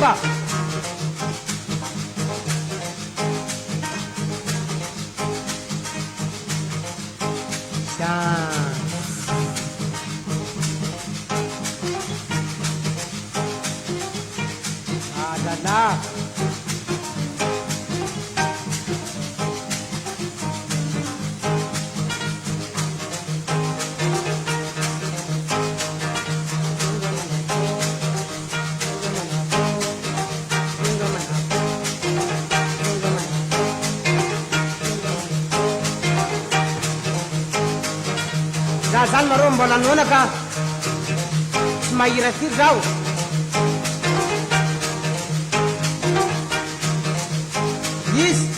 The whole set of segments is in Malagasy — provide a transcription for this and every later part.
rumba. Adalah zany mareo mbola noana ka tsy mahira firy zaho izy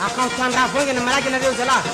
akao tandraha voingana malaky nareo zalahy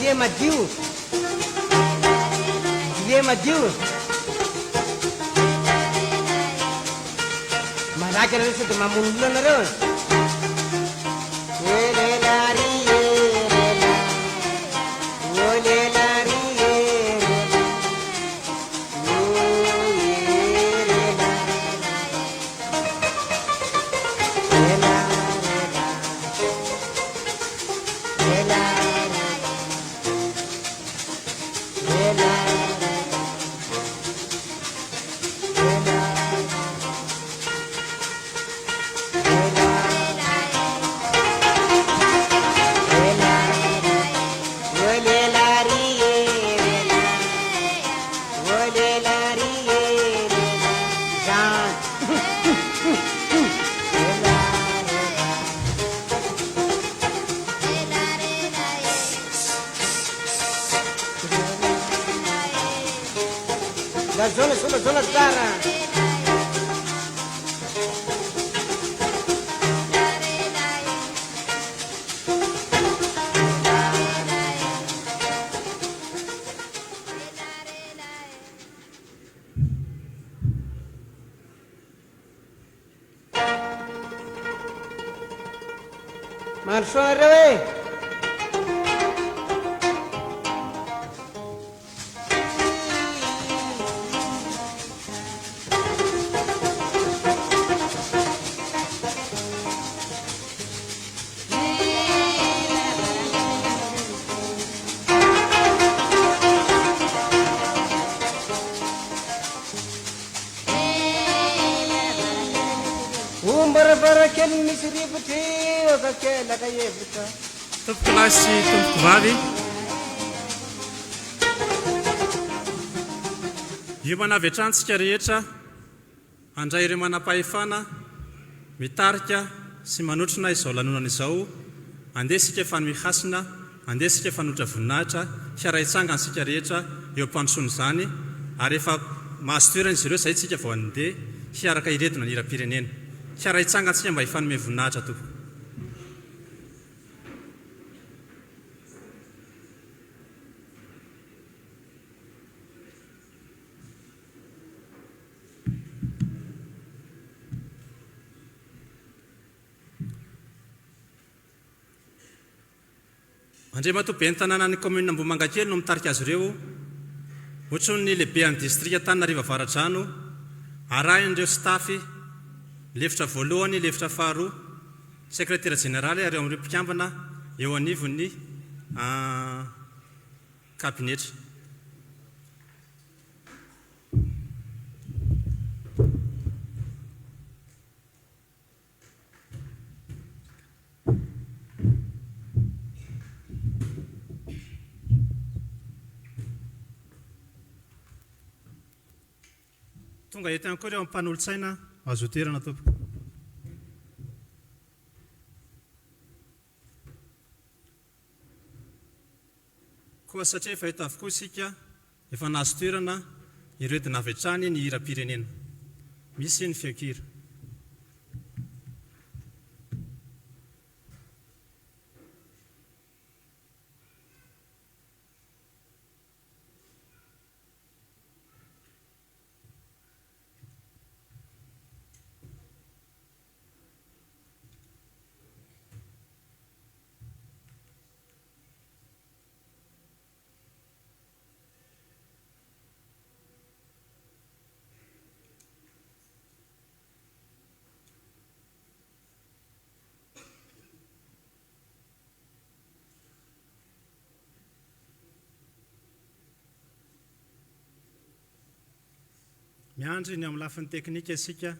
Dia maju, dia maju. Malaki na rin sa tumamundo na rin. La zona Tara. Marso Arre. mbaravarankely misy rivotry akakelaka evitra tompoko lahy sy tompoko vavy io manavy antrantsika rehetra andray ireo manam-pahefana mitarika sy manotrona izao lanonana izao andesika efanymihasina andesika efanotra voninahitra hiara-hitsangana sika rehetra eo ampandrosoana izany ary efa mahazo toerana izy ireo izay tsika vao andeha hiaraka iretina ny hira-pirenena hiara-hitsangana tsika mba hifanome voninahitra tompo andre matobe ny tanàna ny commune Ambomangakely no mitarika azy ireo ohatrony ny lehibe any distrika Tananarivo Avaradrano arahin'ireo stafy lefitra voalohany lefitra faharoa sekretera jeneraly ary amin'ireo mpikambana eo anivon'ny kabinetra tonga eto ihany koa ireo ampanolotsaina azo toerana tompoko koa satria efa eto avokoa isika efa nahazo toerana ireo dina avy hatrany ny hira-pirenena misy ny fiankira miandry ny amin'ny lafin'ny teknika isika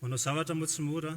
manao zavatra moa tsy mora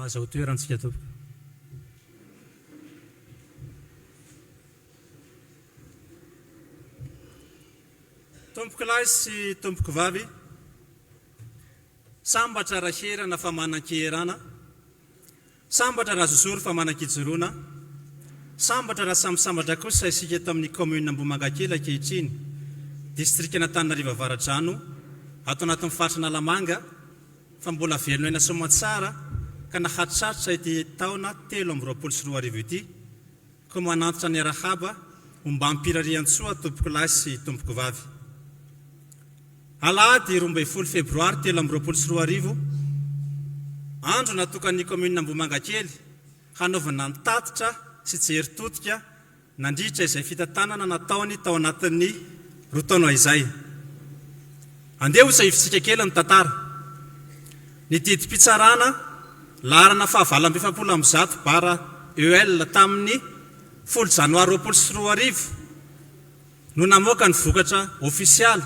azao toerantsika tompoko. Tompoko lahy sy tompoko vavy, sambatra raherana fa manan-keherana, sambatra raha zozoro fa manan-kijoroana, sambatra raha samsambatra kosa isika eto amin'ny commune Ambohimangankely ankehitriny, distrikta Antananarivo Avaradrano, ato anatin'ny fatrana Lamanga, fa mbola velona ena Soamantsara ka nahatritraritra ity taona 2024 ity, ko manantitra ny arahaba mba ampirarian-tsoa tompoko lahy sy tompoko vavy. Alahady 12 febroary 2024, andro natokan'ny commune Ambohimangankely hanaovana ny tatitra sy jery-totika nandritra izay fitantanana nataony tao anatin'ny roa taona izay. Andeha ho sahifintsika kely ny tantara. Ny didim-pitsarana laharana faha-27 bara EOL tamin'ny 10 janoary 2024 no namoaka ny vokatra ofisialy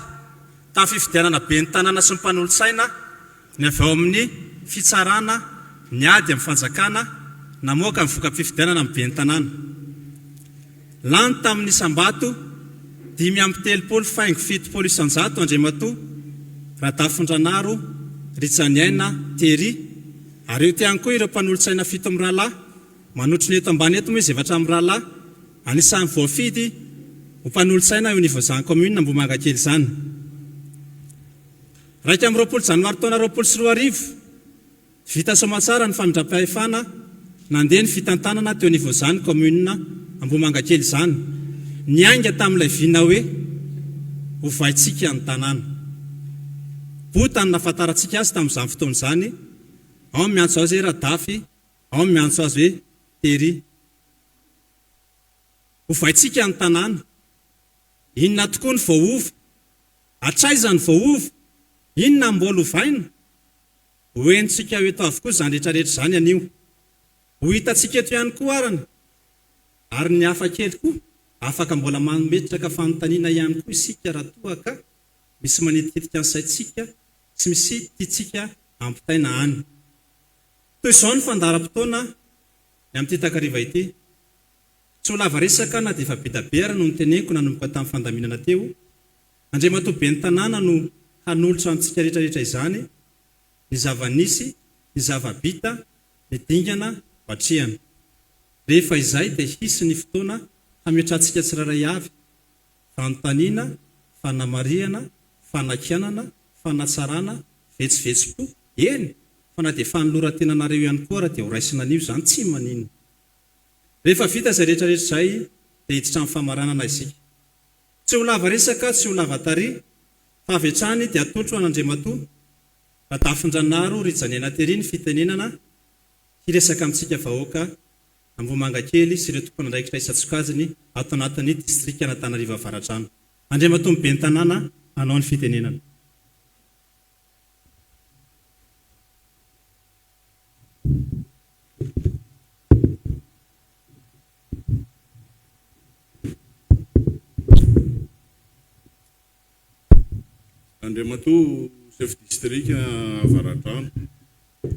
tamin'ny fifidianana be ny tanàna sy ny mpanolotsaina ny avy ao amin'ny fitsarana ny ady amin'ny fanjakana namoaka ny vokam-pifidianana amin'ny be ny tanàna. Lany tamin'ny Sambato 5.7 Andriamatoa Radafondranaro Rijaniaina Tery, ary eo tiany koa ireo mpanolotsaina 7 amin'ny rahalahy manotro ny eto ambany eto moa izy 7 amin'ny rahalahy anisan'ny voafidy ho mpanolotsaina eo anivozany commune Ambohimangankely izany. 20 janoary taona 2024 vita Soamantsara ny famindram-pahefana nandeha ny fitantanana teo anivozany commune Ambohimangankely izany, niainga tamin'ilay vina hoe ho vaitsika ny tanàna. Botany nafantarantsika azy tamin'izany fotoana izany, ao miantso azy hoe Radafy, ao miantso azy hoe Tery. Ho vaitsika ny tanàna, inona tokoa ny voaova, atraiza ny voaova, inona mbola hovaina, ho entsika ho eto avokoa izany rehetrarehetra izany anio. Ho hitantsika eto ihany koa arana, ary ny hafa kely koa, afaka mbola mametraka fanontaniana ihany koa isika raha toa ka misy manetitika ny saitsika sy misy tiatsika ampitaina any. Toy izao ny fandaharam-potoana ny amin'ity takariva ity. Tsy ho lava resaka na dia efa bedabeara no niteneniko nanomboka tamin'ny fandaminana teo. Andriamatoa be ny tanàna no hanolotra amintsika rehetrarehetra izany, ny zava-nisy, ny zava-bita, ny dingana, batrehana. Rehefa izay dia hisy ny fotoana hametrantsika tsirairay avy, fanontaniana, fanamariana, fanakianana, fanatsarana, vetsi-vetsi-po, eny, fa na dia fanoloran-tenanareo ihany koa raha dia ho raisina anio izany tsy maninona. Rehefa vita izay rehetrarehetra izay dia hiditra amin'ny famaranana isika. Tsy ho lava resaka, tsy ho lava tary, fa avy hatrany dia atotro an'Andriamatoa Radafondranaro Rijaniaina Tery ny fitenenana hiresaka amintsika vahoaka Ambohimangankely sy ireo tompona andraikitra isan-tsokajiny ato anatin'ny distrikta Antananarivo Avaradrano. Andriamatoa mibe ny tanàna hanao ny fitenenana. Andriamatoa chef district Avaradrano,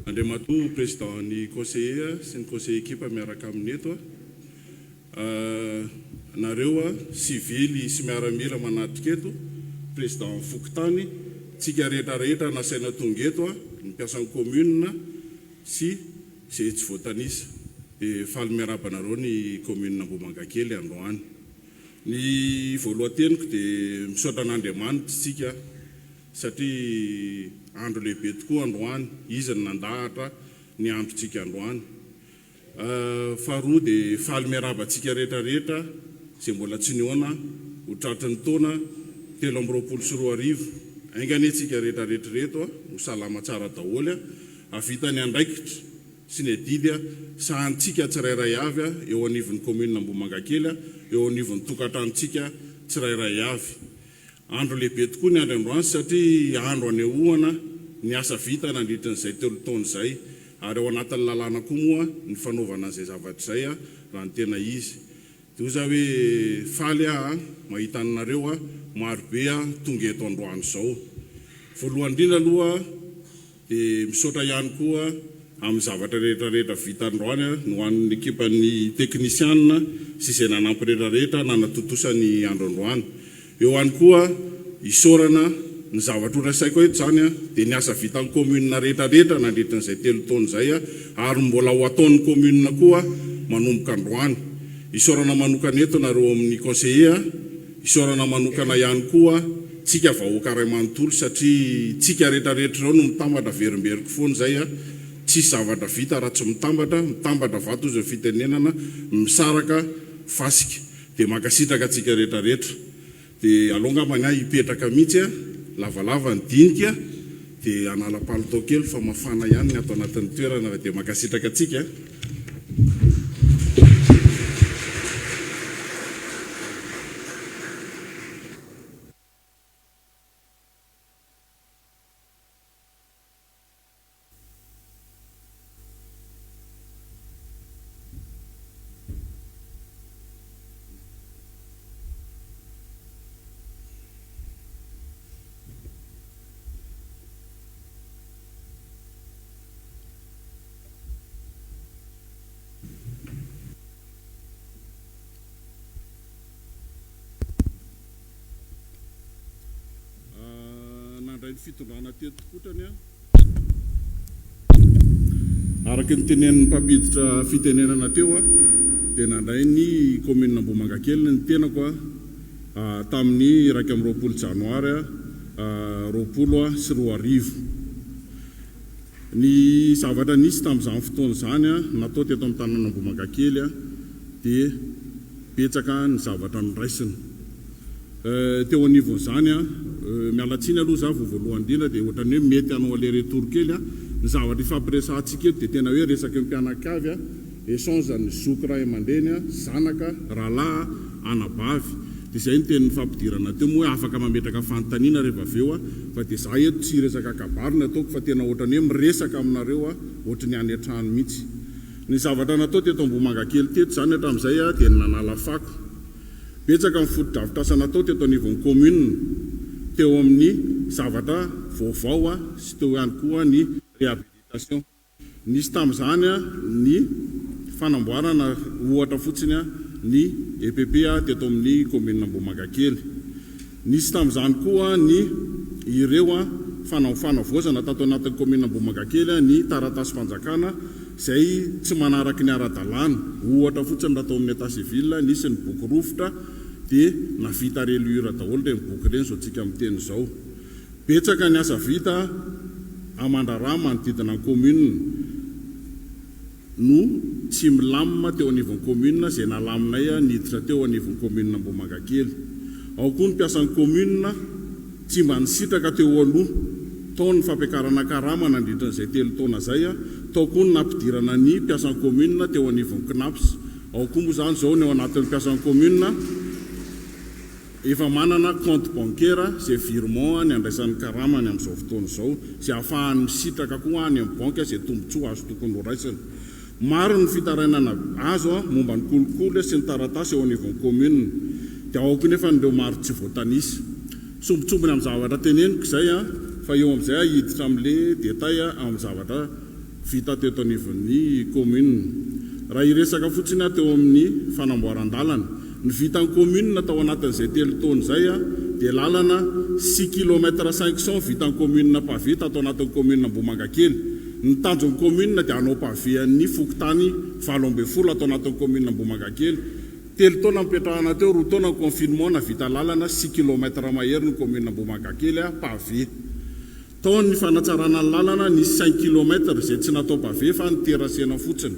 Andriamatoa président ny conseiller sy ny conseiller équipe miaraka amin'ny eto, nareo sivily sy miaramila manatrika eto, président Fokotany, tsika rehetrarehetra nasaina tonga eto, ny mpiasan'ny commune sy izay tsy voatanisa, dia faly miarabanareo ny commune Ambohimangankely androany. Ny voalohan-teniko dia misaotra an'Andriamanitra tsika satria andro lehibe tokoa androany, izy ny nandahatra ny androtsika androany. Faharoa dia faly miarabantsika rehetrarehetra izay mbola tsy nihoana ho tratry ny taona 2024, ainganetsika rehetrarehetra reto ho salama tsara daholo, avita ny andraikitra sy ny adidy sahantsika tsirairay avy eo anivon'ny commune Ambohimangankely, eo anivon'ny tokantranontsika tsirairay avy. Andro lehibe tokoa ny andro androany satria andro anehoana ny asa vita nandritra n'izay 3 taona izay, ary ao anatin'ny lalàna koa moa ny fanaovana izay zavatra izay raha ny tena izy. Dia oza hoe faly mahita anareo marobe tonga eto androany izao. Voalohany indrindra aloha dia misaotra ihany koa amin'ny zavatra rehetrarehetra vita androany no an'ny ekipan'ny teknisianina sy izay nanampy rehetrarehetra nanatotosany andro androany. Eo ihany koa isaorana ny zavatra orasaiko eto zany dia ny asa vitan'ny komunina rehetrarehetra nandritran'izay 3 taona zay ary mbola ho ataon'ny komunina koa manomboka androany. Isaorana manokana eto nareo amin'ny conseiller, isaorana manokana ihany koa tsika vahoaka ray manontolo satria tsika rehetrarehetra reo no mitambatra verimberiko foana zay tsy zavatra vita raha tsy mitambatra vato izy fitenenana misaraka fasika dia makasitraka tsika rehetrarehetra dia alongambany hipetraka mihitsy lavalava ny dinika dia analapalitao kely fa mafana ihany ny ato anatin'ny toerana dia makasitraka tsika. Nandray ny fitondrana teto kotrany araka ny tenen'ny mpampiditra fitenenana teo dia nandray ny commune Ambohimangankely ny tenako tamin'ny 20 janoary 2024. Ny zavatra nisy tamin'izany fotoana zany natao teto amin'ny tanàna Ambohimangankely dia betsaka ny zavatra noraisina. Teo anivon'izany mialatsiny aloha za voalohany indrindra dia ohatrany hoe mety anao ale retour kely ny zavatra ifampiresahantsika eto dia tena hoe resaka mpianakavy échange ny zoky ray aman-dreny zanaka rahalahy anabavy dia izay ny teny fampidirana teo moa hoe afaka mametraka fanontaniana rehefa avy eo fa dia za eto tsy resaka kabarina ataoko fa tena ohatrany hoe miresaka aminareo ohatry ny any an-trano mihitsy. Ny zavatra natao teto Ambohimangankely teto zany hatramin'izay dia nanala fako betsaka ny foto-drafitrasa natao teto anivon'ny commune teo amin'ny zavatra vaovao sy teo ihany koa ny réhabilitation. Nisy tamin'izany ny fanamboarana ohatra fotsiny ny EPP teto amin'ny commune Ambohimangankely. Nisy tamin'izany koa ny ireo fanavaozana tato anatin'ny commune Ambohimangankely ny taratasy fanjakana izay tsy manaraky ny ara-dalàna. Ohatra fotsiny raha tao amin'ny état civil nisy ny boky rovitra dia navita relure daholo dia boky ireny zao tsika amin'ny teny izao. Betsaka ny asa vita amandrarama manodidina ny commune no tsy milamina teo anivon'ny commune izay nalaminay niditra teo anivon'ny commune Ambohimangankely. Ao koa ny mpiasan'ny commune tsy mba nisitraka teo aloha tao ny fampiakarana karama nandritran'izay 3 taona zay tao koa ny nampidirana ny mpiasan'ny commune teo anivon'ny CNAPS. Ao koa moa zany zao ny ao anatin'ny mpiasan'ny commune efa manana compte bancaire izay virement ny andraisan'ny karamany amin'izao fotoana izao izay ahafahany misitraka koa any amin'ny banque izay tombontsoa azo tokony horaisany. Maro ny fitarainana azo momba ny kolokolo sy ny taratasy eo anivon'ny commune dia ao koa nefa nireo maro tsy voatanisy. Tsombotsombony amin'ny zavatra teneniko izay fa eo amin'izay hiditra amin'le détail amin'ny zavatra vita teto anivon'ny commune. Raha iresaka fotsiny teo amin'ny fanamboaran-dalana ny vitan'ny commune tao anatin'izay 3 taona izay dia lalana 6 km 500 vitan'ny commune pavé atao anatin'ny commune Ambohimangankely. Ny tanjon'ny commune dia anao pavé-ny fokontany 7 atao anatin'ny commune Ambohimangankely. 3 taona mipetrahana teo 2 taona ny confinement navita lalana 6 km mahery ny commune Ambohimangankely pavé. Tao ny fanatsarana ny lalana ny 5 km izay tsy natao pavé fa ny terasena fotsiny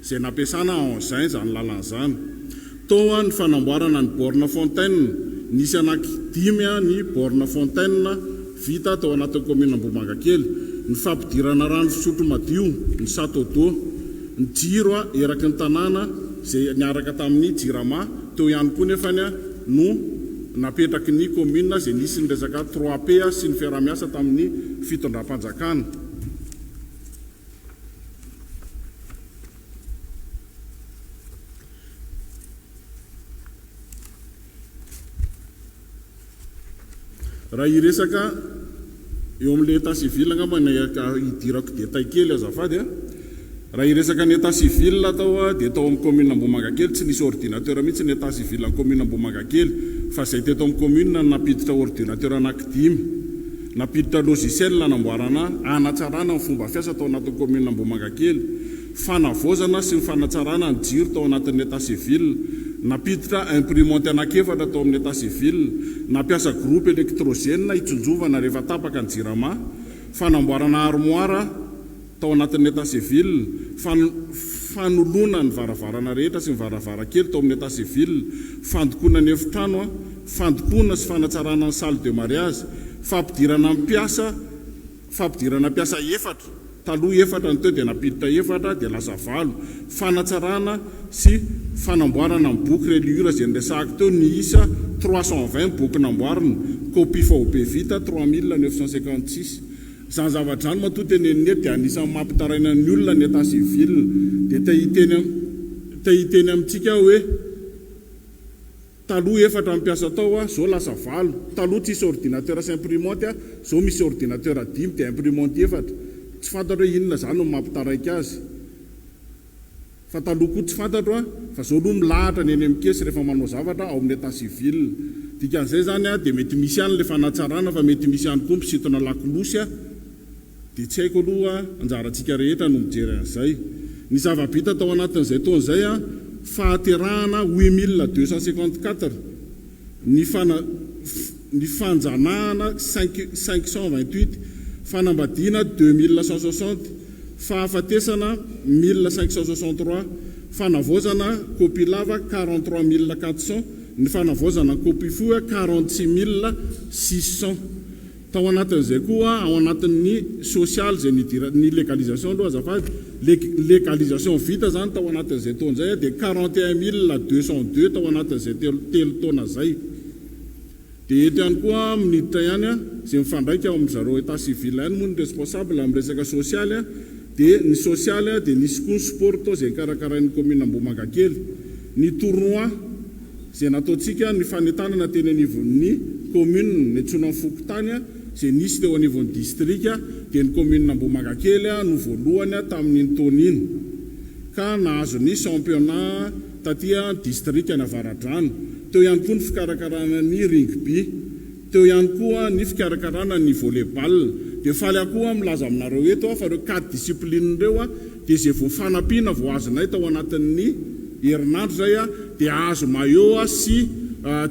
izay nampiasana engin zany lalana zany. Tao ny fanamboarana ny borne fontaine nisy anaky 5 ny borne fontaine vita tao anatin'ny commune Ambohimangankely. Ny fampidirana rano fisotro madio ny château d'eau, ny jiro eraky ny tanàna izay niaraka tamin'ny jirama teo ihany koa nefany no napetraky ny commune izay nisy ny resaka 3P sy ny fiaramiasa tamin'ny fitondram-panjakana. Raha iresaka eo amin'le état civil angamba hidirako détail kely azafady raha iresaka ny état civil atao dia tao amin'ny commune Ambohimankakely tsy nisy ordinateur mihitsy ny état civil amin'ny commune Ambohimankakely fa izay teto amin'ny commune napiditra ordinateur anankidimy napiditra logiciel nanamboarana hanatsarana ny fomba fiasa tao anatin'ny commune Ambohimankakely fanavaozana sy ny fanatsarana ny jiro tao anatin'ny état civil napiditra imprimante anankiefatra tao amin'ny état civil nampiasa groupe électrogène itsonjovana rehefa tapaka ny jirama fanamboarana armoire tao anatin'ny état civil fanoloana ny varavarana rehetra sy ny varavarakely tao amin'ny état civil fandokoana ny efitrano fandokoana sy fanatsarana ny salle de mariage fampidirana piasa efatra taloha efatra ny teo dia napiditra efatra dia lasa valo fanatsarana sy fanamboarana ny boky reliure izay niresahako teo ny isa 320 boky namboarina copie faobe vita 3956 zany zavatra zany matoa teneniny dia anisan'ny mampitaraina ny olona ny état civil dia tahiteny amintsika hoe taloha efatra mampiasa tao zao lasa valo taloha tsisy ordinateur sy imprimante zao misy ordinateur 5 dia imprimante efatra tsy fantatro hoe inona zany no mampitaraiky azy fa taloha koa tsy fantatro fa zao aloha milahatra ny eny amikesy rehefa manao zavatra ao amin'ny état civil dikan'izay zany dia mety misy ihany le fanatsarana fa mety misy ihany koa misintona lakolosy dia tsy haiko aloha anjarantsika rehetra no mijery an'izay ny zava-bita tao anatin'izay taon'izay fahaterahana 8254 ny fanjanahana 528 fanambadiana 2160 fahafatesana 1563 fanavaozana copie lava 43400 ny fanavaozana copie fohy 46600 tao anatin'izay koa ao anatin'ny social zay ny légalisation aloha azafady légalisation vita zany tao anatin'izay taon'izay dia 41202 tao anatin'izay telo taona zay dia eto ihany koa miniditra ihany izay mifandraika ao amin'izareo état civil ihany moa ny responsable amin'ny resaka social dia ny social dia nisy koa ny sport tao izay karakarain'ny commune Ambohimankakely ny tournoi izay nataontsika ny fanentanana teny anivon'ny commune ny antsoina ny Fokotany izay nisy teo anivon'ny district dia ny commune Ambohimankakely no voalohany tamin'iny taona iny ka nahazo ny championnat taty district ny Avaradrano teo ihany koa ny fikarakarana ny rugby teo ihany koa ny fikarakarana ny volleyball dia faly koa milaza aminareo eto fa ireo 4 discipline ireo dia izay vao fanampiana vao azonay tao anatin'ny herinandro zay dia azo maillot sy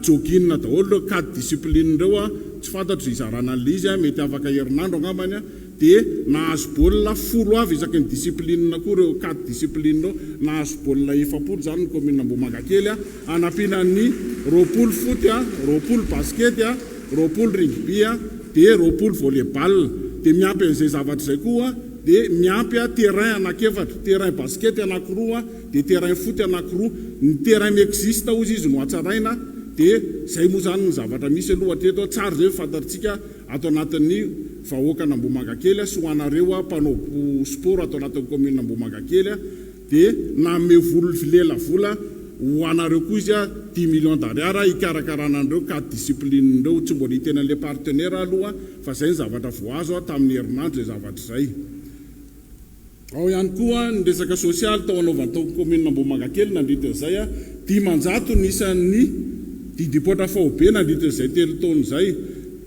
jogging daholo 4 discipline ireo tsy fantatro izarana an'ilay izy mety afaka herinandro angambany dia nahazo baolina 10 avy isaky ny discipline koa ireo 4 discipline ireo nahazo baolina 7 zany ny commune Ambohimankakely anampiana ny 20 foot 20 basket 20 rugby dia 20 volleyball dia miampy an'izay zavatra izay koa dia miampy terrain anankiefatra terrain basket anankiroa dia terrain foot anankiroa ny terrain existe ozy izy no atsaraina dia zay moa zany ny zavatra misy aloha hatreto tsara zay fantatsika ato anatin'ny vahoaka Ambohimankakely sy ho anareo mpanao sport ato anatin'ny commune Ambohimankakely dia name lela vola ho anareo koa izy 10 millions d'ariary ikarakarana an'ireo 4 discipline ireo tsy mbola hitena an'ilay partenaire aloha fa zay ny zavatra voazo tamin'ny herinandro zay zavatra zay ao ihany koa ny resaka social tao anaovany tao commune Ambohimankakely nandritra izay dimanjato nisan'ny didipotra faobe nandritra izay telo taona zay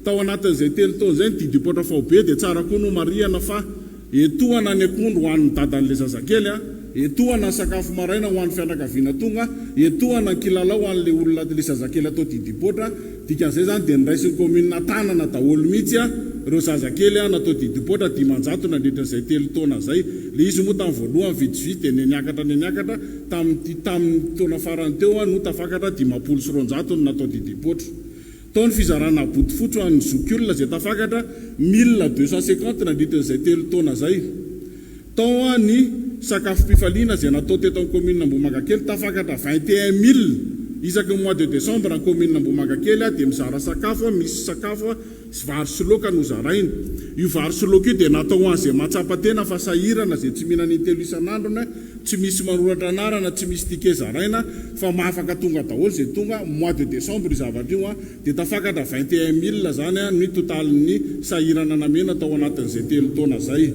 tao anatin'izay telo taona zay ny didipotra faobe dia tsara koa no mariana fa etoana ny akondro ho an'ny dadan'ilay zazakely etoana ny sakafo maraina ho an'ny fianakaviana tonga etoana ny kilalao ho an'ilay olona le zazakely atao didipotra dikan'izay zany dia niraisin'ny commune tanana daholo mihitsy ireo zazakely natao didipotra dimanjato nandritra izay telo taona zay le izy moa tamin'ny voalohany vitsivitsy dia niakatra tamin'ny taona farany teo no tafakatra 500 no natao didipotra tao ny fizarana botifotsy ho an'ny zokiolona izay tafakatra 1250 nandritra izay telo taona zay tao ny sakafo-pifaliana izay natao teto amin'ny commune Ambohimankakely tafakatra 21000 isaky mois de décembre ny commune Ambohimankakely dia mizara sakafo misy sakafo vary sy laoka no zaraina io vary sy laoka io dia natao an'izay matsapa tena fa sahirana izay tsy mihinana intelo isan'androna tsy misy manoratra anarana tsy misy tike zaraina fa mahafaka tonga daholo izay tonga mois de décembre io zavatra io dia tafakatra 21000 zany ny totalin'ny sahirana namena tao anatin'izay telo taona zay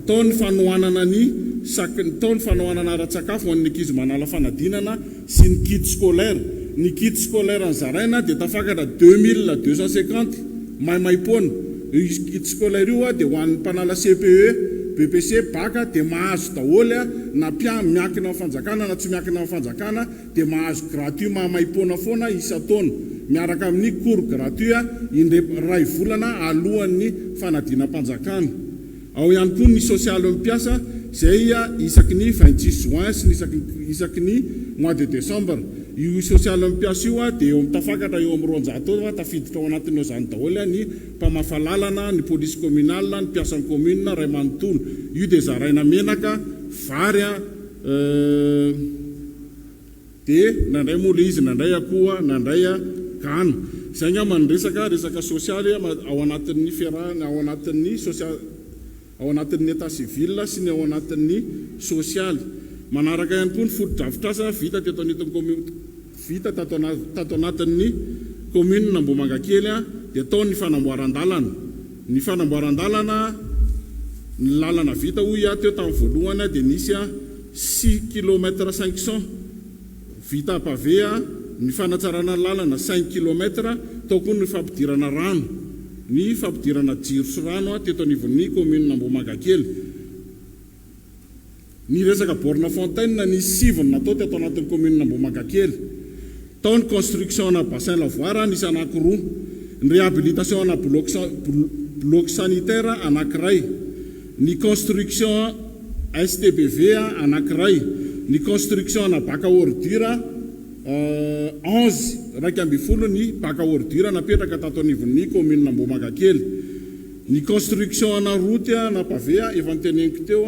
tao ny fanohanana ny saky ny taony fanaoana anara-tsakafo ho an'ny ankizy manala fanadinana sy ny kit scolaire. Ny kit scolaire ny zaraina dia tafakatra 2250 maimaimpona. Io kit scolaire io dia ho an'ny mpanala CPE, BPC, baka dia mahazo daholo na miankina amin'ny fanjakana na tsy miankina amin'ny fanjakana dia mahazo gratuit maimaimpona foana isa-taona miaraka amin'ny cours gratuit ray volana alohan'ny fanadinam-panjakana. Ao ihany koa ny sosialy mampiasa izay isaky ny 26 juin sy isaky ny mois de décembre. Io sosialy mampiasa io dia eo mitafakatra eo amin'ny 200 tafiditra ao anatin'io zany daholo ny mpamafalalana, ny polisy communal, ny mpiasan'ny commune, ray manontolo. Io dia zaraina menaka, vary dia nandray mola izy, nandray akoho, nandray gano. Izay angamba resaka sosialy ao anatin'ny fiarahana, ao anatin'ny sosialy, ao anatin'ny état civil sy ny ao anatin'ny sosialy. Manaraka ihany koa ny foto-drafitrasa vita tato anatin'ny commune Ambohimangankely dia tao ny fanamboaran-dalana. Ny fanamboaran-dalana, ny lalana vita hoy teo tamin'ny voalohany dia nisy 6 km 500 vita pavé, ny fanatsarana lalana 5 km, tao koa ny fampidirana rano, ny fampidirana jiro sy rano teto anivon'ny commune Ambohimangankely. Ny resaka borne fontaine ny sivony natao teto anatin'ny commune Ambohimangankely. Tao ny construction na bassin lavoir nisy anankiroa, ny réhabilitation na bloc sanitaire anankiray, ny construction STBV anankiray, ny construction na bac à ordure 11 raiky amby folo ny bac à ordure napetraka tato anivon'ny commune Ambohimangankely. Ny construction na route na pavé efa niteneniko teo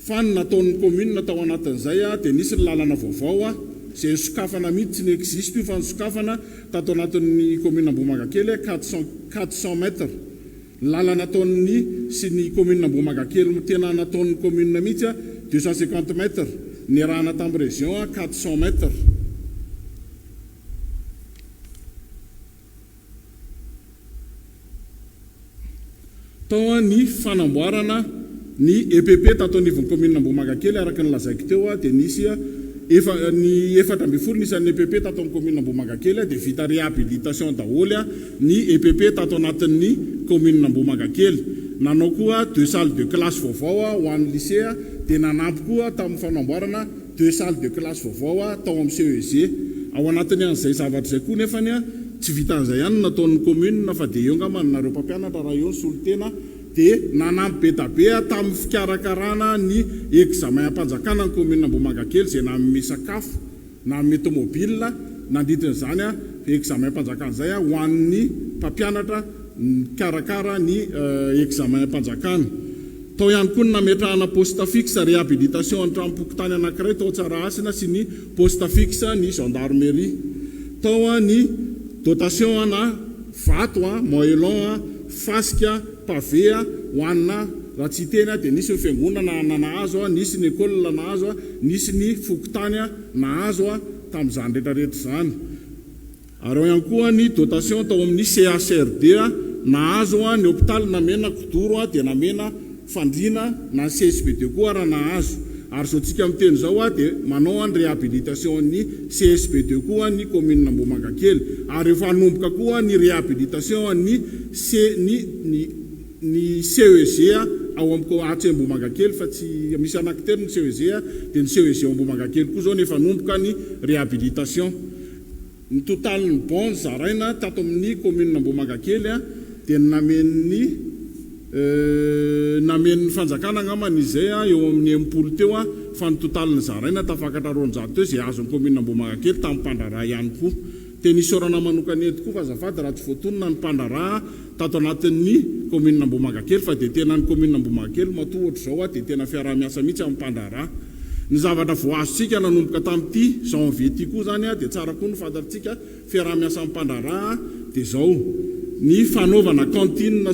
fa ny nataon'ny commune tao anatin'izay dia nisy ny lalana vaovao izay sokafana mihitsy tsy n'existe io fa ny sokafana tato anatin'ny commune Ambohimangankely 400 mètres. Lalana nataon'ny sy ny commune Ambohimangankely tena nataon'ny commune mihitsy 250 mètres, ny rahana tamin'ny région 400 mètres. Tao ny fanamboarana ny EPP tato anivon'ny commune Ambohimangankely araka ny lazaiko teo dia nisy ny 4 nisy ny EPP tato amin'ny commune Ambohimangankely dia vita réhabilitation daholo ny EPP tato anatin'ny commune Ambohimangankely. Nanao koa 2 salles de classe vaovao ho an'ny lycée dia nanampy koa tamin'ny fanamboarana 2 salles de classe vaovao tao amin'ny CEG. Ao anatin'ny an'izay zavatra izay koa nefany tsy vita an'izay ihany nataon'ny commune fa dia eo angamba nareo mpampianatra raha eo ny solotena dia nanampy be da be tamin'ny fikarakarana ny examen am-panjakana ny commune Ambohimangankely izay na amin'ny sakafo na amin'ny automobile nanditran'izany examen am-panjakana izay ho an'ny mpampianatra karakara ny examen am-panjakana. Tao ihany koa ny nametrahana poste fixe réhabilitation ny trano-pokotany anankiray tao Tsarahasina sy ny poste fixe ny gendarmerie. Tao ny dotation na vato, moellon, fasika, pavé ho anna raha tsy teny dia nisy ny fiangonana nahazo, nisy ny école nahazo, nisy ny fokotany nahazo tamin'izany rehetrarehetra izany. Ary ihany koa ny dotation tao amin'ny CHRD nahazo ny hôpital namena kodoro dia namena fandriana na CSPD koa raha nahazo. Ary zao tsika amin'ny teny izao dia manao ny réhabilitation ny CSPD koa ny commune Ambohimangankely. Ary efa hanomboka koa ny réhabilitation ny CEG ao amin'ny atsy Ambohimangankely fa tsy misy anankitelo ny CEG dia ny CEG Ambohimangankely koa zao nefa hanomboka ny réhabilitation. Ny total ny bon zaraina tato amin'ny commune Ambohimangankely dia namen'ny fanjakana angamba izay eo amin'ny 80 teo fa ny total ny zaraina tafakatra 200 teo izay azon'ny commune Ambohimangankely tamin'ny mpandraraha ihany koa. Dia nisy orana manokana eto koa fa azafady raha tsy voatonona ny mpandraraha tato anatin'ny commune Ambohimangankely fa dia tena ny commune Ambohimangankely matoa ohatr'izao dia tena fiaraha-miasa mihitsy amin'ny mpandraraha. Ny zavatra voazontsika nanomboka tamin'ity janvier ity koa zany dia tsara koa ny fantatritsika fiaraha-miasa amin'ny mpandraraha dia izao ny fanaovana cantine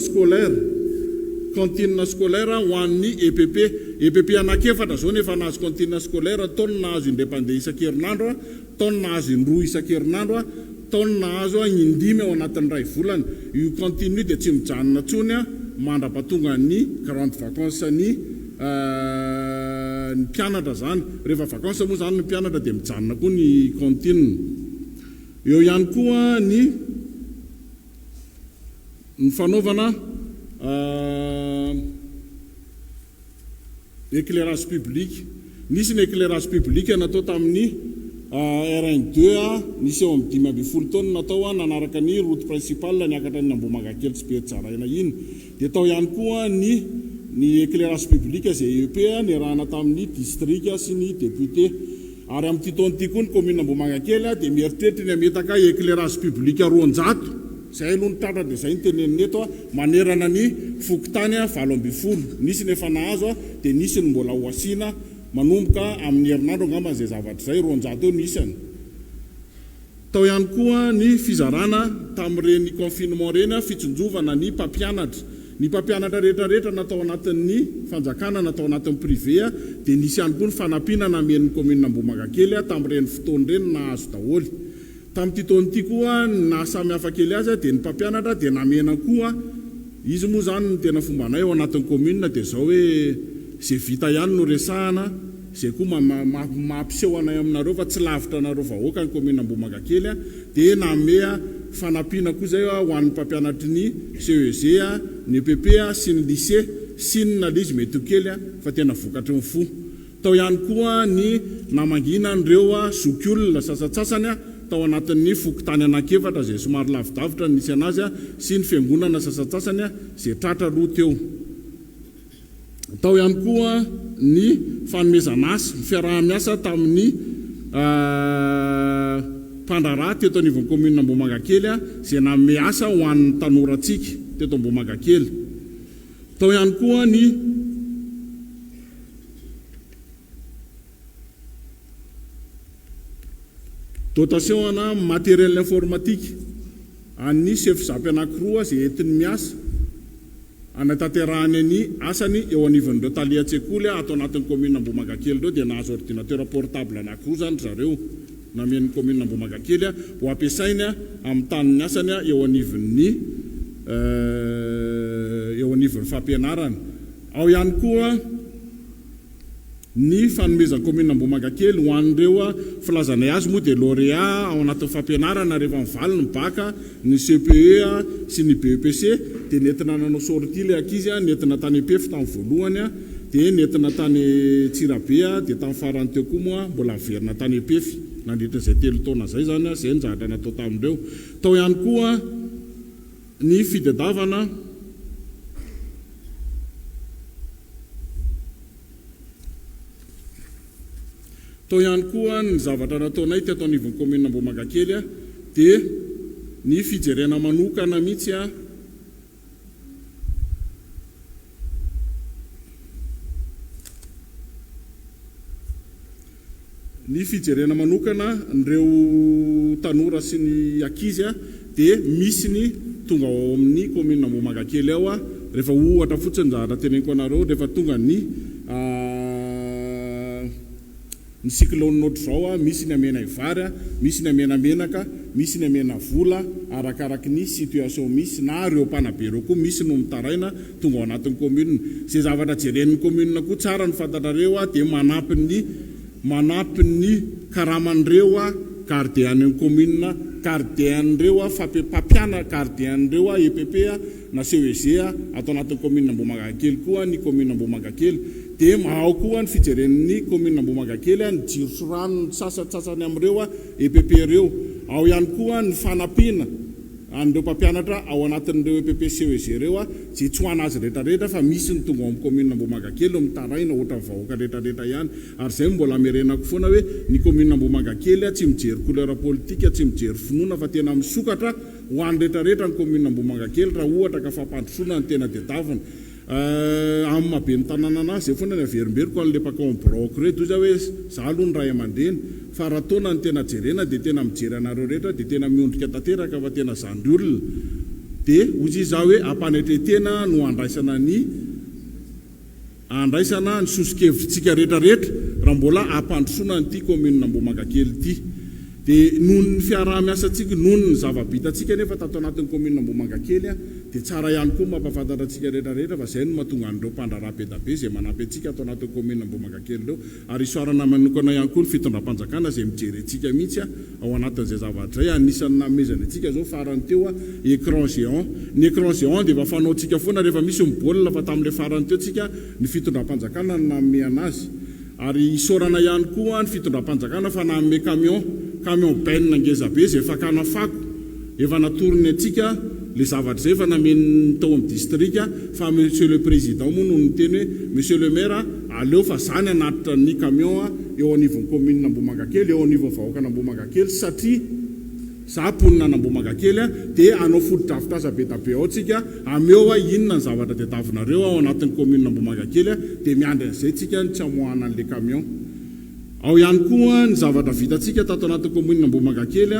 scolaire ho an'ny EPP anakefatra zao nefa nahazo cantine scolaire, taona nahazo indray-pandeha isan-kerinandro, taona nahazo indroa isan-kerinandro, taona nahazo indimy ao anatin'ny ray volana. Io cantine io dia tsy mijanona intsony mandra-patonga ny grande vacances ny ny mpianatra zany rehefa vakansa moa zany ny mpianatra dia mijanona koa ny cantine. Eo ihany koa ny fanaovana éclairage public. Nisy ny éclairage public natao tamin'ny R1-2 nisy eo amin'ny 5 taona natao nanaraka ny route principale niakatra ny Ambohimankakely tsy be tsaraina iny. Dia tao ihany koa ny éclairage public izay EP niarahana tamin'ny district sy ny député. Ary amin'ity taona ity koa ny commune Ambohimankakely dia mieritreritra ny ametaka éclairage public 200. Zay aloha ny tratra dia zay ny teneniny eto manerana ny fokontany 7 nisy ny efa nahazo dia nisy ny mbola ho asiana manomboka amin'ny herinandro angamba izay zavatra zay 200 eo nisany. Tao ihany koa ny fizarana tamin'ireny confinement reny fitsinjovana ny mpampianatra. Ny mpampianatra rehetrarehetra natao anatin'ny fanjakana natao anatin'ny privé dia nisy ihany koa ny fanampiana namen'ny commune Ambohimankakely tamin'ireny fotoana ireny nahazo daholo. Tamin'ity taona ity koa na samy hafa kely azy dia ny mpampianatra dia namena koa izy moa zany ny tena fomba anay ao anatin'ny commune dia zao hoe zay vita ihany no resahana zay koa mampiseho anay aminareo fa tsy lavitra anareo vahoaka ny commune Ambohimankakely dia namea fanampiana koa zay ho an'ny mpampianatry ny CEG ny EPP sy ny lycée sy ny nalizy mety kely fa tena vokatry ny fo. Tao ihany koa ny namangina an'ireo zokiolona sasatsasany tao anatin'ny fokontany anankiefatra izay somary lavidavitra nisy anazy sy ny fiangonana sasatsasany izay tratra roa teo. Tao ihany koa ny fanomezana asa fiaraha-miasa tamin'ny mpandraraha teto anivon'ny commune Ambohimankakely izay nanome asa ho an'ny tanorantsika teto Ambohimankakely. Tao ihany koa ny dotation ana matériel informatique an'ny chef zapy anankiroa izay entiny miasa anatanterahany ny asany eo anivon'ireo talian-tsekoly atao anatin'ny commune Ambohimankakely ireo dia nahazo ordinateur portable anankiroa zany zareo namen'ny commune Ambohimankakely ho ampiasainy amin'ny tanin'ny asany eo anivon'ny fampianarana. Ao ihany koa ny fanomezan'ny commune Ambohimankakely ho an'ireo filazanay azy moa dia lauréat ao anatin'ny fampianarana rehefa mivaly ny baka ny CPE sy ny BEPC dia nentina nanao sortie ilay ankizy nentina tany EPF tamin'ny voalohany dia nentina tany Tsirabe dia tamin'ny farany teo koa moa mbola averina tany EPF nandritra izay 3 taona zay zany izay njatra natao tamin'ireo. Tao ihany koa ny fitadiavana tao ihany koa ny zavatra nataonay teto anivon'ny commune Ambohimankakely dia ny fijerena manokana mihitsy ny fijerena manokana nireo tanora sy ny ankizy dia misy ny tonga ao amin'ny commune Ambohimankakely ao rehefa ohatra fotsiny zavatra teneniko anareo rehefa tonga ny cyclone ohatr'izao misy ny amena vary misy ny amena menaka misy ny amena vola arakaraky ny situation misy na ireo mpanabe ireo koa misy no mitaraina tonga ao anatin'ny commune. Zay zavatra jeren'ny commune koa tsara ny fantatrareo dia manampy ny karaman'ireo gardian'ny commune gardian'ireo mpampiana gardian'ireo EPP na CEG atao anatin'ny commune Ambohimankakely koa ny commune Ambohimankakely dia ao koa ny fijeren'ny commune Ambohimankakely ny jiro sy rano ny sasatsasany amin'ireo EPP ireo. Ao ihany koa ny fanampiana an'ireo mpampianatra ao anatin'ireo EPP CEG ireo zay tsy ho anazy rehetrarehetra fa misy ny tonga amin'ny commune Ambohimankakely mitaraina ohatra ny vahoaka rehetrarehetra ihany. Ary zay mbola merenako foana hoe ny commune Ambohimankakely tsy mijery couleur politique tsy mijery finoana fa tena misokatra ho an'ny rehetrarehetra ny commune Ambohimankakely raha ohatra ka fampandrosoana ny tena tadiavina. Amin'ny mabe ny tanàna anazy zay foana ny averimberiko an'ilay mpakao brok reto izy hoe za aloha ny ray aman-dreny fa raha taona ny tena jerena dia tena mijery anareo rehetra dia tena miondrika tanteraka fa tena zandry olona dia ozy izy hoe ampanetretena no andraisana ny sosokevitsika rehetrarehetra raha mbola ampandrosoana nyity commune Ambohimankakely ity. Dia noho ny fiaraha-miasantsika noho ny zava-bitatsika nefa tato anatin'ny commune Ambohimankakely dia tsara ihany koa mampafantatra antsika rehetrarehetra fa izay no mahatonga an'ireo mpandraraha be da be izay manampy antsika atao anatin'ny commune Ambohimankakely ireo, ary isoarana manokana ihany koa ny fitondram-panjakana izay mijery antsika mihitsy ao anatin'izay zavatra izay. Anisan'ny namezana antsika zao farany teo écran géant. Ny écran géant dia efa fanaontsika foana rehefa misy mibaolina fa tamin'ilay farany teo tsika ny fitondram-panjakana no nanome anazy. Ary isorana ihany koa ny fitondram-panjakana fa nanome camion benne ngeza be izay fakana fako efa natorony antsika le zavatra izay efa nameny tao amin'ny distrika fa monsieur le président moa no niteny hoe monsieur le maire aleo fa zany anatitra ny camion eo anivon'ny commune Ambohimankakely, eo anivon'ny vahoakana Ambohimankakely, satria za ponina Ambohimankakely dia anao foto-drafitrasa be da be ao tsika ameo inona ny zavatra tadiavinareo ao anatin'ny commune Ambohimankakely dia miandry an'izay tsika ny tsy hamoahana an'ilay camion. Ao ihany koa ny zavatra vitatsika tato anatin'ny commune Ambohimankakely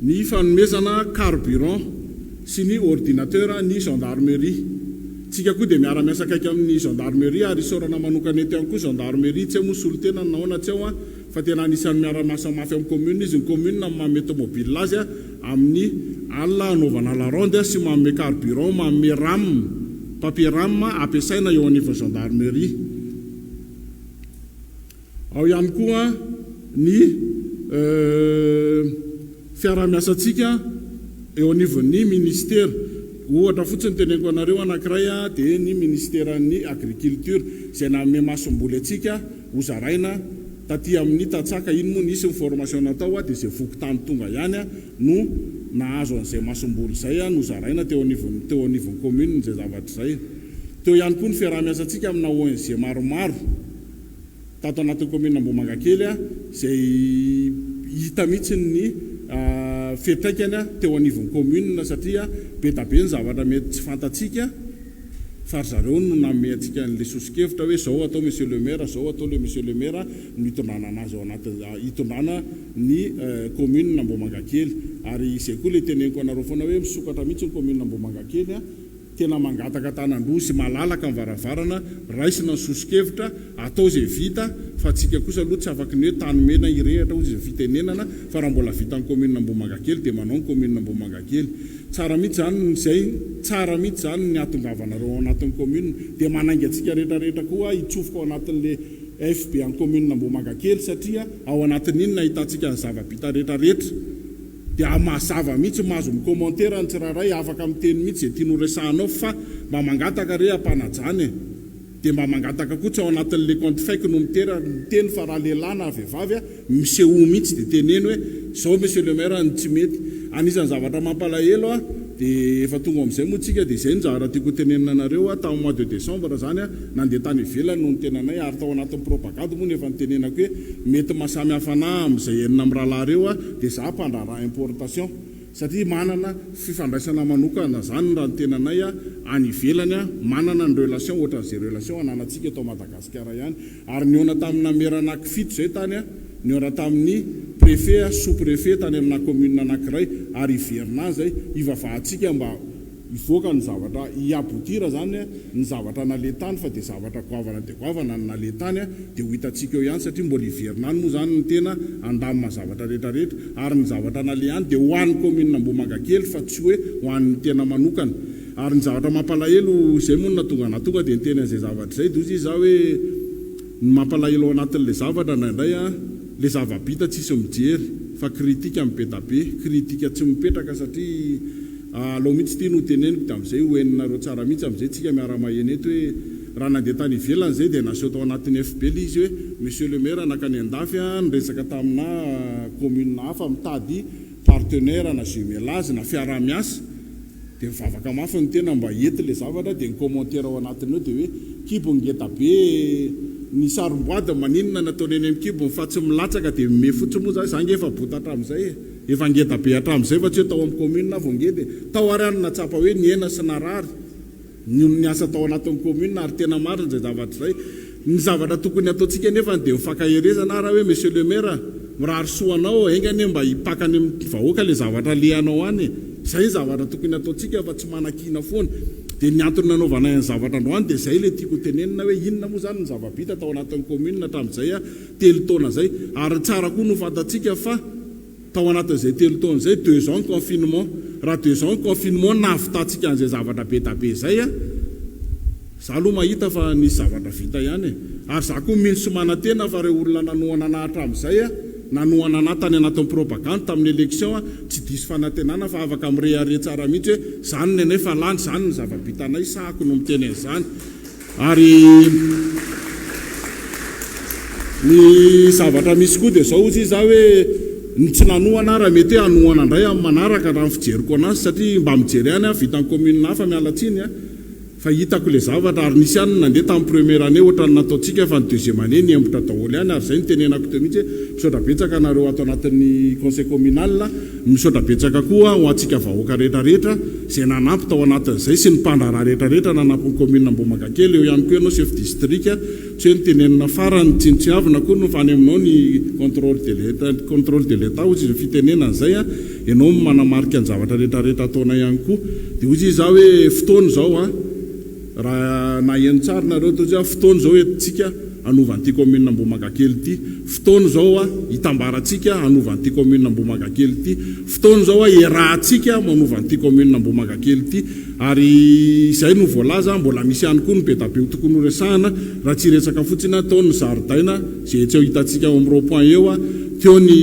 ny fanomezana carburant sy ny ordinateur ny gendarmerie. Tsika koa dia miara-miasa akaiky amin'ny gendarmerie ary isorana manokana eto ihany koa gendarmerie, tsy moa solotena naona tsy ao fa tena anisan'ny miara-miasa mafy amin'ny commune izy. Ny commune manome automobile azy amin'ny alina anaovana la ronde sy manome carburant, manome ram, papier ram ampiasaina eo anivon'ny gendarmerie. Ao ihany koa ny fiara-miasantsika eo anivon'ny ministère. Ohatra fotsiny teneniko anareo anankiray dia ny ministèren'ny agriculture izay nanome masomboly antsika hozaraina taty amin'ny tatsaka. Iny moa nisy ny formation natao dia izay vokotany tonga ihany no nahazo an'izay masomboly izay no zaraina teo anivon'ny commune izay zavatra izay. Teo ihany koa ny fiara-miasantsika amina ONG maromaro tato anatin'ny commune Ambohimankakely izay hita mihitsy ny fetraikany teo anivon'ny commune satria be da be ny zavatra mety tsy fantatsika fa zareo no nanome antsika n'ilay sosikevitra hoe zao atao monsieur le maire, zao atao le monsieur le maire no hitondrana anazy ao anatin'ny hitondrana ny commune Ambohimankakely. Ary izay koa le teneniko anareo foana hoe misokatra mihitsy ny commune Ambohimankakely tena mangataka tanandroa sy malalaka ny varavarana, raisina ny sosikevitra atao izay vita fa tsika kosa aloha tsy afaka ny hoe tanymena irehatra ozy izay fitenenana fa raha mbola vita ny commune Ambohimankakely dia manao ny commune Ambohimankakely. Tsara mihitsy zany ny atongavanareo ao anatin'ny commune dia manainga antsika rehetrarehetra koa hitsofoka ao anatin'le FB amin'ny commune Ambohimankakely satria ao anatin'iny nahitantsika ny zava-bita rehetrarehetra dia mazava mihitsy mahazo mikommentaire ny tsiraray afaka miteny mihitsy izay tiano resahanao fa mba mangataka re ampanajany dia mba mangataka koa tsy ao anatin'le compte fake no miteny fa raha lehilahy na vehivavy miseho mihitsy dia teneny hoe zao monsieur le maire ny tsy mety. Anisan'ny zavatra mampalahelo dia efa tonga amin'izay moa tsika dia izay ny zavatra tiako tenenina anareo tamin'ny mois de décembre zany nandeha tany ivelany no nitenanay ary tao anatin'ny propagande moa nefa nitenenako hoe mety mahasamy hafa anahy amin'izay enina amin'ny rahalahy ireo dia za mpandraraha importation satria manana fifandraisana manokana zany raha ny tenanay any ivelany manana ny relation ohatran'izay relation ananantsika eto Madagasikara ihany. Ary niona tamin'ny namerana akifito izay tany niona tamin'ny préfet sous-préfet tany amina commune anankiray ary iverina zay ivavahantsika mba ivoaka ny zavatra iabotira zany ny zavatra naletany fa dia zavatra goavana dia goavana ny naletany dia ho hitantsika eo ihany satria mbola iverinany moa zany ny tena andamina zavatra rehetrarehetra ary ny zavatra nalehany dia ho an'ny commune Ambohimankakely fa tsy hoe ho an'ny tena manokana. Ary ny zavatra mampalahelo izay moa natonga dia ny tena izay zavatra izay dozy za hoe ny mampalahelo ao anatin'ilay zavatra nandray le zava-bita tsisy mijery fa kritika mipeta be, kritika tsy mipetraka satria alao mihitsy tia no teneniko dia amin'izay hoeninareo tsara mihitsy amin'izay tsika miara-maheno eto hoe raha nandeha tany ivelany zay dia naseho tao anatin'ny FB izy hoe monsieur le maire nakany andafy niresaka tamina commune hafa mitady partenaire na jumelage na fiara-miasa dia mivavaka mafy ny tena mba ety le zavatra dia ny commentaire ao anatiny eo dia hoe kibo ngeta be ny sarom-boady maninona nataony eny amin'ny kibo fa tsy milatsaka dia me fotsy moa zany zange efa bota hatramin'izay efa ngeta be hatramin'izay fa tsy hoe tao amin'ny commune vao ngedy tao ary any natsapa hoe niena sy narary ny asa tao anatin'ny commune ary tena marina zay zavatra izay. Ny zavatra tokony ataontsika nefa dia mifankaherezana raha hoe monsieur le maire mirary soanao engany mba hipakany amin'ny vahoaka le zavatra lehanao any izay zavatra tokony ataontsika fa tsy manakina foana dia ny antony nanaovana ny zavatra androany dia izay le tiako tenenina hoe inona moa zany ny zava-bita tao anatin'ny commune hatramin'izay telo taona zay ary tsara koa no fantatsika fa tao anatin'izay telo taona zay 2 ans confinement raha 2 ans confinement navitatsika an'izay zavatra be da be zay za aloha mahita fa nisy zavatra vita ihany ary za koa mino somana tena fa reo olona nanohana na hatramin'izay nanohana na tany anatin'ny propagande tamin'ny élection tsy diso fanantenana fa afaka mirehare tsara mihitsy hoe zany nenay fa lany zany ny zava-bitanay sahako no miteny an'izany ary ny zavatra misy koa dia zao izy za hoe ny tsy nanohana raha mety hoe hanohana indray amin'ny manaraka raha ny fijeriko anazy satria mba mijery ihany vitany commune hafa mialatsiny fa hitako le zavatra ary nisy ihany nandeha tamin'ny première année ohatra ny nataontsika fa ny deuxième année niembotra daholo ihany ary zay ny tenenako teo mihitsy misaotra betsaka nareo ato anatin'ny conseil communal misaotra betsaka koa ho antsika vahoaka rehetrarehetra zay nanampy tao anatin'izay sy ny mpandraraha rehetrarehetra nanampy ny commune Ambohimankakely eo ihany koa ianao chef district tsy hoe ny tenenina farany tsinitsiavina koa no fany aminao ny contrôle de l'état ozy ny fitenenana zay ianao manamarika ny zavatra rehetrarehetra ataona ihany koa dia ozy za hoe fotoana zao raha naheno tsara nareo toy fotoana zao entsika anovan'ity commune Ambohimankakely ity fotoana zao hitambarantsika anovan'ity commune Ambohimankakely ity fotoana zao iarahantsika manovan'ity commune Ambohimankakely ity ary izay no voalaza mbola misy ihany koa ny be da be tokony ho resahana raha tsy resaka fotsiny tao ny zaridaina zay tsy hitantsika amin'ny rond-point eo teo ny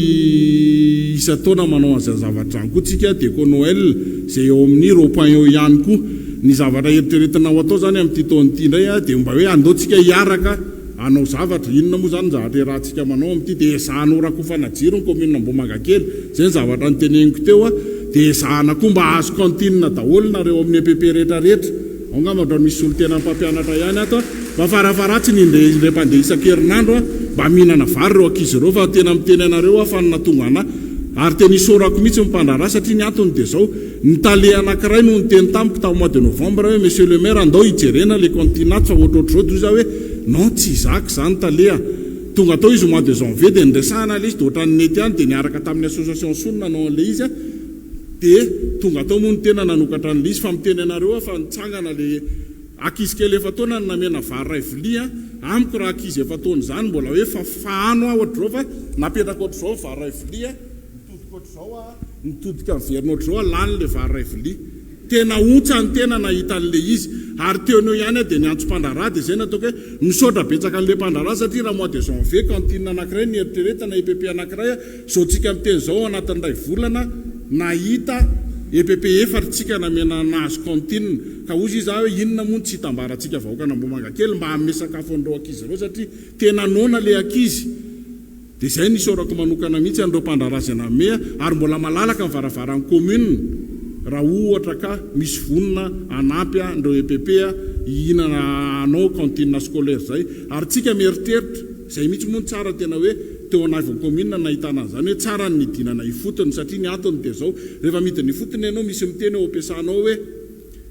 isa taona manao an'izay zavatra zany koa tsika dia ko Noël zay eo amin'ny rond-point eo ihany koa ny zavatra eritreretina ho atao zany amin'ity taon'ity indray dia mba hoe andaontsika hiaraka anao zavatra inona moa zany zavatra rahantsika manao amin'ity dia ezahana orako fanajiro ny commune Ambohimankakely zay ny zavatra nyteneniko teo dia ezahana koa mba azo cantine daholo nareo amin'ny EPP rehetrarehetra ao ngambatra misy olo tena mpampianatra ihany ato mba farafaratsy ny indray mpandeha isan-kerinandro mba mihinana vary reo ankizy reo fa tena miteny anareo fa natonga ana ary tena isorako mihitsy mipandara satria ny antony dia zao ny tale anankiray no nyteny tamiko tamin'ny mois de novembre hoe monsieur le maire andao hijerena le continat fa ohatrohatr'izao toy za hoe non tsy zaka zany talea tonga tao izy mois de janvier dia niresahana le izy dia ohatran'ny nety ihany dia niaraka tamin'ny association sonina nanao an'le izy dia tonga tao moa ny tena nanokatra an'le izy fa miteny anareo fa nitsangana le akizy kely efa taona ny namena vary ray vilia amiko raha akizy efa taona zany mbola hoe fa fahano ohatr'izao fa napetraka ohatr'izao vary ray vilia nitodika miverina ohatr'izao lany le vary ray vilia tena ontsa ny tena nahita an'le izy ary teoneo ihany dia niantso mpandraraha dia zay nataoko hoe misaotra betsaka an'le mpandraraha satria raha mois de janvier cantine anankiray ny eritreretana EPP anankiray zao tsika miteny zao anatin'ray volana nahita EPP efatritsika namena nazo cantine ka ozy izy hoe inona moa tsy hitambarantsika vahoakana Ambohimankakely mba hamme sakafo an'ireo ankizy reo satria tena nona le ankizy dia zay nisaorako manokana mihitsy an'ireo mpandraraha zay namea ary mbola malalaka ny varavaran'ny commune raha ohatra ka misy vonona anampy andreo EPP ihinana anao cantine scolaire zay ary tsika mieritreritra zay mihitsy moa ny tsara tena hoe teo anavy commune nahitana zany hoe tsara ny nidinana ifotony satria ny antony dia zao rehefa midiny ifotony ianao misy miteny eo ampiasanao hoe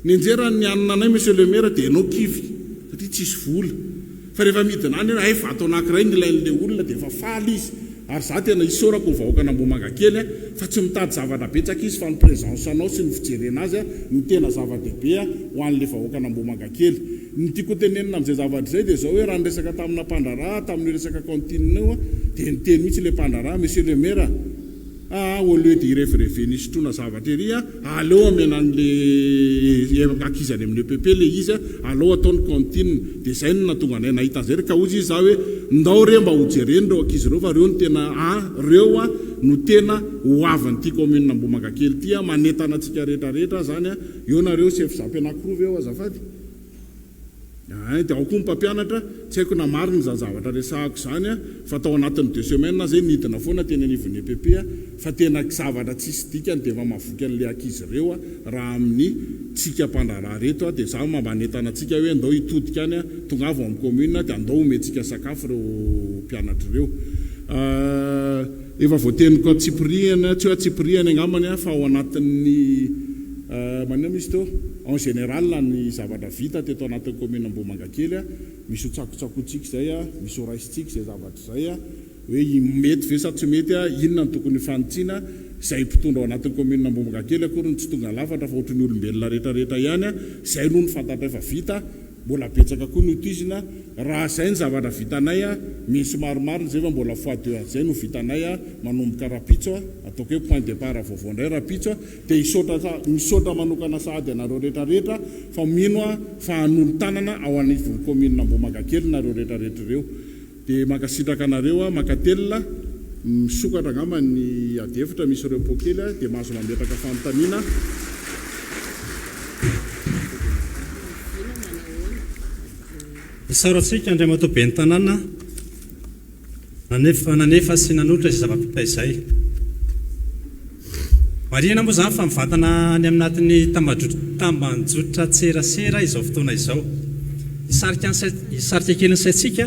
ny anjerany ny anina anay monsieur le maire dia ianao kivy satria tsisy vola fa rehefa midina any ay vato anankiray ny ilain'le olona dia efa faly izy ary za tena isorako ny vahoakana Ambohimankakely fa tsy mitady zavatra betsaka izy fa ny présence anao sy ny fijerena azy ny tena zava-dehibe ho an'le vahoakana Ambohimankakely ny tiako tenenina amin'izay zavatra zay dia zao hoe raha niresaka tamina mpandraraha tamin'ny resaka cantine eo dia niteny mihitsy le mpandraraha monsieur le maire au lieu de irefreve ny sotrona zavatra ery aleo amena an'le akizany amin'ny EPP le izy aleo ataony cantine dia zay no natonga anay nahita an'izay ka ozy izy za hoe ndao re mba hojereny reo ankizy reo fa reo no tena reo no tena hoavin'ity commune Ambohimankakely ity manentana antsika rehetrarehetra zany eo nareo chef zampianakirova eo azafady dia ao koa mpampianatra tsy haiko na mariny za zavatra resahako zany fa tao anatin'ny 2 semaines zay nidina foana teny anivon'ny EPP fa tena zavatra tsisy dikany dia mamavoky an'le ankizy reo raha amin'ny tsika mpandraraha reto dia za mambanentana antsika hoe andao hitodika any tonga avo amin'ny commune dia andao omentsika sakafo reo mpianatra reo efa voateniko tsipriana tsy hoe tsipriana angambany fa ao anatin'ny manao misy teo en général ny zavatra vita teto anatin'ny commune Ambohimankakely misy hotsakotsakontsika zay misy horaisitsika zay zavatra zay hoe mety ve sa tsy mety inona ny tokony fanotsiana izay mpitondra ao anatin'ny commune Ambohimankakely akory tsy tonga lafatra fa ohatry ny olombelona rehetrarehetra ihany izay no ny fantatra efa vita mbola betsaka koa ny utizina raha izay ny zavatra vitanay misy maromaro zay fa mbola fois deux zay no vitanay manomboka rapitso ataoko hoe point départ vaovao indray rapitso dia misaotra manokana sahady anareo rehetrarehetra fa mino fa hanolo tanana ao anivon'ny commune Ambohimankakely nareo rehetrarehetra ireo dia makasitraka anareo makatelina misokatra angamba ny adefitra misy ireo pokely dia mahazo mametraka fanontaniana isaorantsika andray matobe ny tanàna nanefa sy nanotra izay zava-pita izay marina moa zany fa mivantana any aminatin'ny tambanjotra tserasera izao fotoana izao hisarika kely ny saitsika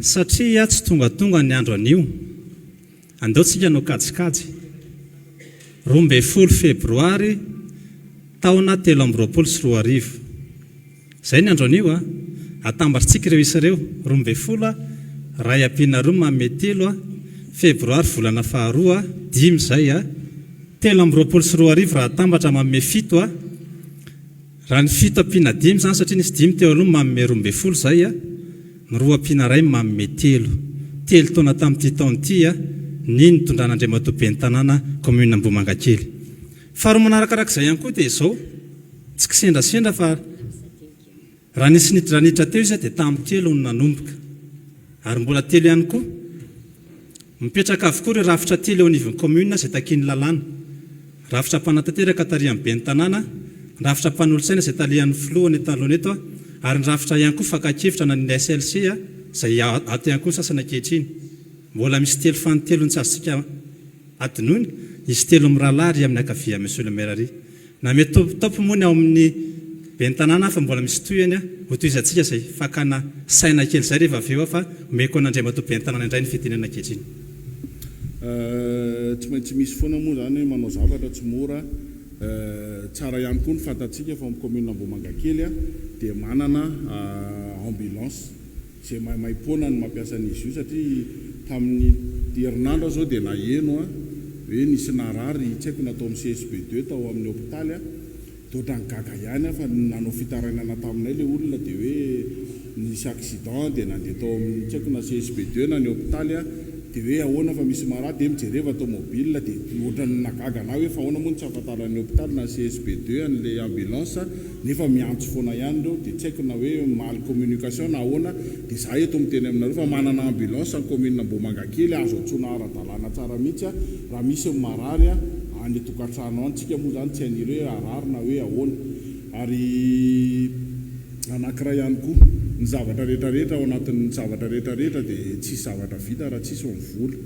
satria tsy tongatonga ny andro anio andeotsika no kajikajy 12 febroary taona 2024 zay ny andro anio atambatsika ireo isa ireo 12 ray ampina roa mamme 3 febroary volana faharoa 5 zay 2024 raha atambatra mamme 7 raha ny 7 ampina 5 zany satria nisy 5 teo aloha mamme 12 zay ny 2 ampina ray mamme 3 taona tamin'ity taon'ity ny tondrana Andriamatobe ny tanàna commune Ambohimankakely faharoa manarakarak'izay ihany koa dia izao tsy kisendrasendra fa raha nisy nidranitra teo izy dia tamin'ny telo no nanomboka ary mbola telo ihany koa mipetraka avokoa ireo rafitra telo eo anivon'ny commune izay takiany lalàna rafitra mpanantanteraka tarihan'ny be ny tanàna rafitra mpanolotsaina izay talihan'ny filohany taloha eto ary ny rafitra ihany koa fakakevitra na ny SLC izay ato ihany koa ny sasana ankehitriny mbola misy telo fanontelo ny tsy azontsika adinoiny izy telo miralary amin'ny ankavia monsieur le maire na mety topo moa ny ao amin'ny be ny tanàna fa mbola misy toyany ho toizantsika izay fakana saina kely zay rehefa aveo fa omeko an'Andriamatobe ny tanàna indray ny fitenena ankehitriny tsy maintsy misy foana moa zany manao zavatra tsy mora tsara ihany koa ny fantatsika fa amin'ny commune Ambohimankakely dia manana ambulance izay maimaipoana ny mampiasa an'izy io satria tamin'ny herinandro zao dia naheno hoe nisy narary tsy haiko natao amin'ny CSB2 tao amin'ny hôpitaly totra ny gaga ihany fa nanao fitarainana taminay le olona dia hoe nisy accident dia nandeha tao amin'ny tsy haiko na CSB2 na ny hôpitaly dia hoe ahoana fa misy marady dia mijereva automobile dia ohatrany nagaga na hoe fa ahoana moa tsy ahafantaran'ny hôpitaly na CSB2 an'ilay ambulance nefa miantso foana ihany reo dia tsy haiko na hoe mal communication na ahoana dia za eto miteny aminareo fa manana ambulance ny commune Ambohimankakely azo antsona ara-dalàna tsara mihitsy raha misy marary any tokantrano antsika moa zany tsy hanireo arary na hoe ahoana ary anankiray ihany koa ny zavatra rehetrarehetra ao anatin'ny zavatra rehetrarehetra dia tsisy zavatra vita raha tsisy mivola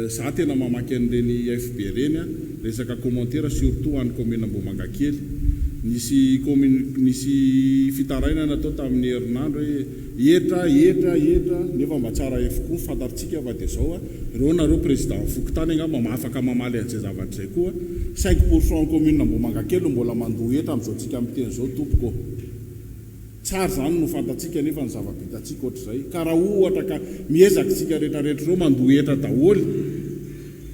za tena mamaky an'ireny FB reny resaka commentaire surtout any commune Ambohimankakely nisy fitaraina natao tamin'ny herinandro hoe etra nefa mba tsara efokoa fantaritsika fa dia zao ireo nareo président Fokontany angamba mahafaka mamaly an'izay zavatra izay koa 5% commune Ambohimankakely mbola mandoa etra amin'izao tsika miteny zao tompoko tsara zany no fantatsika nefa ny zava-bitatsika ohatr'izay ka raha ohatra ka miezaka tsika rehetrarehetra ireo mandoa etra daholo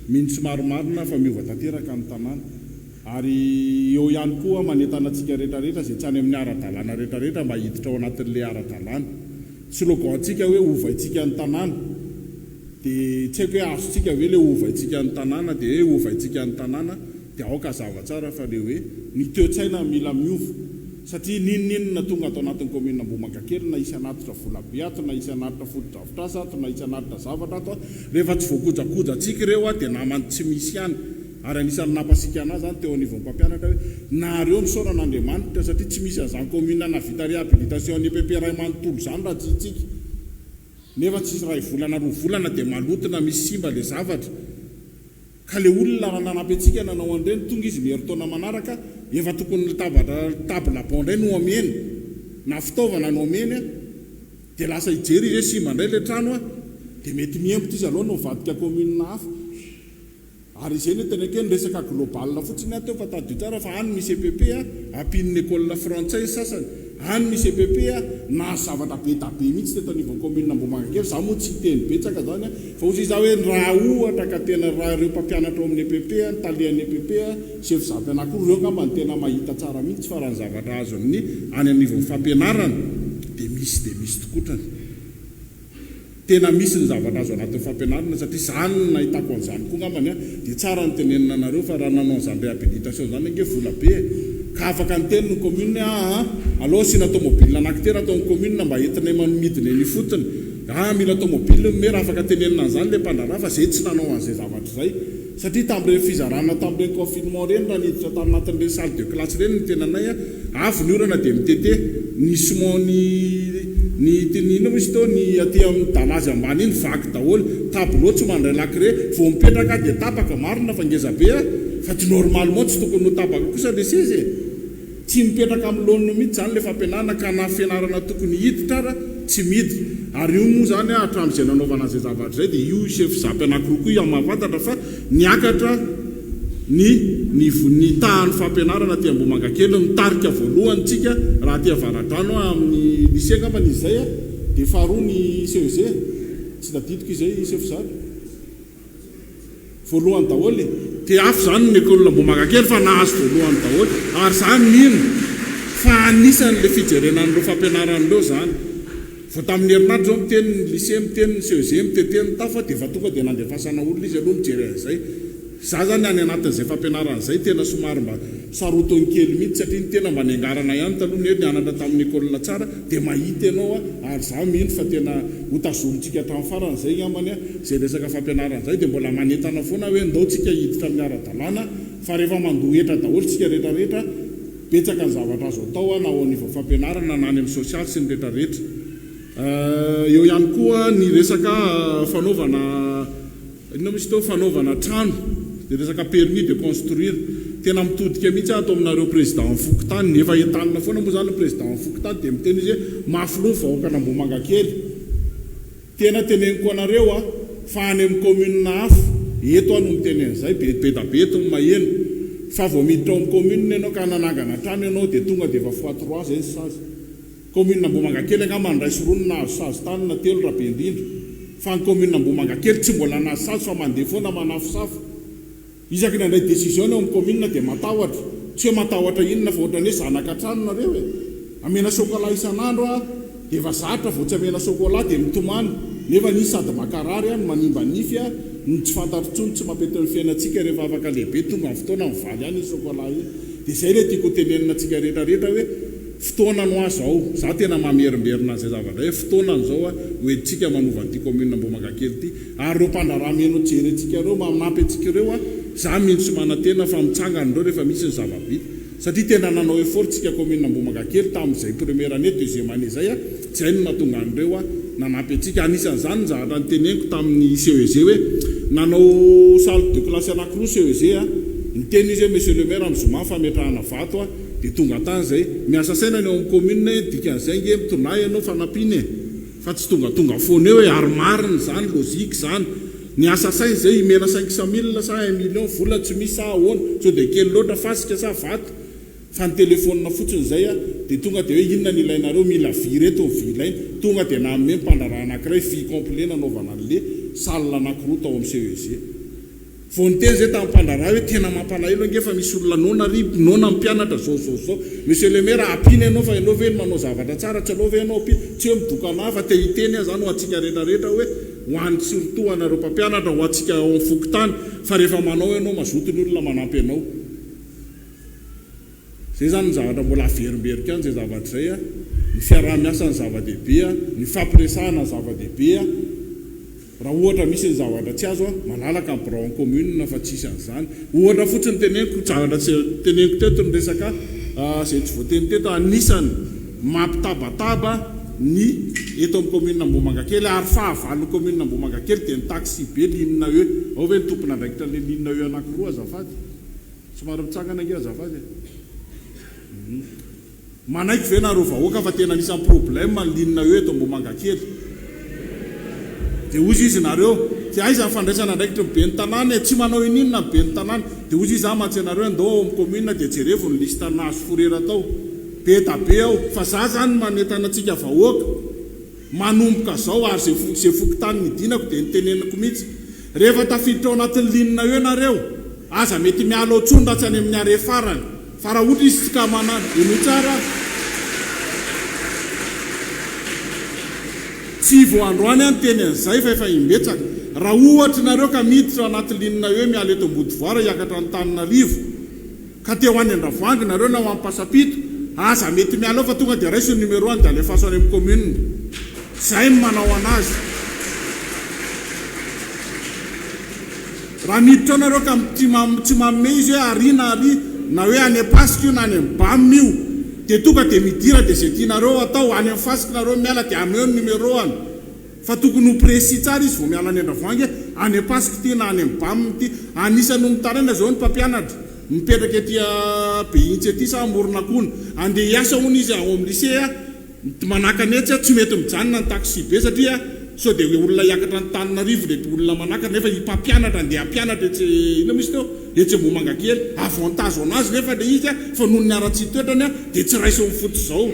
mintsy maromarina fa miova tanteraka ny tanàna ary eo ihany koa manentana tsika rehetrarehetra izay tsy any amin'ny ara-dalàna rehetrarehetra mba hiditra ao anatin'ilay ara-dalàna slogan-tsika hoe ovaitsika ny tanàna dia tsy haiko hoe azotsika ve le ovaitsika ny tanàna dia hoe ovaitsika ny tanàna dia aoka zava-tsara fa le hoe ny toe-tsaina mila miova satria ninona tonga atao anatin'ny commune Ambohimankakely na isanatitra volabe ato na isanatitra foto-drafitrasa ato na isanatitra zavatra ato rehefa tsy voakojakojatsika ireo dia namany tsy misy ihany ary anisan'ny napasika anazy zany teo anivon'ny mpampianatra hoe nareo misaorana Andriamanitra satria tsy misy an'izany commune navita réhabilitation ny PP ray manontolo zany raha tsy hitsika nefa tsisy ray volana roa volana dia malotina misy simba le zavatra ka le olona raha nanampy antsika nanao an'ireny tonga izy mieritaona manaraka efa tokony table bondray no omeny na fitaovana no omeny dia lasa hijery izy simba indray le trano dia mety miempo izy aloha no vadika commune hafa ary izay ny tena kely resaka global fotsiny ateo fa tadio tsara fa any misy EPP ampin'ny école frantsay sasany any misy EPP na zavatra be tabe mihitsy teto anivon'ny commune Ambohimankakely. Za moa tsy teny betsaka zany fa ozy za hoe raha ohatra ka tena raha ireo mpampianatra amin'ny EPP ny talian'ny EPP chef zapy anankiroa ireo ngamba ny tena mahita tsara mihitsy fa raha ny zavatra azo amin'ny any anivon'ny fampianarana dia misy tokotrany. Tena misy ny zavatra azo anatin'ny fampianarana satria zany nahitako an'izany koa ngambany dia tsara ny tenenina anareo fa raha nanao an'izany réhabilitation zany ange vola be ka afaka ny teny ny commune aloha sina tomobile anankitera ataon'ny commune mba entinay manomidiny ny fotony mila tomobile me raha afaka tenenina an'izany le mpandraraha fa zay tsy nanao an'izay zavatra zay satria tamin'ireny fizarana tamin'ireny confinement reny raha niditra tanatin'ireny salle de classe reny ny tenanay avy ny orana dia mitete ny somony ny tinina misy tao ny aty amin'ny dalazy ambany iny vaky daholo tableau tsy mandray lakre vao mipetraka dia tapaka marina fa ngeza be fa tsy normal moa tsy tokony ho tapaka kosa le sezy tsy mipetraka amin'ny loniny mihitsy zany le fampianarana ka na fianarana tokony hiditra ara tsy miditra ary io moa zany hatramin'izay nanaovana an'izay zavatra zay dia io chef zapy anankiroa koa iamavantatra fa niakatra ny tahan'ny fampianarana ty Ambohimankakely mitarika voalohantsika raha ty avaradrano amin'ny lycée ngambany izay dia faharoa ny CEG tsy tadidiko izay chef zapy voalohany daholo dia afo zany ny école Ambohimankakely fa nahazo voalohany daholo ary zany mino fa anisan'le fijerenan'ireo fampianaran'ireo zany vao tamin'ny herinandro zao miteny ny lycée miteny ny CEG miteteny tafa dia fa tonga dia nandefasana olona izy aloha mijery an'izay za zany any anatin'izay fampianaran'izay tena somary mba sarotony kely mihitsy satria ny tena mba niangarana ihany taloha ny nianatra tamin'ny école tsara dia mahita ianao ary za mino fa tena hotazolontsika hatramin'ny farany zay ngambany zay resaka fampianaran'izay dia mbola manentana foana hoe ndao tsika hiditra amin'ny ara-dalàna fa rehefa mandohetra daholo tsika rehetrarehetra betsaka ny zavatra azo atao na ao anivon'ny fampianarana na any amin'ny social sy ny rehetrarehetra eo ihany koa ny resaka fanaovana inona misy tao fanaovana trano dia resaka permis de construire tena mitodika mihitsy atao aminareo président Fokontany nefa entanina foana moa zany président Fokontany dia miteny izy hoe mafilo vahoaka n'Ambohimankakely tena teneniko anareo fa any amin'ny commune hafa eto ano miteny an'izay be dabe eto ny maheno fa vao miditra ao amin'ny commune ianao ka nanangana trano ianao dia tonga dia efa x3 zay ny sazy commune Ambohimankakely angamba ny ray soronina nahazo sazy tany na telo raha be indrindra fa ny commune Ambohimankakely tsy mbola nahazo sazy fa mandeha foana manafosafo isaky nandray décision ao amin'ny commune dia matahotra tsy hoe matahotra inona fa ohatrany hoe zanaka trano nareo amena chocolat isan'andro dia efa zatra vao tsy amena chocolat dia mitomany nefa nisy sady makarary manimba nify ny tsy fantatro tsony tsy mampety ny fiainantsika rehefa afaka lehibe tonga amin'ny fotoana mivaly any iny chocolat iny dia izay le tiako tenenina antsika rehetrarehetra hoe fotoana no azo ao za tena mamerimberina an'izay zavatra hoe fotoana n'izao hoentsika manova an'ity commune Ambohimankakely ity ary ireo mpandrarameno jerentsika ireo manampy antsika ireo za mino sy manantena fa mitsangana ireo rehefa misy ny zavabita satria tena nanao effort tsika commune Ambohimankakely tamin'izay première année deuxième année zay zay no mahatonga an'ireo nanampy antsika anisan'izany ny zavatra nyteneniko tamin'ny CEG hoe nanao salle de classe anankiroa CEG niteny izy hoe monsieur le maire am'zoma fametrahana vato dia tonga tany zay miasa saina ny ao amin'ny commune dikan'izay nge mitonay ianao fanampiny fa tsy tonga foana eo hoe arimariny zany lozika zany ny asa sainy zay imena 500 000 sa 1 million vola tsy misy sa ahoana so dia kely loatra fasika sa vato fa ny telefonina fotsiny zay dia tonga dia hoe inona ny ilainareo mila vy reto ny vy ilaina tonga dia nanome mpandraraha anankiray vy complet nanaovana an'le salle anankiroa tao amin'ny CEG vao niteny zay tamin'ny mpandraraha hoe tena mampalahelo ange fa misy olona nona mpianatra zao monsieur le maire apina ianao fa ianao ve manao zavatra tsara tsy anao ve ianao apina tsy hoe midokana fa te hiteny zany ho antsika rehetrarehetra hoe ho an'ny surtout anareo mpampianatra ho antsika ao amin'ny Fokontany fa rehefa manao ianao mazoto ny olona manampy ianao zay zany ny zavatra mbola averimberika any zay zavatra zay ny fiaraha-miasa ny zava-dehibe ny fampiresahana ny zava-dehibe raha ohatra misy ny zavatra tsy azo malalaka ny birao commune fa tsisy an'izany ohatra fotsiny teneniko zavatra tsy teneniko teto ny resaka zay tsy voateny teto anisany mampitabataba ny eto amin'ny commune Ambohimankakely ary fahavalo commune Ambohimankakely dia ny taxi be linina hoe ao ve ny tompona andraikitra le linina hoe anankiroa azafady somary mitsangana nge azafady manaiky ve nareo vahoaka fa tena anisan'ny problème ny linina hoe eto Ambohimankakely dia ozy izy nareo dia aiza ny fandraisana andraikitra ny be ny tanàny tsy manao ininona ny be ny tanàny dia ozy izy mantsy anareo andao ao amin'ny commune dia jerevo ny lista nahazo forera tao be da be aho fa za zany manentana antsika vahoaka manomboka zao ary zay fokotany nidinako dia nitenenako mihitsy rehefa tafiditra ao anatin'ny linina eo nareo aza mety miala ao tsony raha tsy any amin'ny are farany fa raha ohatra izy tsika manana eno tsara tsy voandroany any teny an'izay fa efa imbetsaka raha ohatra nareo ka miditra ao anaty linina eo miala eto Ambodivoara hiakatra ny Tananarivo ka teo any Andravoahangy nareo na ho amin'ny Pasapito aza mety miala ao fa tonga dia raiso numéro 1 dia alefaso any amin'ny commune zay manao anazy raha miditra ao nareo ka tsy mamme izy hoe ary na ary na hoe any Pasika io na any amin'ny Bam io dia tonga dia midira dia zay tianareo atao any amin'ny Fasika nareo miala dia ameo numéro 1 fa tokony ho précis tsara izy vao miala any Andravoahangy any Pasika ty na any amin'ny Bam ty anisany mitaraina zao ny mpampianatra mipetraka etỳ Behintsy ety sa Amoronakona andeha hiasa hono izy ao amin'ny lycée manaka netsy tsy mety mijanona ny taxi be satria so dia hoe olona hiakatra ny Tananarivo dia olona manaka nefa mpampianatra andeha hampianatra ino misy teo etsy Ambohimankakely avantage anazy nefa dia izy fa noho ny ara-tsy toetrany dia tsy raiso mifoto zao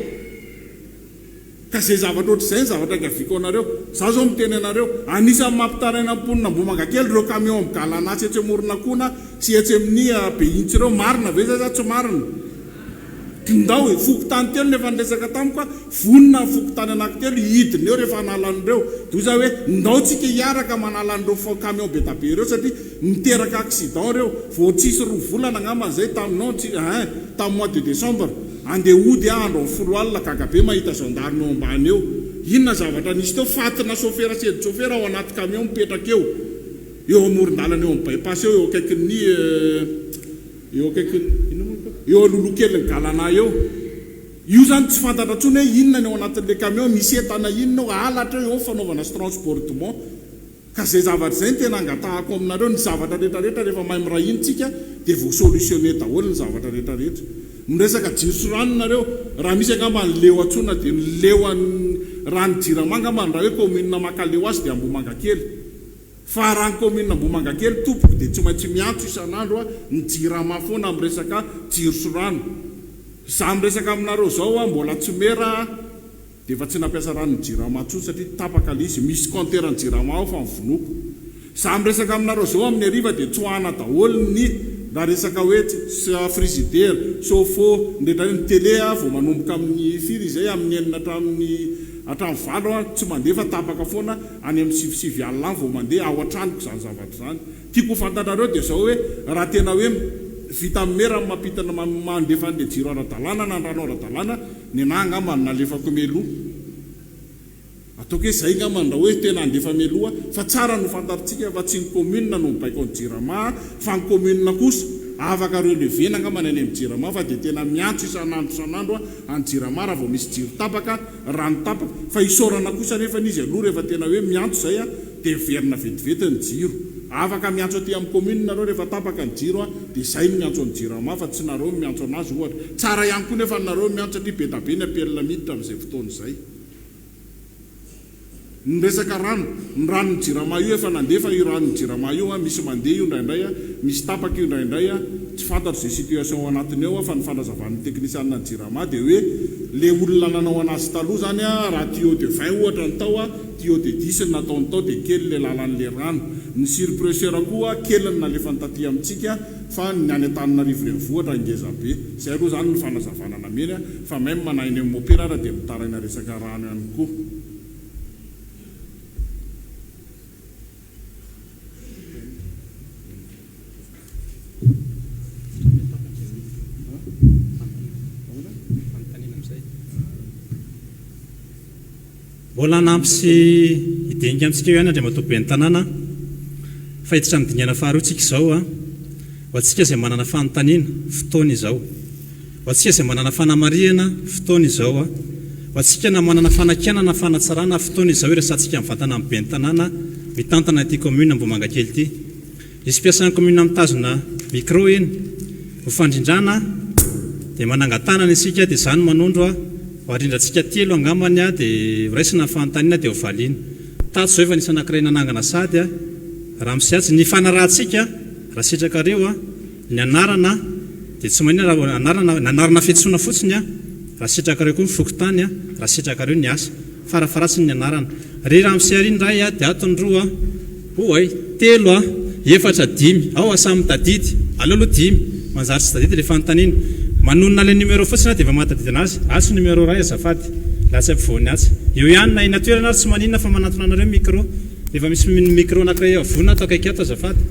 ka zay zavatra ohatr'izay ny zavatra gaviako anareo za zao miteny anareo anisan'ny mampitaraina amponina Ambohimankakely reo camion migalanatsy etsy Amoronakona sy etsy amin'ny Behintsy reo marina ve za tsy marina ndao e fokotany telo nefa niresaka tamiko vonona fokotany anankitelo hidiny eo rehefa analan'ireo dia za hoe ndao tsika hiaraka manalan'ireo camion be da be ireo satria miteraka accident reo vao tsisy 2 volana angaman'izay taminao tamin'ny mois de décembre andeha ody andro amin'ny 10 alina kagabe mahita gendarme eo ambany eo inona zavatra nisy teo fatina chauffeur sedy chauffeur ao anaty camion mipetraka eo amoron-dalana eo amin'ny bypass eo akaikin'ny eo alolokely ny galana eo io zany tsy fantatra tsony hoe inona ny ao anatin'ilay camion misy entana inona halatra eo fanaovana sy transportement ka zay zavatra zay ny tena angatahako aminareo ny zavatra rehetrarehetra rehefa mahay mirahintsika dia vao solutionné daholo ny zavatra rehetrarehetra miresaka jiro sy rano nareo raha misy angamba ny leo antsona dia ny leo rano Jiramanga raha hoe commune makaleo azy dia Ambohimankakely fa raha ny commune Ambohimankakely tompoko dia tsy maintsy miantso isan'andro ny jirama foana miresaka jiro sy rano za miresaka aminareo zao mbola tsy mera dia efa tsy nampiasa rano ny jirama tsotra satria tapaka le izy misy compteur ny jirama ao fa mivonoko za miresaka aminareo zao amin'ny ariva dia tsoahana daholo ny raha resaka hoe frigidaire chauffe ndraindray ny télé vao manomboka amin'ny firy izay amin'ny enina hatramin'ny valo tsy mandeha fa tapaka foana any amin'ny 7 alina vao mandeha ao an-tranoko zany zavatra zany tiako fantanareo dia zao hoe raha tena hoe vita amin'ny mera mampitana mandefa an'ilay jiro ara-dalàna na rano ara-dalàna ny anahy angamba nalefako meloa ataoko hoe zay angamba raha hoe tena andefa meloa fa tsara no fantaritsika fa tsy ny commune no mibaiko ny Jirama fa ny commune kosa afaka relevena angamba ny any amin'ny Jirama fa dia tena miantso isan'andro any Jirama raha vao misy jiro tapaka rano tapaka fa isorana kosa nefa izy aloha rehefa tena hoe miantso zay dia verina vetivety ny jiro afaka miantso aty amin'ny commune nareo rehefa tapaka ny jiro dia zay miantso ny Jirama fa tsy nareo miantso anazy ohatra tsara ihany koa nefa nareo miantso satria be da be ny apelina miditra amin'izay fotoana izay ny resaka rano ny ranony Jirama io efa nandefa io ranony Jirama io misy mandeha io indraindray misy tapaka io indraindray tsy fantatro zay situation ao anatiny eo fa ny fandrazavan'ny teknisianina ny Jirama dia hoe le olona nanao anazy taloha zany raha tuyau de 20 ohatra ny tao tuyau de 10 nataony tao dia kely le lalan'le rano ny surpresseur koa kely ny nalefa ny taty amintsika fa ny any Antananarivo renivohitra ngeza be zay aloha zany ny fanazavana namena fa même manahiny amin'ny mopera raha dia mitaraina resaka rano ihany koa mbola nampy sy hidenga amintsika io ihany andray matoby ny tanàna fa hiditra amin'ny dingana faharoantsika izao ho antsika izay manana fanontaniana fotoana izao ho antsika izay manana fanamariana fotoana izao ho antsika na manana fanakianana fanatsarana fotoana izao iresantsika amin'ny vatana amin'ny be ny tanàna mitantana ity commune Ambohimankakely ity izy mpiasan'ny commune mitazona micro iny ho fandrindrana dia manangatanana isika dia izany manondro arindrantsika telo angambany dia raisina fanontaniana dia ho valiana tato zao efa nisy anankiray nanangana sady raha misy azy ny fanarahantsika raha sitrakareo ny anarana dia tsy manina anarana fiantsoana fotsiny raha sitrakareo koa mifokotany a raha sitrakareo ny asa farafarasiny ny anarana ry raha misiariny ray a dia atony roa oay telo a efatra dimy ao asamy tadidy aleoloha dimy manjary tsy tadidy le fanontaniana manonona le numéro fotsiny dia efa mahatadidy anazy asy numéro ray azafady lasa ampivoany atsy eo ihany na ina toerana ary tsy maninona fa manatona anareo micro efa misy micro anankiray avona atao akaiky ato azafady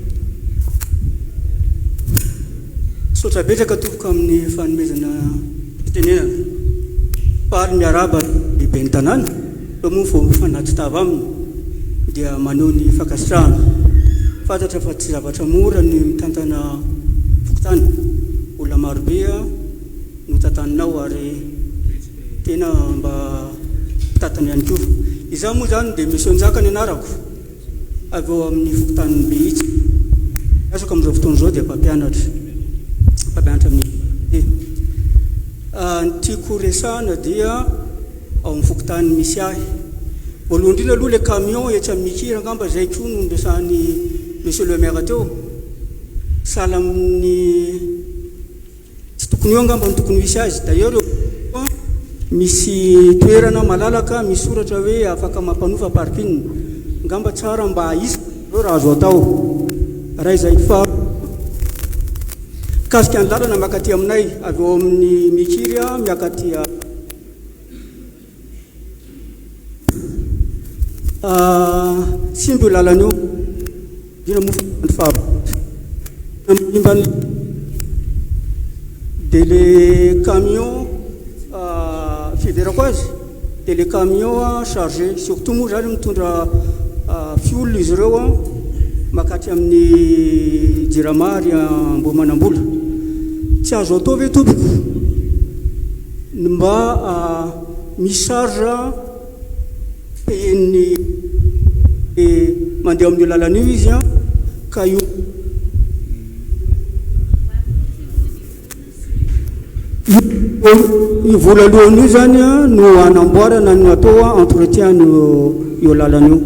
sotra betraka topoka amin'ny fanomezana fitenenana pary miaraba lehibe ny tanàna moa vao mifanatitava aminy dia maneho ny fankasitrahana fantatra fa tsy zavatra mora ny mitantana fokotany olona marobe no tantaninao ary tena mba mitantana ihany koa izaho moa zany dia misy onjaka ny anarako avy eo amin'ny fokotany behitsy asako amin'izao fotoana izao dia mpampianatra amin'ny ny tiako resahana dia ao amin'ny fokotany misy ahy voalohany indrindra aloha le camion etsy amin'ny mikira angamba zay koa no nresahany monsieur le maire teo sahala amin'ny tsy tokony eo angamba ny tokony misy azy d'ailleurs misy toerana malalaka misy soratra hoe afaka mampanofa parking angamba tsara mba isy eo raha azo atao raha izay fa kasika ny lalana miakaty aminay avy eo amin'ny mikiry miakaty simby io lalana io dina mofany faimbany dia le camion fiverako azy dia le camion chargé surtout moa zany mitondra fiolona izy ireo makatry amin'ny jiramary ambomanambola tsy azo atao ve tompoko ny mba misarge peny mandeha amin'io lalan'io izy ka io vola alohan'io zany no anamboarana no atao entretien io lalan'io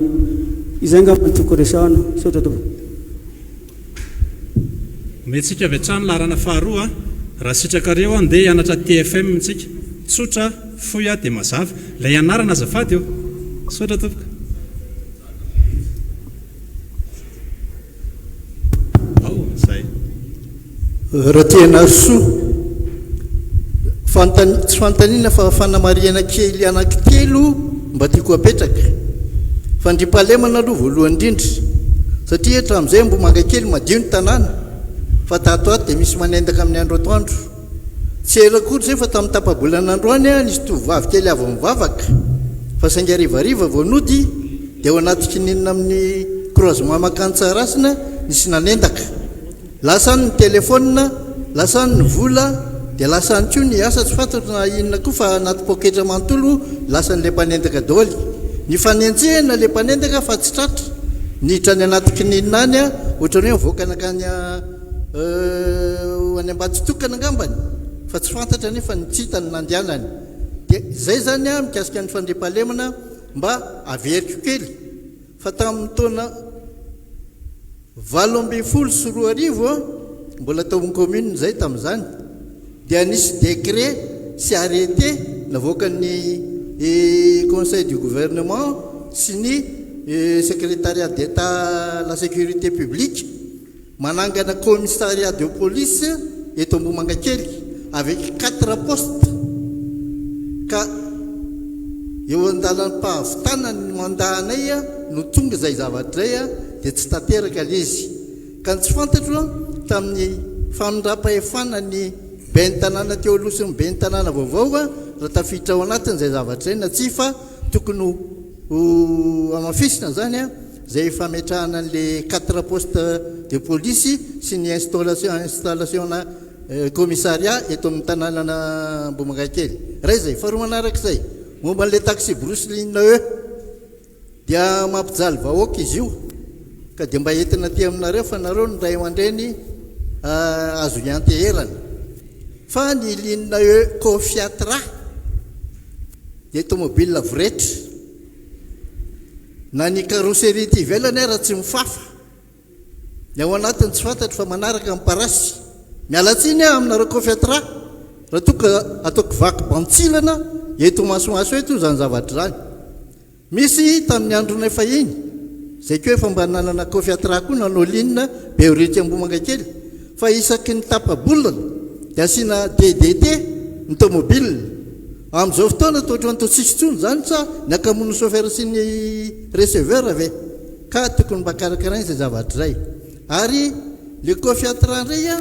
izay ngamba tiako resahana sotra to metsika avy hatrany larana faharoa raha sitrakareo andeha hianatra TFM tsika tsotra foya dia mazava ilay anarana azafady eo sotra topoka ao zay raha tena soa tsy fantaniana fa fanamariana kely anankitelo mba tiako apetraka fandrimpahalemana aloha voalohany indrindra satria hatramin'izay mbo manga kely madio ny tanàna fa tato ato dia misy manendaka amin'ny andro atoandro tsy elakory zay fa tamin'ny tapabolan'androany nisy tovovavy kely avy mivavaka fa saingy arivariva voanody dia ao anaty kininina amin'ny croisement makantsarasina nisy nanendaka lasany ny telefônina lasany ny vola dia lasany koa ny asa tsy fantatra na inona koa fa anaty poketra manontolo lasan'le mpanendaka daoly ny fanenjehana le mpanendaka fa tsy tratra niditra ny anaty kininina any ohatrany hoe voakanakany any ambady tokana angambany fa tsy fantatra nefa nitsitany nandianany dia zay zany mikasika ny fandrimpahalemana mba averiko kely fa tamin'ny taona 2024 mbola taon'ny commune zay tamin'izany dia nisy décret sy arrêté navoakan'ny conseil du gouvernement sy ny secrétariat d'état la sécurité publique manangana commissariat de police eto Ambohimangankely avec 4 postes ka eo andalam-pahavitana ny mandahanay no tonga zay zavatra zay dia tsy tanteraka le izy ka tsy fantatro tamin'ny fanondram-pahefana ny ben'ny tanàna teo alosin'ny ben'ny tanàna vaovao raha tafiditra ao anatiny zay zavatra zay na tsy fa tokony amafisina zany zay fametrahana an'le 4 postes de police sy ny installation na commissariat eto amin'ny tanànana Ambohimangankely ray zay faharoa manarak'izay momba n'le taxi Brooseline dia mampijaly vahoaka izy io ka dia mba entina ty aminareo fa nareo ny ray aman-dreny azo ianteherana fa ny linina Cofiatra dia tomobile voretra na ny carrosserie ty ivelany raha tsy mifafa ny ao anatiny tsy fantatro fa manaraka amin'ny parasy mialatsiny aminareo Cofiatra raha toka ataoko vaky bantsilana eto masomaso eto zany zavatra zany. Misy tamin'ny androna efa iny zay ko efa mba nanana kofiatra koa nanao linina be ority ambomanga kely fa isaky ny tapabolina dia asiana DDT ny tomobile. Amin'izao fotoana toatra ny tsisy tsony zany sa ny akamono chauffeur sy ny receveur ave ka tokony mba karakaraina izay zavatra zay. Ary le kofiatra ndray a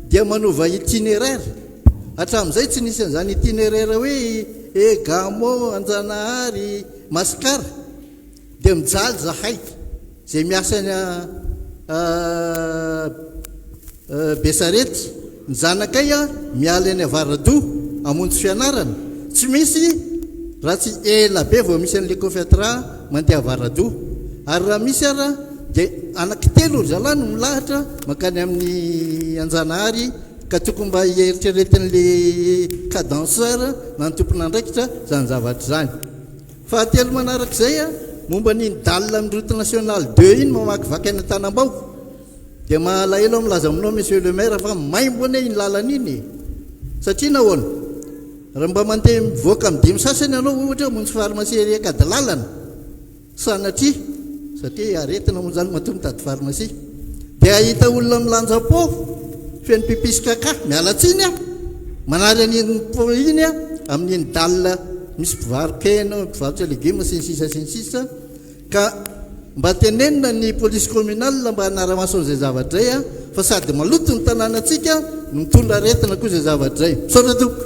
dia manova itinéraire. Hatramin'izay tsy nisy an'izany itinéraire hoe Gamo, Anjanahary, Masikara dia mijaly zahay zay miasany Besarety ny zanakay a miala any Avaradoa amonjy fianarana. Tsy misy raha tsy ela be vao misy an'le kofiatra mandeha Avaradoa. Ary raha misy ara dia anankitelo zalahy no milahatra makany amin'ny Anjanahary ka tokony mba eritreretin'le cadenceur na ny tompon'andraikitra zany zavatra zany. Fahatelo manarak'izay a momba ny dalina amin'ny route nationale 2 iny mamakivaky any Tanambao dia malahelo milaza aminao monsieur le maire fa maimbo ane iny lalana iny satria nahoana raha mba mandeha mivoaka amin'ny dimy sasany ianao ohatra monjy pharmacie eriakady lalana sanatria satria aretina moa zany matoa mitady pharmacie dia ahita olona milanja-po feno pipisy kaka miala tsiny a manary an'iny po iny a amin'iny dalina misy mpivarokena mpivarotra légume sy ny sisa ka mba tenenina ny police communale mba hanara-maso an'izay zavatra zay a fa sady maloto ny tanànatsika no mitondra aretina koa izay zavatra zay. Misaotra toko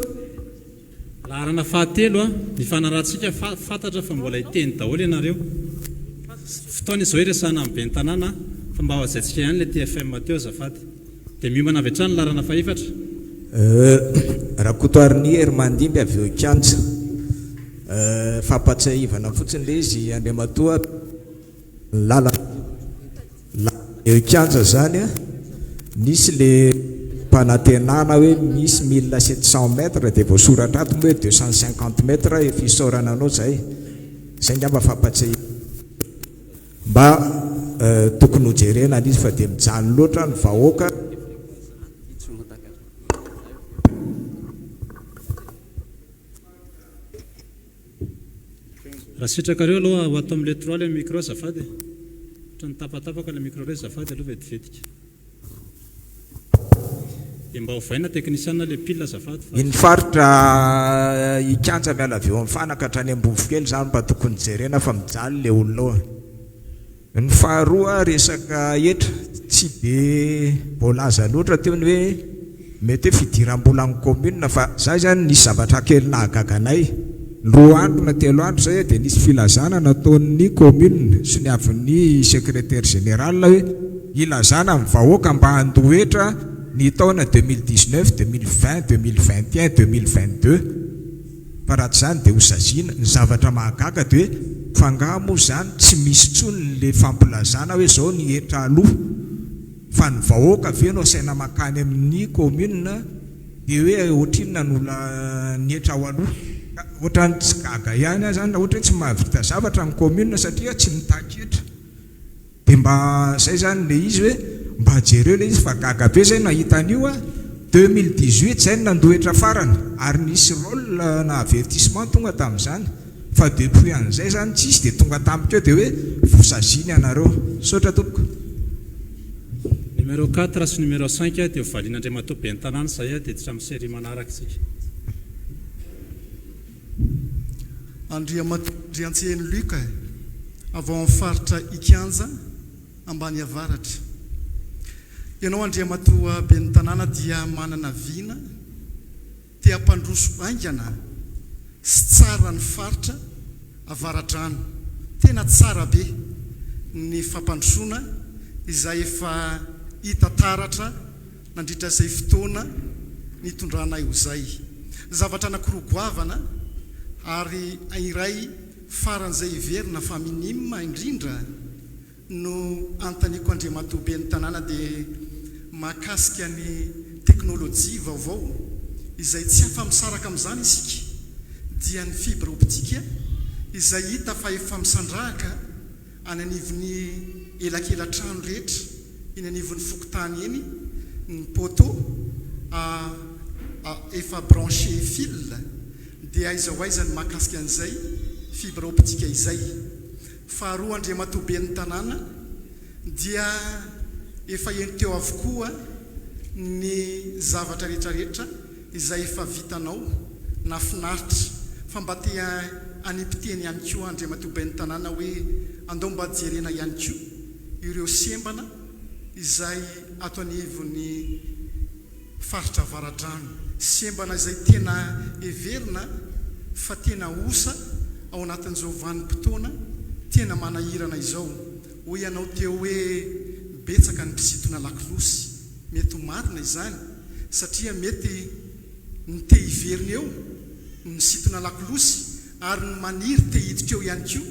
laharana fahatelo a ny fanarahantsika fantatra fa mbola hiteny daholo ianareo fotoana izao iresahana amin'ny ben'ny tanàna fa mba hoazaintsika ihany le TFM teo azafady dia miomana avy hatrany laharana faefatra rakotoarin'ny Hermandimby avy eo Kianja fampatsiahivana fotsiny le izy Andriamatoa lala eo Kianja zany a nisy le mpanantenana hoe misy 1700 mètres dia voasoratra ato hoe 250 mètres fisaorana anao zay ngamba fampatsiahivana mba tokony hojerena izy fa dia mijaly loatra ny vahoaka. raha sitrakareo aloha ho ato amin'le 3 le micro azafady ohatra ny tapatapaka le micro reo azafady aloha vetivetika dia mba hovaina teknisiana le pile azafady iny faritra Ikanja miala avy eo amin'ny fanaka hatrany Ambovokely zany mba tokony jerena fa mijaly le olona ny faharoa resaka etra tsy be voalaza loatra teo ny hoe mety hoe fidiram-bola amin'ny commune fa zay zany nisy zavatra kely nahagaganay 2 andro na 3 andro zay dia nisy filazana nataon'ny commune sy ny avin'ny secrétaire général hoe ilazana amin'ny vahoaka mba handoetra ny taona 2019 2020 2021 2022 fa raha tsy zany dia hosazina ny zavatra mahagaga dia hoe fangamo zany tsy misy tsony le fampilazana hoe zao ny etra aloha fa ny vahoaka aveno asaina makany amin'ny commune dia hoe ohatrinona nola ny etra ao aloha ohatrany tsy gaga ihany zany na ohatra hoe tsy mahavita zavatra ny commune satria tsy mitaketra dia mba zay zany le izy hoe mba jereo le izy fa gaga be zay nahitan'io a 2018 zay nandoetra farany ary nisy rôle na avertissement tonga tamin'izany fa depuis an'izay zany tsisy dia tonga tamiko eo dia hoe vosaziny anareo. Saotra tompoko. Numéro 4 sy numéro 5 dia hovaliana Andriamatoa ben'ny tanàna zay dia tsy amin'ny série manaraka isika. Andriantseny Luka avy ao amin'ny faritra Ikanja ambany avaratra. Ianao Andriamatoa ben'ny tanàna dia manana viana tia mpandroso aingana sy tsara ny faritra avaratrano. Tena tsara be ny fampandrosoana izay efa hita taratra nandritra izay fotoana nitondranay ho zay. Zavatra anankiroa goavana ary iray faran'izay iverina fa minima indrindra no antaniko Andriamatoa ben'ny tanàna dia mahakasika ny teknôlôjia vaovao izay tsy afa-misaraka amin'izany isika dia ny fibre optique izay hita fa efa misandrahaka any anivon'ny elakelatrano rehetra iny anivon'ny fokotany eny ny poto efa branché fil dia aizahoaizany mahakasika an'izay fibre optique izay. Faharoa andriamatoben'ny tanàna dia efa enteo avokoa ny zavatra rehetrarehetra izay efa vitanao na finaritra fa mba tia anipiteny ihany koa andriamatoben'ny tanàna hoe andao mba jerena ihany koa ireo sembana izay ato anivon'ny faritra avaradrano, sembana izay tena everina fa tena osa ao anatin'izao vanim-potoana tena manahirana izao. Ho ianao teo hoe betsaka ny mpisitona lakilosy, mety ho marina izany satria mety ny te hiverina eo ny misitona lakilosy ary ny maniry te hiditra eo ihany koa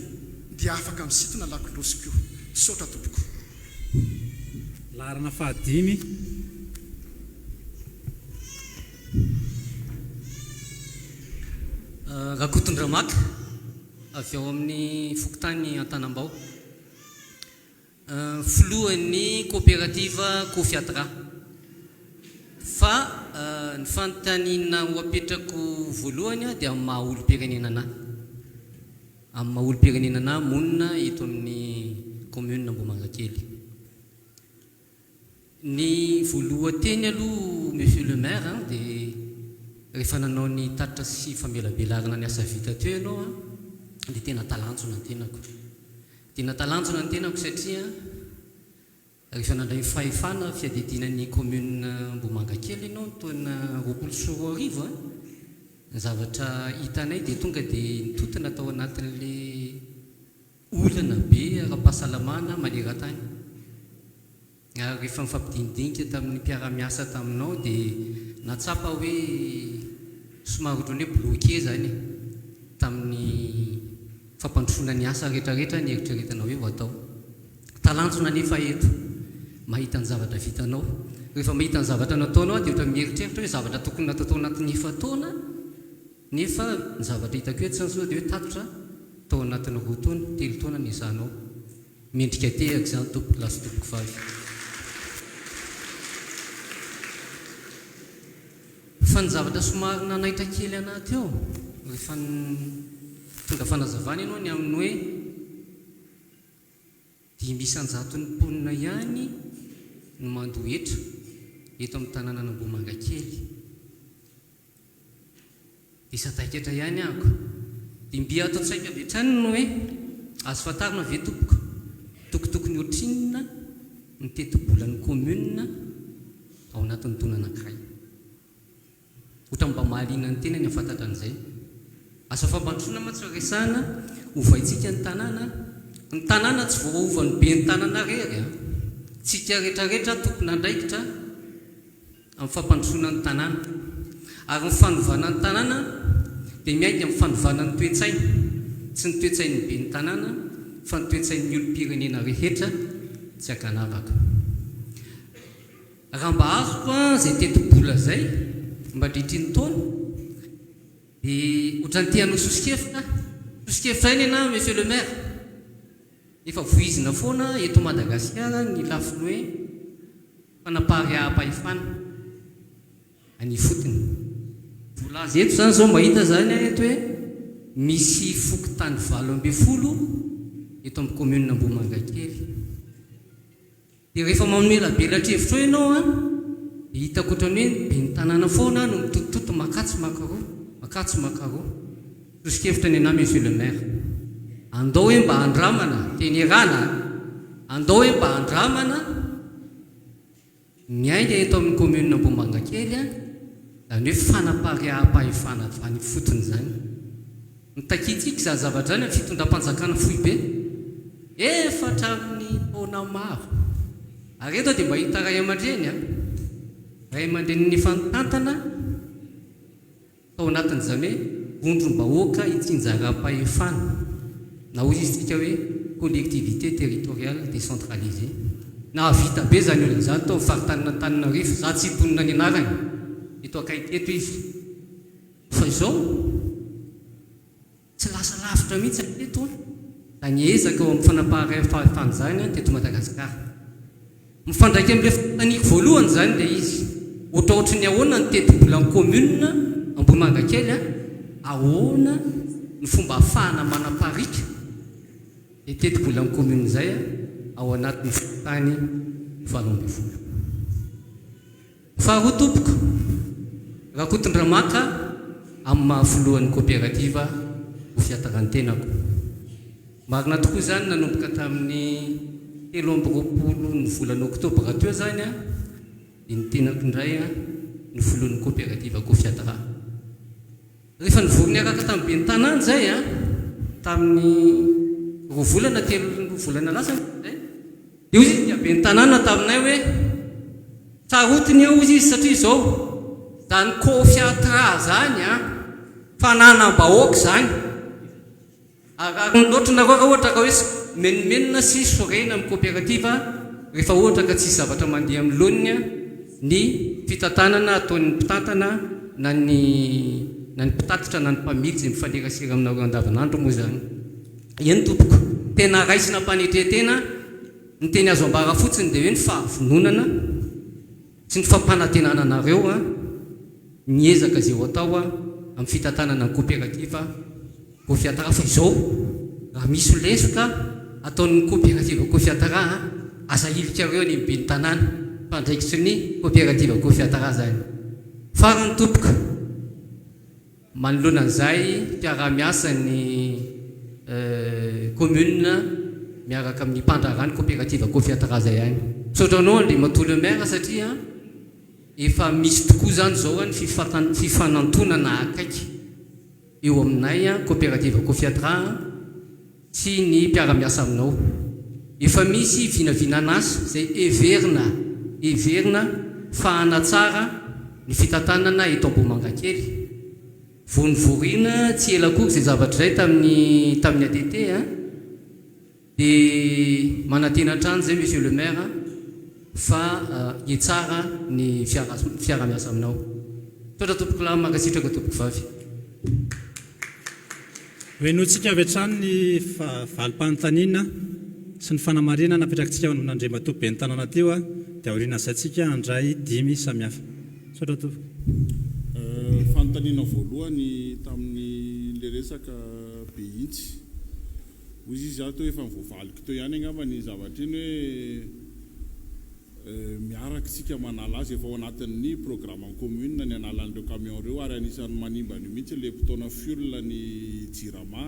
dia afaka misitona lakilosy koa. Saotra tompoko. Larana fahadimy. Rakotondramaka avy ao amin'ny Fokotany Antanambao. Filohan'ny coopérative Kofiatra. Fa ny fanontaniana ho apetrako voalohany dia amin'ny maha-olo-pirenenana. Amin'ny maha-olo-pirenenana monina eto amin'ny commune Ambohimanjakely. Ny voalohan-teny aloha monsieur le maire dia rehefa nanao ny tatitra sy famelabelarana ny asa vita teo ianao dia tena talanjona ny tenako. Tena talanjona ny tenako satria rehefa nandray fahefana fiadidinan'ny commune Ambohimanjakely ianao taona 24 ny zavatra hitanay dia tonga dia nitotona tao anatin'le olana be ara-pahasalamana maneran-tany. Rehefa mifampidinidinika tamin'ny mpiara-miasa taminao dia natsapa hoe somary ohatrany hoe bloqué zany tamin'ny fampandrosoana ny asa rehetrarehetra ny eritreretanao hoe ho atao. Talanjona nefa eto mahita ny zavatra vitanao. Rehefa mahita ny zavatra nataonao dia ohatra mieritreritra hoe zavatra tokony natao tao anatin'ny efa-taona nefa ny zavatra hitako hoe tsy ansoa dia hoe tatitra tao anatin'ny 2 taona 3 taona ny izanao. Mendrika tehaka zany tompoko lasy tompoko vavy. Fa ny zavatra somary nanaitra kely anaty eo rehefa tonga fanazavana ianao ny amin'ny hoe 500 ny mponina ihany no mandohetra eto amin'ny tanàna Ambohimanjakely. Dia sataiketra ihany ahako dia mbia ato tsaika avetrany no hoe azo fantarina ve tompoko tokotokony ohatrinona ny teti-bolan'ny commune ao anatin'ny taona anankiray. Ohatra mba mahaliana ny tena ny afantatra an'izay. Asa fampandrosoana mantsy resana ovaitsika ny tanàna tsy voaova ny be ny tanàna rery tsika rehetrarehetra tokony andraikitra amin'ny fampandrosoana ny tanàna ary ny fanovana ny tanàna dia miainga amin'ny fanovana ny toe-tsaina, tsy ny toe-tsain'ny be ny tanàna fa ny toe-tsain'ny olo-pirenena rehetra tsy akanavaka. Raha mba azoko izay teti-bola zay mba dritriny taona dia ohatrany tianao sosikefitra iny na monsieur le maire efa voizina foana eto Madagasikara ny lafiny hoe fanapary aham-pahefana any fotony. Vola azy eto zany zao mahita zany eto hoe misy Fokotany 12 eto amin'ny commune Ambohimanjakely. Dia rehefa mamela belatrevitra eo ianao hitako ohatrany hoe be ny tanàna foana no mitotototo makatso makaroa. Sosikefitra ny anahy monsieur le maire, andao hoe mba handramana tenerana, andao hoe mba handramana miainga eto amin'ny commune Ambohimanjakely zany hoe fanapariaham-pahefana any fotony zany. Nitakitsika za zavatra zany amin'ny fitondram-panjakana fohy be efatra amin'ny taona maro. Ary eto dia mba hita ray aman-dreny ray aman-dreniny fantantana tao anatin'izany hoe vondrom-bahoaka hitsinjaram-pahefana na hoy izy tsika hoe collectivité territoriale décentralisée. Na vita be zany olona zany tao faritany Antananarivo za tsy hitonona ny anarany eto akaiky eto izy. Fa izao tsy lasa lavitra mihitsy eto da niezaka ao amin'ny fanapahan-pahefana zany teto Madagasikara. Mifandraiky amin'ilay fanontaniako voalohany zany dia izy ohatraohatry ny ahoana ny teti-bola ny commune Ambohimangakely ahoana ny fomba ahafahana manaparika dia teti-bola ny commune zay ao anatin'ny tany 7 faharoa tompoko raha kotondramaka amin'ny mahafolohan'ny coopérative ho fiatarantenako marina tokoa zany nanomboka tamin'ny 17 ny volana oktobra teo zany dia ny tenako indray ny folohan'ny coopérative ko fiatara rehefa nivorony araka tamin'ny be ny tanàna zay tamin'ny 3 volana 3 volana lasa dia izy dia be ny tanàna taminay hoe tsarotiny eo izy satria zao zany cofiatra zany fananam-bahoaka zany loatra nareo raha ohatra ka hoe menimenina sy sorena amin'ny coopérative rehefa ohatra ka tsisy zavatra mandeha amin'ny loniny ny fitantanana ataon'ny mpitantana na ny mpitatitra na ny mpamilitsy mifanerasera aminareo andavanandro moa zany eny tompoko tena raisina mpanetretena ny teny azo ambara fotsiny dia hoe ny fahavononana sy ny fampanantenana anareo niezaka zay ho atao amin'ny fitantanana ny coopérative ko fiatara fa izao raha misy lesoka ataon'ny coopérative ko fiatara asa ilikareo ny be ny tanàna mpandraikitry ny coopérative ko fiatara zany farany tompoko manoloana an'izay mpiara-miasa ny commune miaraka amin'ny mpandrarany coopérative ko fiatara zay ihany sotranao Andry Matolo maire satria efa misy tokoa zany zao ny fifanantonana akaiky eo aminay coopérative ko fiatara sy ny mpiara-miasa aminao efa misy vinavinana azy zay everina fahanatsara ny fitantanana eto Ambohimangakely vonivoriana tsy ela koa zay zavatra zay tamin'ny ATT dia manantenan-trano zay monsieur le maire fa hietsara ny fiara-miasa aminao totra tompoko lahy mankasitraka tompoko vavy hoenotsika avy hatrany ny valim-panontaniana sy ny fanamarina napetrakintsika nandre matoa be ny tanàna teo dia aoriana zayntsika andray 5 samihafa sotra tompoko fanontaniana voalohany tamin'ny le resaka be intsy ozy izy ato efa mivoavaliko teo ihany angamba ny zavatra iny hoe miaraka manala azy efa ao anatin'ny programme commune ny analan'ireo camion reo ary anisan'ny manimba ny mihitsy le mpitaona fuel ny jirama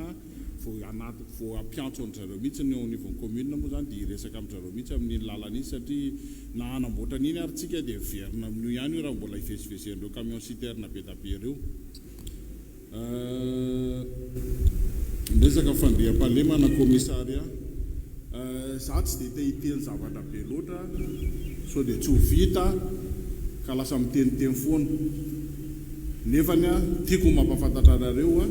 vao ampiantso an'zareo mihitsy ny au niveau commune moa zany dia resaka amin'zareo mihitsy amin'ny lalana izy satria na hanamboatra an'iny ary tsika dia verina amin'io ihany io raha mbola hivezivezen'ireo camion citerne be tabe reo resaka fandriam-pahalemana komisaria za tsy dia te-hiteny zavatra be loatra so dia tsy ho vita ka lasa miteniteny foana nefany tiako mampafantatra anareo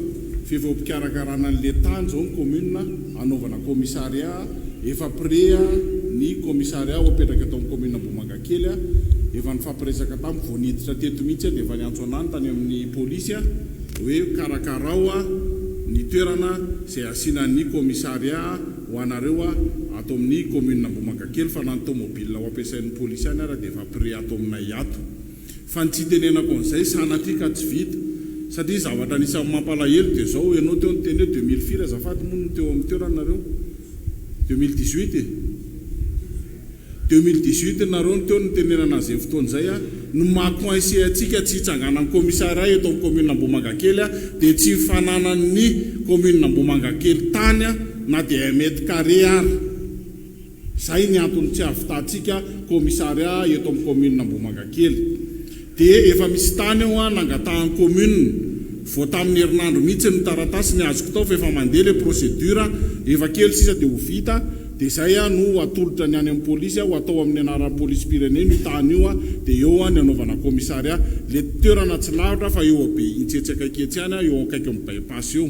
fevao mpikarakarana an'le tany zao ny commune anaovana komisaria efa prea ny komisaria apetraka atao amin'ny commune Ambohimangakely efa nifampiresaka tamin'ny voaniditra teto mihitsy dia efa niantso anany tany amin'ny polisy hoe karakarao ny toerana zay asianan'ny komisaria ho anareo atao amin'ny commune Ambohimangakely fa nany tomobile ho ampiasain'ny polisy any ary dia efa prea atao aminay ato fa ny tsy tenenako an'izay sanatry ka tsy vita satria zavatra anisan'ny mampalahelo dia zao ianao teo nyteny hoe 2004 azafady moa no teo amin'ny toerana nareo 2018 nareo no teo nytenenana an'izay fotoan'izay no mahakoinse atsika tsy hitsanganan'ny komisaria eto amin'ny commune Ambohimangakely dia tsy fananan'ny commune Ambohimangakely tany na dia 1 mètre carré ary zay ny antony tsy avitantsika komisaria eto amin'ny commune Ambohimangakely dia efa misy tany eo nangatahan'ny commune vao tamin'ny herinandro mihitsy ny taratasy ny azoko tao fa efa mandeha le procédure efa kely sisa dia ho vita dia zay no atolotra ny any amin'ny polisy ho atao amin'ny anaran'ny polisy pireneny io tany io dia eo ny anaovana komisaria le toerana tsy lavitra fa eo be intsetsaka ketsy any eo akaiky amin'ny bypass eo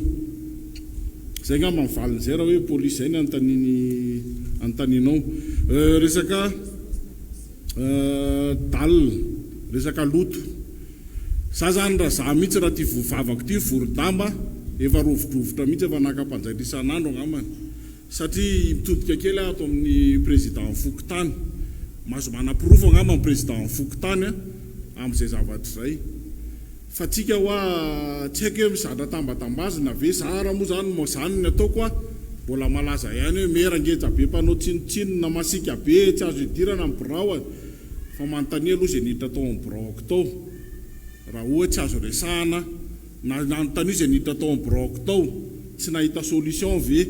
zay ngamba mivalin'izay raha hoe polisy zay ny antaninao resaka resaka loto za zany raha za mihitsy raha ty vavako ty vorodamba efa rovodrovotra mihitsy efa naka-panjaitra isan'andro angambany satria mitodika kely ato amin'ny président Fokotany mahazo manam-pirofo angamba ny président Fokotany amin'izay zavatra zay fa tsika hoa tsy haiko hoe mizatra tambatambazina ve zara moa zany mo zany ny ataoko a mbola malaza ihany hoe merangeja be mpanao tsinotsinona masika be tsy azo idirana amin'ny birao fa manontania aloha zay niditra tao amin'ny biraoko tao raha ohatsy azo resahana na nanontania zay niditra tao amin'ny biraoko tao tsy nahita solution ve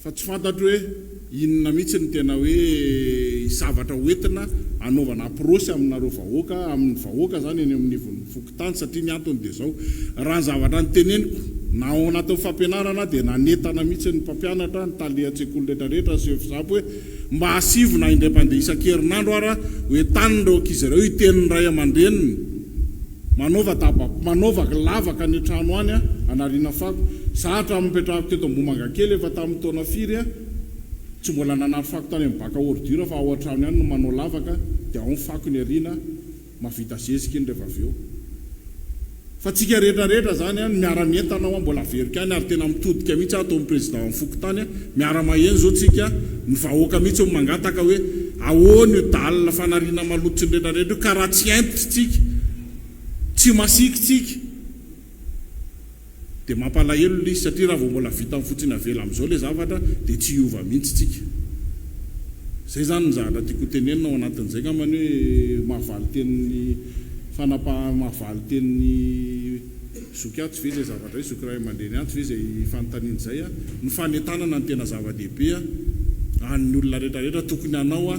fa tsy fantatro hoe inona mihitsy ny tena hoe zavatra hoentina anaovana aprosy aminareo vahoaka amin'ny vahoaka zany eny amin'ny fokontany satria ny antony dia zao raha ny zavatra ny teneniko na ao anatin'ny fampianarana dia nanetana mihitsy ny mpampianatra ny talehan-tsekoly rehetrarehetra sefizapo hoe mba hasivona indray-pandeha isan-kerinandro ara hoe tanyreo ankizy ireo itenin'ny ray aman-dreniny manaovaka lavaka ny trano any anariana fako zahatra mipetrahako teto Mboimanga kely efa tamin'ny taona firy tsy mbola nanary fako tany amin'ny baka ordure fa ao an-trano ihany no manao lavaka dia ao ny fako ny ariana mavita zezika iny rehefa avy eo fa tsika rehetrarehetra zany miara-mientana ao mbola verika any ary tena mitodika mihitsy atao amin'ny président amin'ny fokotany miara-maheno zao tsika ny vahoaka mihitsy mangataka hoe ahoana io dalina fanariana malotry ny rehetrarehetra io karaha tsy aintitra tsika tsy masikitsika dia mampalahelo izy satria raha vao mbola vita fotsiny avela amin'izao le zavatra dia tsy hiova mihitsy tsika zay zany ny zavatra tiako tenenina ao anatin'izay ngamany hoe mahavaly tenin'ny mahavaly tenin'ny zoky ato ve zay zavatra hoe zoky ray aman-dreny ato ve zay fanontaniana zay ny fanetanana ny tena zava-dehibe an'ny olona rehetrarehetra tokony anao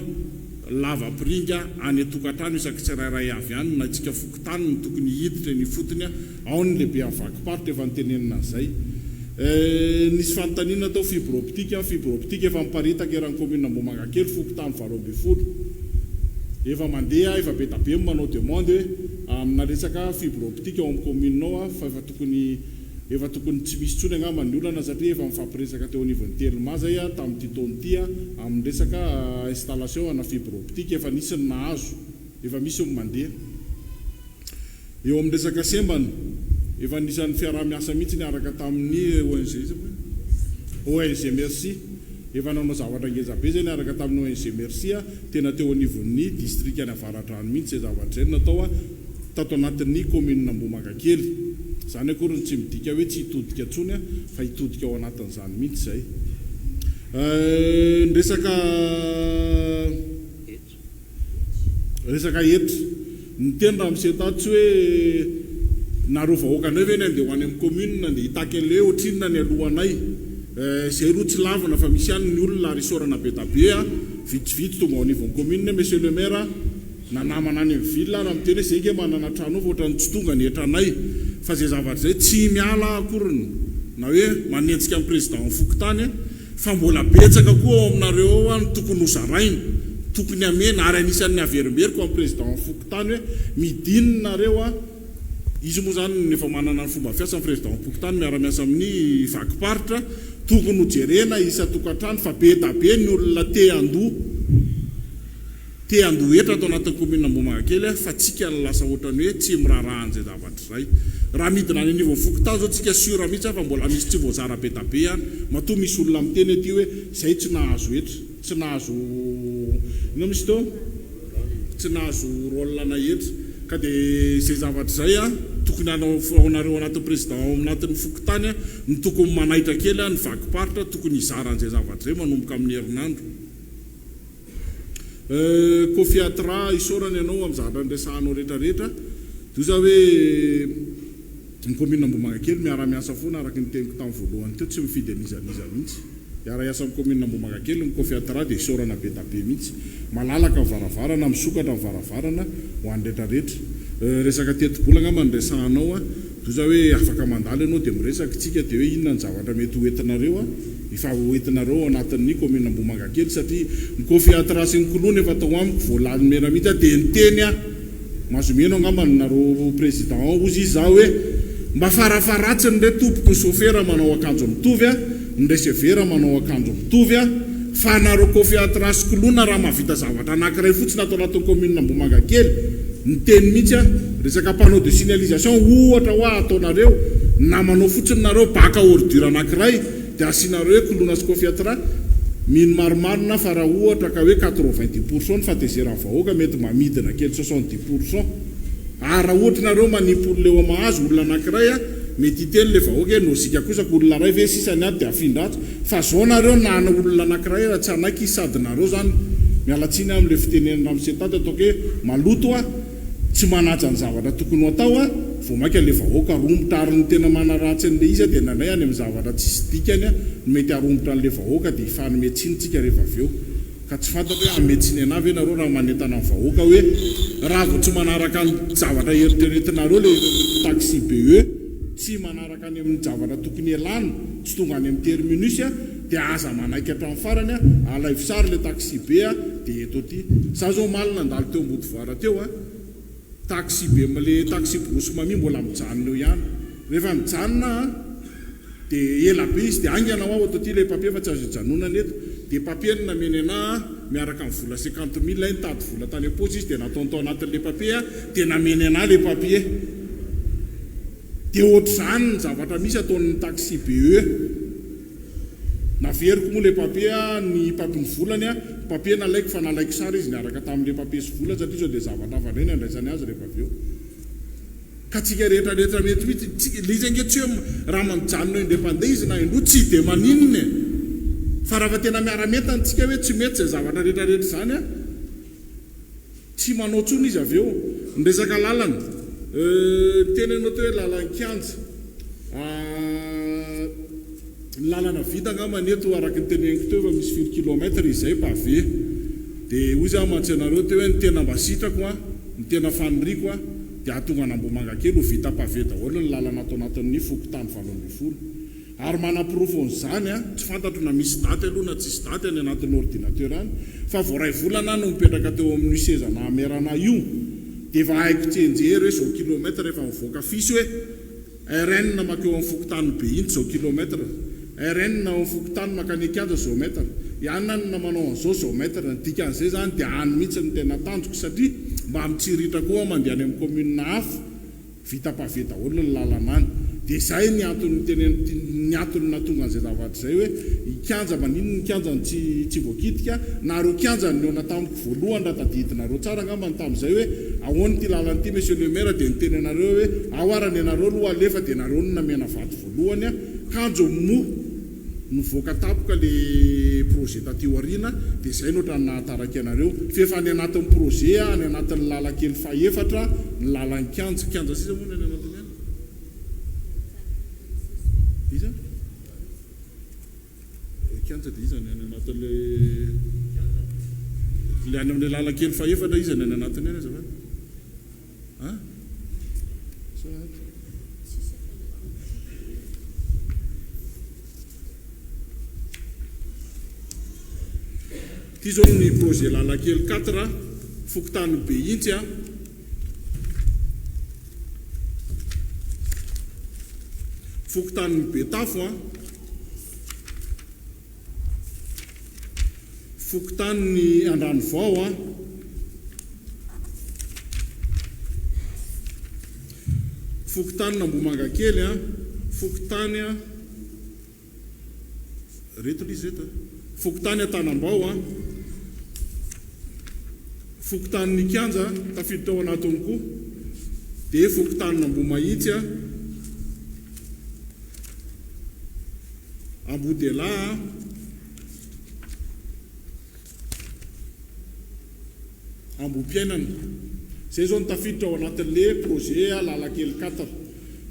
lava-piringa any atokantrano isaky tsirairay avy any na tsika fokotany ny tokony hiditra ny fotony ao ny lehibe amin'ny vakiparitra efa nytenenina zay nisy fanontaniana tao fibre optique efa miparitaka eran'ny commune Mboimanga kely fokotany 20 efa mandeha efa be tabe manao demande amina resaka fibre optique ao amin'ny commune ao fa efa tokony tsy misy tsony angamba ny olana satria efa mifampiresaka teo anivon'ny Telma zay tamin'ity taona ity amin'ny resaka installation ana fibre optique efa nisy ny nahazo efa misy mandeha eo amin'ny resaka sembana efa nisan'ny fiaraha-miasa mihitsy niaraka tamin'ny ONG Merci efa nanao zavatra ngezabe zay niaraka tamin'ny ONG Merci tena teo anivon'ny district any Avaratrano mihitsy zay zavatra zay natao tato anatin'ny commune Mboimanga kely zany akory tsy midika hoe tsy hitodika tsony fa hitodika ao anatin'izany mihitsy zay resaka etra ny tena raha misetatsy hoe nareo vahoaka andray ve ny andeha ho any amin'ny commune dia hitaka an'le ohatrinona ny alohanay zay roa tsy lavana fa misy ihany ny olona risorana be tabe vitsivitsy tonga ao anivon'ny commune monsieur le maire nanamana any amin'ny ville raha miteny hoe zay ke manana trano fa ohatrany tsy tonga ny etranay fa zay zavatra zay tsy miala akoriny na hoe manentsika amin'ny président amin'ny fokotany fa mbola betsaka koa ao aminareo ao ny tokony hozaraina tokony amena ary anisan'ny averimberiko amin'ny président amin'ny fokotany hoe midinonareo izy moa zany efa manana ny fomba fiasa amin'ny président amin'ny fokotany miara-miasa amin'ny vakiparitra tokony hojerena isa tokantrano fa be tabe ny olona te andoha etra atao anatin'ny commune Mboimanga kely fa tsika lasa ohatrany hoe tsy mirarahan'izay zavatra zay raha midina any anivon'ny fokotany zao tsika siora mihitsy fa mbola misy tsy voazara be tabe ihany matoa misy olona miteny aty hoe zay tsy nahazo etra tsy nahazo ino misy teo tsy nahazo rôle na etra ka dia zay zavatra zay tokony anareo anatin'ny président anatin'ny fokotany ny tokony manaitra kely ny vakiparitra tokony hizaran'izay zavatra zay manomboka amin'ny herinandro kofiatra isorana ianao amin'ny zavatra nresahanao rehetrarehetra doza hoe ny commune Mboimanga kely miara-miasa foana araka ny teniko tamin'ny voalohany teo tsy mifidy anizaniza mihitsy miara-iasa amin'ny commune Mboimanga kely ny kofiatra dia isorana be tabe mihitsy malalaka mivaravarana misokatra mivaravarana ho any rehetrarehetra resaka teti-bolana ama nyresahanao doza hoe afaka mandalo ianao dia miresaka tsika dia hoe inona ny zavatra mety hoentinareo efa hoentinareo anatin'ny commune Mboimanga kely satria ny kofiatra sy ny kolona efa tao amiko voalany mera mihitsy dia niteny mazomeno angamba nareo président ozy izy zao hoe mba farafaratsiny le tompoko ny chauffeur manao akanjo mitovy ny receveur manao akanjo mitovy fa nareo kofiatra sy kolona raha mahavita zavatra anankiray fotsiny atao anatin'ny commune Mboimanga kely ny teny mihitsy resaka panneau de signalisation ohatra hoa ataonareo na manao fotsiny nareo baka ordure anankiray dia asianareo hoe kolona sy kofiatra mino maromarona fa raha ohatra ka hoe 90% ny fatezeran'ny vahoaka mety mamidina kely 70%. Raha ohatra nareo manipy olona eo mahazo olona anankiray mety hiteny le vahoaka hoe nozika kosa olona ray ve sisany ady dia afindratra fa zao nareo nana olona anankiray raha tsy anaiky sady nareo zany mialatsiny amin'le fitenen'ny Ramsetate ataoko hoe maloto tsy manaja ny zavatra tokony ho atao vao maika le vahoaka rombotra ary ny tena manaratsy an'le izy dia nanay any amin'ny zavatra tsisy dikany mety arombotra an'le vahoaka dia ifanometsiny rehefa avy eo ka tsy fantako hoe ametsiny anavy nareo raha manentana ny vahoaka hoe raha vao tsy manaraka ny zavatra eritreretinareo le taxi BE tsy manaraka any amin'ny zavatra tokony elana tsy tonga any amin'ny terminus dia aza manaiky hatramin'ny farany alaivo sary le taxi be dia eto ty za zao malina andalo teo Ambodivoara teo taxi be le taxi brosy mami mbola mijanona eo ihany rehefa mijanona dia ela be izy dia angana ao ato ty le papier fa tsy azo ijanonana eto dia papier nameny anahy miaraka amin'ny vola 50,000 nitady vola tany am-potsy izy dia nataotao anatin'le papier dia nameny anahy le papier dia ohatr'izany ny zavatra misy ataon'ny taxi BE naveriko moa le papier ny papiny volany papier nalaiko fa nalaiko sary izy niaraka tamin'le papier sy vola satria zao dia zavatra hafa indray nandraisany azy rehefa avy eo ka tsika rehetrarehetra mety mihitsy le izy angetsy hoe raha mamijanona independant izy na indro tsy dia maninona fa raha fa tena miara-mety antsika hoe tsy mety zay zavatra rehetrarehetra zany tsy manao tsony izy avy eo ny resaka lalana tena anao to hoe lalan-kianja lalana vita angamba neto araka ny teneniko teo fa misy 4 kilometra izay pavé dia hoy za mantsy anareo teo hoe ny tena mbasitrako ny tena faniriko dia atonga an'Ambomanga kely ho vita pavé daholo ny lalana atao anatin'ny fokotany 7 ary manam-porofon'izany tsy fantatro na misy daty aloha na tsisy daty any anatin'ny ordinateur any fa vao ray volana no mipetraka teo amin'ny seza na amerana io dia efa haiko tsenjery hoe zao kilometra rehefa mivoaka fisy hoe RN makeo amin'ny fokotany be iny zao kilometra RN na amin'ny fokotany makany kianja zao metra ihany na manao an'izao metra ny dikan'izay zany dia any mihitsy ny tena tanjoko satria mba mitsiritra koa mandeha any amin'ny commune hafa vita pavé daholo ny lalana any dia izay ny antony natonga an'izay zavatra izay hoe ikianja maninona ny kianjany tsy voakitika na reo kianjany neona tamiko voalohany raha tadidinareo tsara angamba ny tamin'izay hoe ahoany ty lalana ty monsieur le maire dia niteny anareo hoe aoarany anareo aloha alefa dia nareo no namena vaty voalohany kanjo mo nivoaka tapoka le projet taty aoriana dia izay no ohatrany nahataraky anareo fefa any anatin'ny projet any anatin'ny lalankely fahefatra ny lalan-kianja sisa moa ny anatin'ny any iza kianja dia izany any anatin'le le any amin'le lalankely fahefatra izany any anatin'ny any azafady ty zao ny projet lalankely 4 fokotany be intsy fokotany be tafo fokotany ny Andranovao fokotany n'Ambomanga kely fokotany reto izy reto fokotany Antanambao fokotany ny kianja tafiditra ao anatiny koa dia fokotany n'Ambomahitsy Ambodela Ambompiainana zay zao ny tafiditra ao anatin'le projet lalankely 4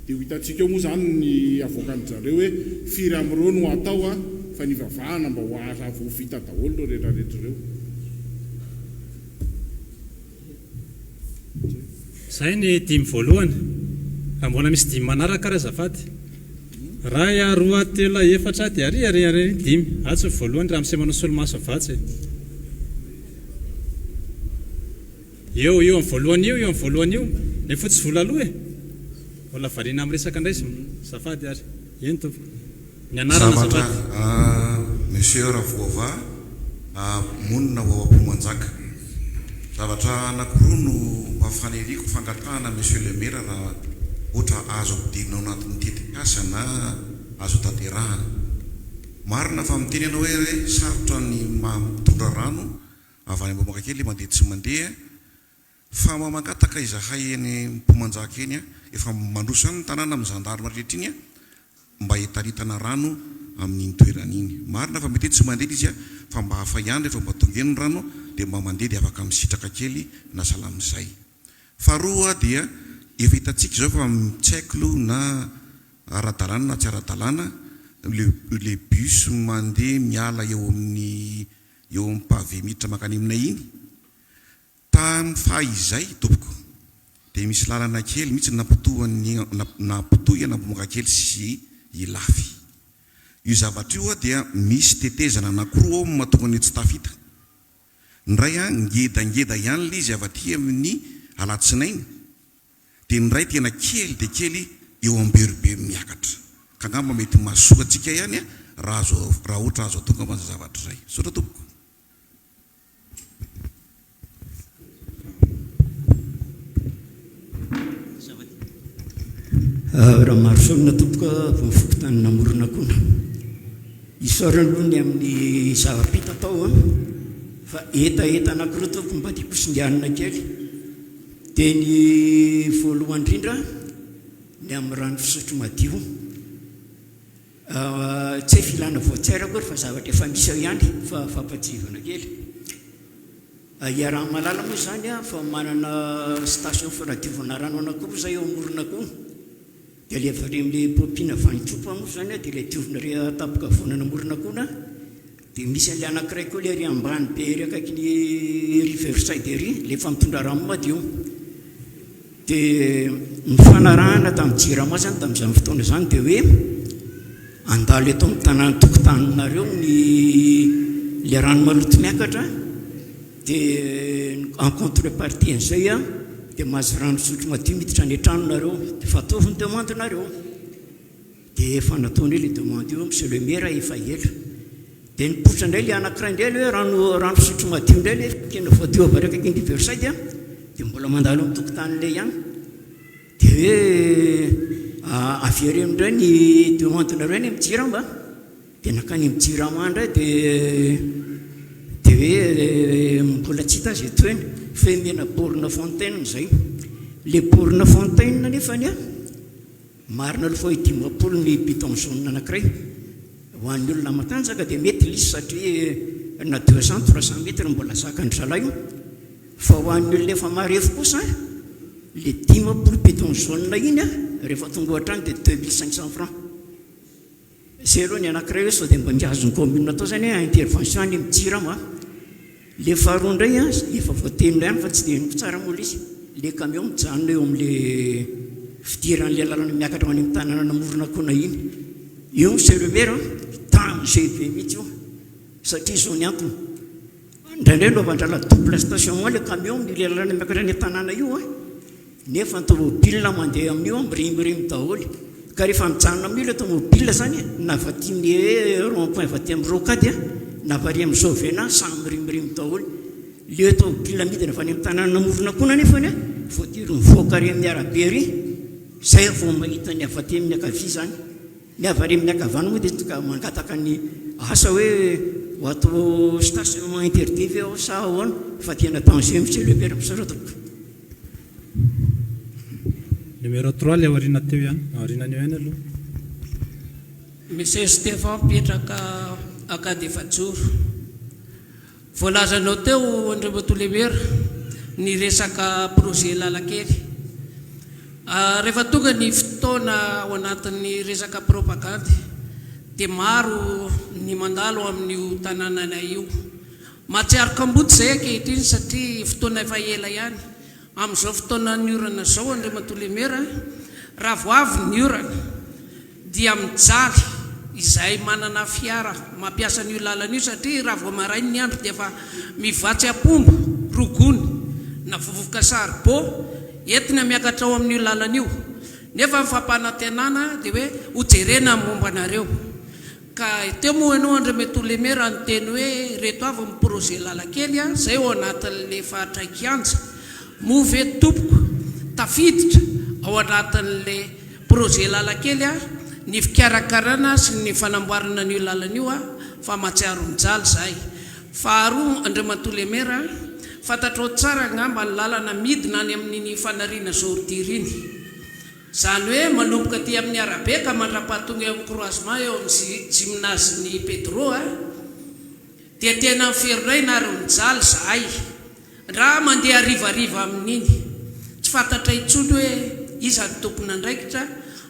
dia ho hitantsika eo moa zany ny avoakany zareo hoe firy amin'ireo no atao fa nivavahana mba ho aza vo vita daholo reo rehetrarehetra reo izay ny dimy voalohany mbola misy dimy manaraka raha azafady ray roa telo efatra dia ary dimy atsy voalohany raha misy manao solomaso avatsy eo amin'ny voalohany eo amin'ny voalohany io le fotsy vola aloha mbola variana amin'ny resaka indray zafady ary eny tompo ny anarana zafady monsieur Ravova monina ho am-pomanjaka zavatra anankiroa no afaniriko fangatahana monsieur le maire raha ohatra azo ampidirina ao anatin'ny tetikasa na azo tanterahana marina fa miteny ianao hoe sarotra ny mitondra rano avy any Ambohimaika kely mandeha tsy mandeha fa mamakataka izahay eny Mpomanjaka eny efa mandroso any ny tanàna amin'ny zandarima rehetra iny mba hitaritana rano amin'iny toerana iny. Marina fa mety tsy mandeha izy fa mba hafa ihany rehefa mba tonga eny rano dia mba mandeha dia afaka misitraka kely na salamizay. Faharoa dia efa hitantsika izao fa mitsaikilo na ara-dalàna na tsy ara-dalàna le bus mandeha miala eo amin'ny pavé miditra makany aminay iny. Tamin'ny fahizay tompoko dia misy lalana kely mihitsy nampitohy Ambohimaika kely sy Ilafy. Io zavatra io dia misy tetezana anankiroa ao mahatonga ny tsy tafita. Ny ray ngedangeda ihany le izy avy aty amin'ny alatsinainy, dia ny ray tena kely dia kely eo amberobe miakatra. Ka angamba mety mahasoa antsika ihany raha ohatra azo atonga amin'ny zavatra izay. Saotra tompoko. Raha maro saolina tompoka vao mifokotany namorona koa. Isaorana aloha ny amin'ny zava-pita tao fa etaeta anankiroa tompo mba tiako sindihanana kely. Dia ny voalohany indrindra ny amin'ny rano fisotro madio. Tsy hay filana voatsaira koa fa zavatra efa misy ao ihany fa fampajivana kely. Iaraha malala moa izany fa manana station fanadiovana rano anankiroa izay eo amorona koa. Dia le avy amin'ilay pompiana Vanitsopa moa izany dia ilay diovina re tapoka vonana morona koa. Dia misy an'ilay anankiray koa ilay ry ambany be ry akaikin'ny Riverside ery le efa mitondra rano madio. Dia ny fanarahana tamin'ny jirama izany tamin'izany fotoana izany dia hoe andalo eto amin'ny tanàna tokotaninareo le rano maloto miakatra. Dia en contrepartie an'izay dia mahazo rano fisotro madio miditra any an-tranonareo. Dia fataovy ny demandinareo. Dia efa nataony hoe le demande io monsieur le maire efa ela. Dia nipoitra indray le anankiray indray hoe rano fisotro madio indray le kena voadio avy ary akaiky Riverside dia mbola mandalo amin'ny tokotanin'ilay ihany. Dia hoe avery amindray ny demandinareo any amin'ny jirama. Dia nakany amin'ny jirama indray dia hoe mbola tsy hita azy eto eny femena borne fontaine izay. Le borne fontaine nefany marina aloha fa hoe 50 ny bidon jaune anankiray ho an'ny olona matanjaka dia mety lisy satria na 200-300 metre mbola zakany zalaio. Fa ho an'ny olona efa marefo kosa le 50 bidon jaune iny rehefa tonga ohatrany dia 2500 francs. Zay aloha ny anankiray hoe sao dia mba miazony commune atao izany intervention any amin'ny jirama. Le faharoa indray efa voatenina ihany fa tsy dia niko tsara moa izy. Le camion mijanona eo amin'le fidiran'ilay lalana miakatra ho any amin'ny tanàna namorona koa iny. Io monsieur le maire tamin'izay be mihitsy io satria izao ny antony. Indraindray no vandrala double station le camion amin'ilay lalana miakatra any an-tanàna io nefa ny tomobile mandeha amin'io mirimorimo daholo. Ka rehefa mijanona amin'io le tomobile zany na vaty amin'ny rond-point vaty amin'ny rocade na vari amin'ny Sauvena samy mirimorimo daholo. Le tomobile midina avy any amin'ny tanàna namorona koa nefany voatiry mivoaka ary amin'ny arabe ary zay vao mahita ny avy aty amin'ny ankavia zany. Ny avy ary amin'ny ankavana moa dia tonga mangataka ny asa hoe ho atao stationnement interdit ve ao sa ahoana fa tena danger monsieur le maire misaratako. Numéro 3 le aoriana teo ihany aorianan'io ihany aloha. Monsieur Stéphane Pietraka Akady Efajoro. Voalazanao teo Andriamatoa le maire ny resaka projet lalakely. Rehefa tonga ny fotoana ao anatin'ny resaka propagande dia maro ny mandalo amin'io tanànanay io. Mahatsiaro kamboty izay ankehitriny satria fotoana efa ela ihany. Amin'izao fotoana ny orana izao Andriamatoa le maire raha vao avy ny orana dia mijaly izay manana fiara mampiasa an'io lalana io satria raha vao marainy ny andro dia efa mivatsy apombo rogony na vovoka saribô entina miakatra ao amin'io lalana io. Nefa ny fampanantenana dia hoe hojerena momba anareo. Ka teo moa ianao Andriamatoa le maire anteny hoe reto avy ny projet lalakely izay ao anatin'le fahatraikianja move tompoko tafiditra ao anatin'le projet lalakely ny fikarakarana sy ny fanamboarana an'io lalana io a fa matsiaro mijaly zay. Faharoa Andriamatoa Lemera, fantatrao tsara ngamba ny lalana midina any amin'ny fanariana Zordir iny. Zany hoe manomboka aty amin'ny arabe ka mandra-pahatonga eo amin'ny croisement eo amin'ny gymnase-ny Pedro a, dia tena ferinay na ary mijaly zahay raha mandeha arivariva amin'iny. Tsy fantatra intsony hoe iza ny tompona andraikitra,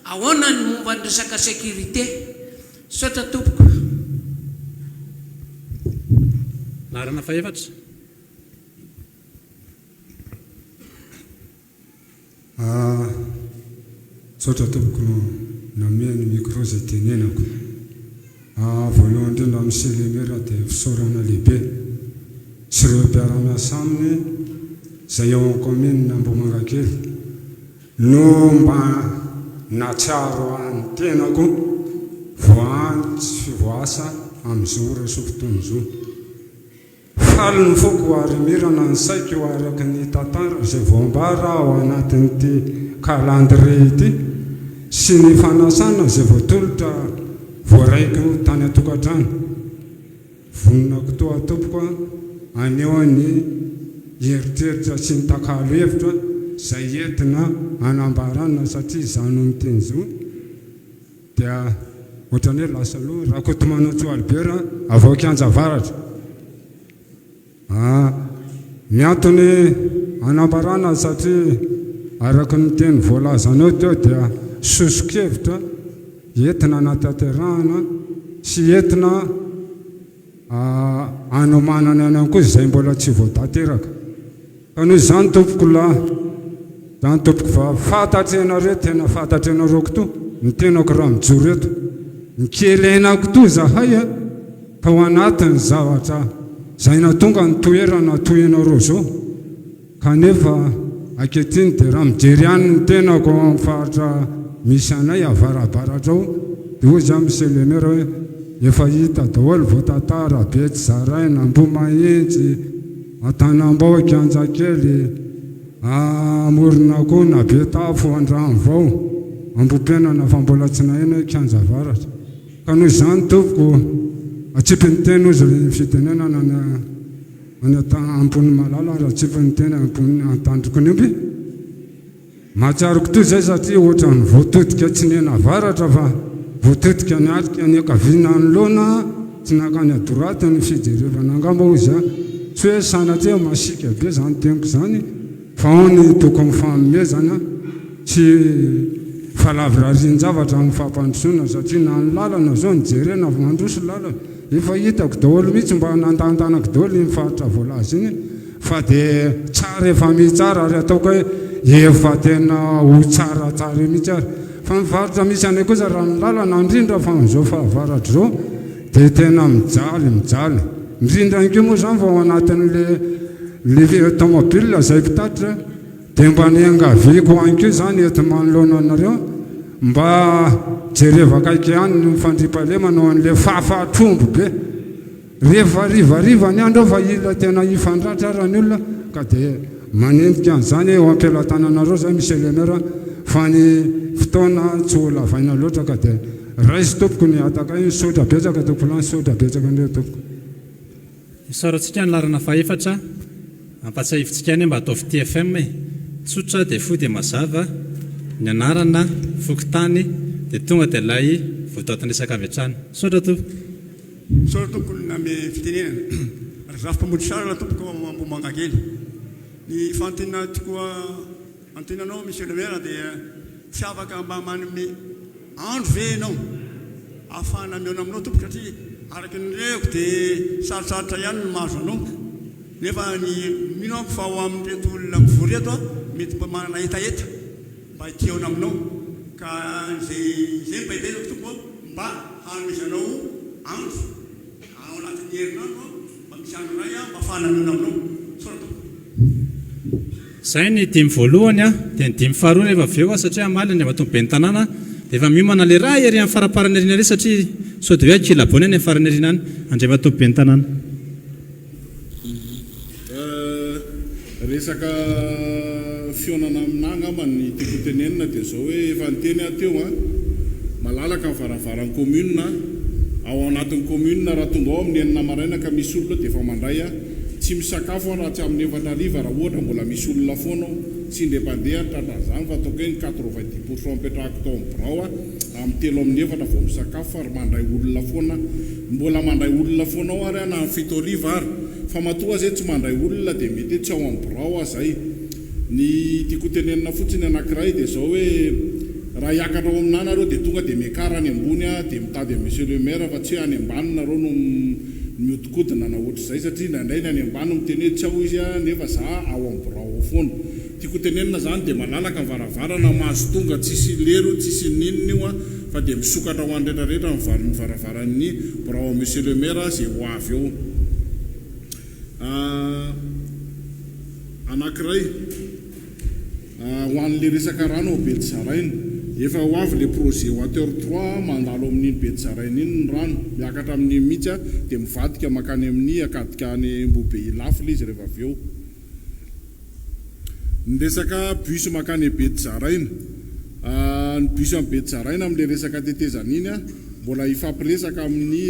ahoana ny momba ny resaka sécurité. Sotra tompoko. Larana faefatra. Sotra tompoko namea ny micro zay tenenako. Voalohany indrindra Monsieur Lemera dia fisaorana lehibe sy ireo mpiara-miasa aminy izay eo an-commune Ambohimankakely no mba natsiaro an'ny tenako voany sy fivoasa amin'izao reso fotoana izao. Faly ny foko ary mirana ny saiko araky ny tantara izay voambara ao anatin'ity calendrier ity sy ny fanasana izay voatolotra voaraiko tany atokantrano. Voninako toa tompoko aneo ny eritreritra sy ny takalo hevitra izay entina anambarana satria izany miteny izao dia ohatrany hoe lasa aloha raha kotomana Tsoalibera avao Kianja Avaratra. Miantony anambarana satria araky ny teny voalazanao teo dia sosokevitra entina anatanterahana sy entina anomanana any koa izay mbola tsy voatateraka. Ka noho izany tompoko lahy, izany tompoko fa fantatry ianareo, tena fantatry ianareo kotoa ny tenako raha mijoro eto, nikelenako toa zahay ka ho anatin'ny zavatra izay natonga ny toerana toy ianareo zao. Kanefa ankehitriny dia raha mijery ihany ny tenako amin'ny faritra misy anay avarabaratra ao dia hoy zany Monsieur Lemera hoe efa hita daholo voatantara Betsy Zaraina, Ambohimahentsy, Antanambao, Kianjakely, Amoronakona, Betafo, Andranivao, Ambohipenana fa mbola tsy naheno hoe Kianja Avaratra. Ka noho izany tompoko atsipiny teny ozy ny fitenenana any ambony malala raha atsipiny teny ambony antandroko ny omby. Mahatsiaroko toy izay satria ohatra ny voatodika tsy nena avaratra fa voatodika ny alika ny akaviana ny loana tsy nakany adoraty ny fijerevana angamba ozy a. Tsy hoe sanatria masika be zany teniko zany fa ao ny tokony fanomezana tsy falavirarin-javatra amin'ny fampandrosoana satria na ny lalana zao nijerena mandroso lalana efa hitako daholo mihitsy mba nandantanako daholo ny faritra voalaza iny fa dia tsara efa mitsara ary ataoko hoe efa tena ho tsaratsara mihitsy ary fa mivaritra misy anay kosa raha ny lalana indrindra fa amin'izao fahavaratra zao dia tena mijaly indrindra an'keo moa zany fa ao anatin'le tomobile zay mpitatitra dia mba niangaviko an'keo zany ety manoloana anareo mba jerevakaiky ihany ny mifandripalemana ao an'le fahafahatrombo be rehefa rivariva ny andro fa ila tena hifandratra ara ny olona ka dia manendika an'izany eo am-pelatananareo zay Monsieur Lemera fa ny fotoana tsy ho lavaina loatra ka dia raisy tompoko ny ataka iny sotra betsaka tompoko lany sotra betsaka ndreo tompoko. Isaorantsika ny larana faefatra ampatsahivitsika any mba ataovy TFM tsotra dia fo dia mazava ny anarana fokotany dia tonga dia lay voataotany resaka avy hatrany. Sotra tompoko. Sotra tompoko name fitenenana ary zafy mpamody sara tompoko Ambohimankakely. Ny fantenana tokoa antenanao Monsieur Lemera dia tsy afaka mba manome andro ve ianao ahafahana miona aminao tompoko satria araky ny reko dia sarosarotra ihany ny mahazo anao nefa ny minako fa ho amin'reto olona mivory eto mety mba manana etaeta mba hitiaona aminao ka zay mba etaetako tompoko mba hanomezanao andro ao anatin'ny herinandro mba misy andro ray mba ahafahana miona aminao. Sotra tompoko. Zay ny dimy voalohany dia ny dimy faharoa rehefa avy eo satria amaly ny mahatonga be ny tanàna dia efa miomana le raha ery amin'ny faraparany erina re satria sao dia hoe akilabony any amin'ny farany erina any andray mahatonga be ny tanàna. Resaka fionana aminà ngamba ny tiako tenenina dia zao hoe efa niteny ateo malalaka varavaran'ny commune ao anatin'ny commune raha tonga ao amin'ny enina maraina ka misy olona dia efa mandray tsy misakafo raha tsy amin'ny 7 ariva raha ohatra mbola misy olona foana tsy indre-pandeha tratran'izany fa ataoko hoe 90% mipetrahako tao amin'ny birao amin'ny 3 amin'ny 4 vao misakafo ary mandray olona foana mbola mandray olona foana ao ary na amin'ny 7 ariva ary fa matoa zay tsy mandray olona dia mety tsy ao amin'ny birao zay ny tiako tenenina fotsiny anankiray dia zao hoe raha hiakatra ao aminah nareo dia tonga dia miakara any ambony dia mitady amin'ny monsieur le maire fa tsy any ambany nareo no miodikodina na ohatr'izay satria nandray ny any ambany miteny tsy ao izy nefa za ao amin'ny birao ao foana tiako tenenina zany dia malalaka varavarana mahazo tonga tsisy lero tsisy ninina io fa dia misokatra ho any rehetrarehetra ny varavaran'ny birao monsieur le maire zay ho avy eo anankiray ho an'le resaka rano ao Betsaraina efa ho avy le projet water 3 mandalo amin'iny Betsaraina iny ny rano miakatra amin'ny mihitsy dia mivadika makany amin'ny akadika any Mbobe ilafy izy rehefa avy eo ny resaka bus makany Betsaraina ny bus amin'ny Betsaraina amin'le resaka tetezana iny mbola ifampiresaka amin'ny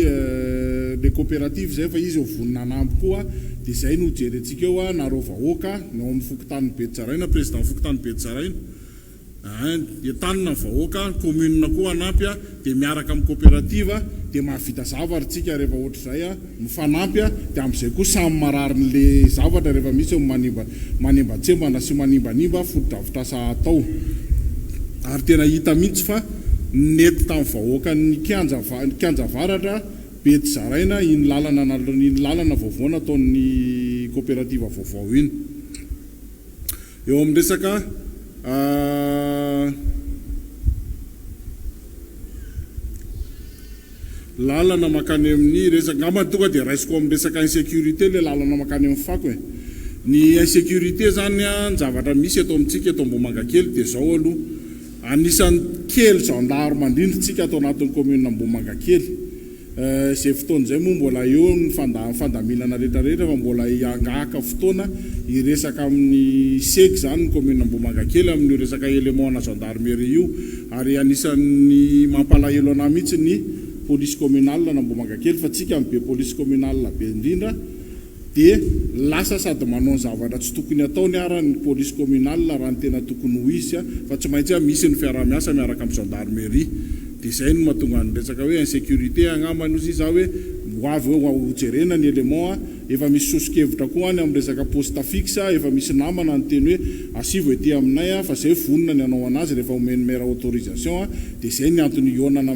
le coopérative zay fa izy ho vonina anambo koa dia izay no jerentsika eo nareo vahoaka nao amin'ny fokontany Betsaraina président fokontany Betsaraina dia tanina vahoaka commune koa anampy dia miaraka amin'ny coopérative dia mahavita zavatra tsika rehefa ohatr'izay mifanampy dia amin'izay koa samy mararin'le zavatra rehefa misy manimbatsembana sy manimbanimba fotodrafitrasa atao ary tena hita mihitsy fa nety tamin'ny vahoaka ny kianja varatra Betsaraina iny lalana vaovao nataon'ny coopérative vaovao iny eo amin'ny resaka lalana makany amin'ny resaka ngambany tonga dia raisiko amin'ny resaka insécurité le lalana makany amin'ny fako ny insécurité zany zavatra misy eto amintsika eto Ambohimankakely dia zao aloha anisan'ny kely zandary mandrindratsika ato anatin'ny commune Ambohimankakely zay fotoana zay moa mbola eo ny fandamilana rehetrarehetra fa mbola iangahaka fotoana iresaka amin'ny seky zany ny commune Ambohimankakely amin'ny resaka élément na gendarmerie io ary anisan'ny mampalahelo anahy mihitsy ny police communale na Ambohimankakely fa tsika be police communale be indrindra dia lasa sady manao zavatra tsy tokony ataony ara ny police communale raha ny tena tokony ho izy fa tsy maintsy misy ny fiarah-miasa miaraka amin'ny gendarmerie dia izay no mahatonga ny resaka hoe insécurité angambany ozy za hoe ho avy hoe hojerena ny élément efa misy sosokevitra koa any amin'ny resaka poste fixe efa misy namana ny teny hoe asivo ety aminay fa zay vonona ny anao anazy rehefa omeny maire autorisation dia izay ny antony ionana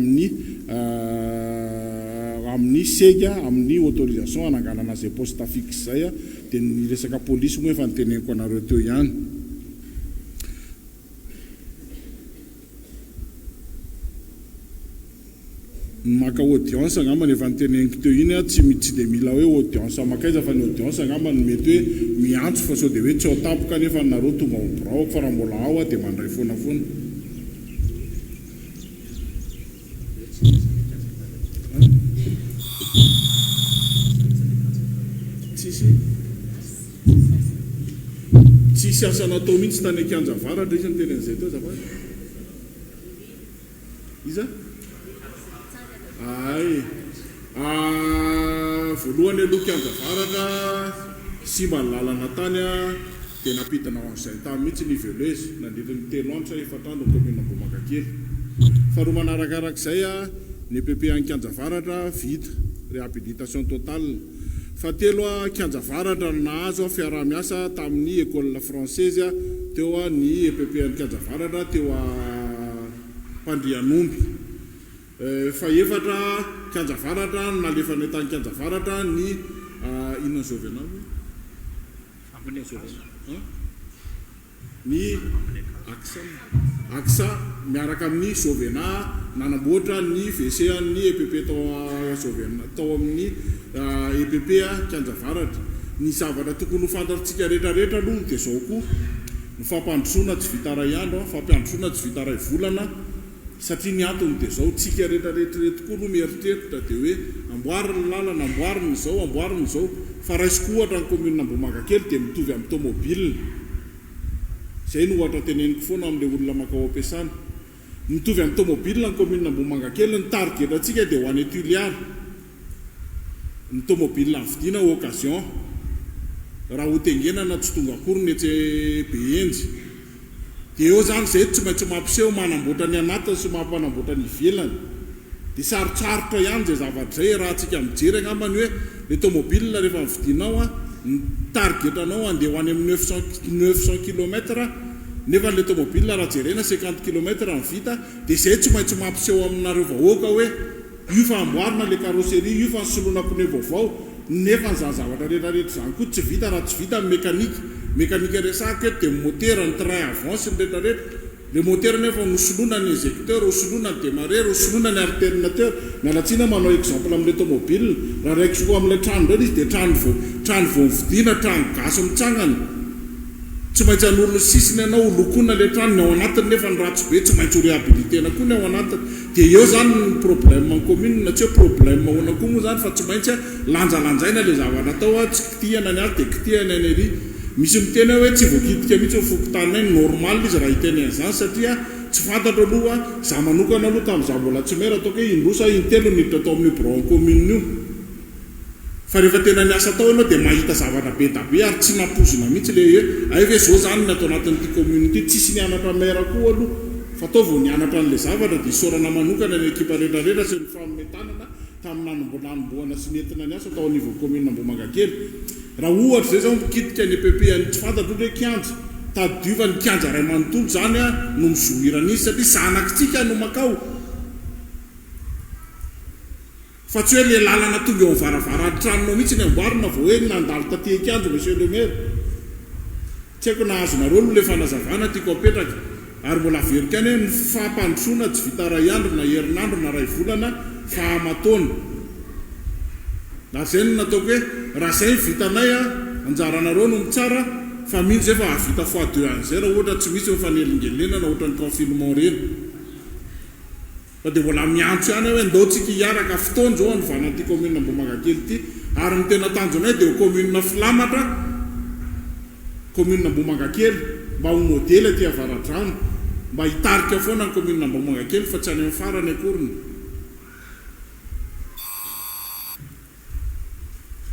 amin'ny sega amin'ny autorisation ananganana zay poste fixe zay dia ny resaka police moa efa nyteneniko anareo teo ihany maka audience angambany efa nyteneniko teo iny tsy dia mila hoe audience makaiza fa ny audience angambany mety hoe miantso fa sao dia hoe tsy ao tapoka nefa nareo tonga ao birao fa raha mbola ao dia mandray foana tsisy asa natao mihitsy tany akianja varatra izy ny tenen'izay teo zava iza voalohany aloha kianja varatra simba ny lalana tany dia nampidina ao amin'izay tany mihitsy ny veleuse nandritry ny 3 andro sa 4 andro ny commune Ambohimankakely faharoa manarakarak'izay ny EPP any kianja varatra vita réhabilitation totale fatelo kianja varatra nahazo fiarah-miasa tamin'ny école française teo ny EPP any kianja varatra teo Pandrianomby fa efatra kianja varatra nalefana tany kianja varatra ny inona Jovena ny aksa miaraka amin'ny Jovena nanamboatra ny WC ny EPP tao amin'ny EPP kianja varatra ny zavatra tokony ho fantatsika rehetrarehetra aloha dia zao koa ny fampandrosoana tsy vita ray andro fampiandrosoana tsy vita ray volana satria ny antony dia zao tsika rehetrarehetra tokoa no mieritreritra dia hoe amboariny lalana amboariny zao fa raisiko ohatra ny commune Ambohimankakely dia mitovy amin'ny tomobile zay no ohatra teneniko foana amin'ilay olona makao ampiasana mitovy amin'ny tomobile ny commune Ambohimangakely ny target atsika dia ho an'ny Tuiliara ny tomobile ny vidiana occasion raha ho tengenana tsy tonga akory ny etsy Behenjy dia eo zany zay tsy maintsy mampiseho manamboatra ny anatiny sy mampanamboatra ny ivelany dia sarotsarotra ihany zay zavatra zay raha tsika mijery angambany hoe le tomobile rehefa mividinao ny targetanao andeha ho any amin'ny 900 km nefa le tomobile raha jerena 50 km ny vita dia zay tsy maintsy mampiseho aminareo vahoaka hoe io fa amboarina le carrosserie io fa soloana pneu vaovao nefa ny zavatra rehetrarehetra zany koa tsy vita raha tsy vita ny mekanika resaka eto dia motera ny train avant sy ny rehetrarehetra le motera nefa nosoloana ny injecteur hosoloana ny démarreur hosoloana ny alternateur mialatsina manao exemple amin'le tomobile raha raiky soa amin'ilay trano reny izy dia trano vao mividina trano gasy mitsangana tsy maintsy an'olona sisiny anao lokona le trano ny ao anatiny nefa ny ratsy be tsy maintsy ho réhabilitena koa ny ao anatiny dia eo zany ny problème ny commune na tsy hoe problème ona koa moa zany fa tsy maintsy lanjalanjaina le zavatra atao tsy kitihana ny azy dia kitihana ny ery misy miteny hoe tsy voakitika mihitsy ho fokotanay normal izy raha hiteny an'izany satria tsy fantatro aloha za manokana aloha tamin'iza mbola tsy mera ataoko hoe indrosa intelo niditra atao amin'ny bureau commune io fa rehefa tena niasa tao ianao dia mahita zavatra be da be ary tsy nampozina mihitsy le hoe ay ve zao zany ny atao anatin'ity commune ity tsisy nianatra mera koa aloha fa atao vao nianatra an'le zavatra dia isaorana manokana ny ekipa rehetrarehetra sy ny fametanana tamin'ny nanomboana sy nentina ny asa tao anivon'ny commune Ambohimangakely raha ohatra zay zao mikitika ny EPP any tsy fantatro hoe kianja tadiova ny kianja ray manontolo zany no mizohiran'izy satria zanakitsika no makao fa tsy hoe le lalana tonga eo varavara tranonao mihitsy ny amboarina vao hoe nandalo taty kianja monsieur le maire tsy haiko nahazonareo no le fanazavana tiako apetraka ary mbola averika any hoe ny fampandrosoana tsy vita ray andro na herinandro na ray volana fa amatona na zay no nataoko hoe raha zay vitanay anjaranareo no mitsara fa mihitsy zay fa avita fois 2 an'izay raha ohatra tsy misy mifanelingelenana ohatra ny confinement reny fa dia mbola miantso ihany hoe ndao tsika hiaraka fotoana zao anovanan'ity commune Ambohimangakely ity ary ny tena tanjonay dia ho commune filamatra commune Ambohimangakely mba ho modely aty avaradrano mba hitarika foana ny commune Ambohimangakely fa tsy any amin'ny farany akoriny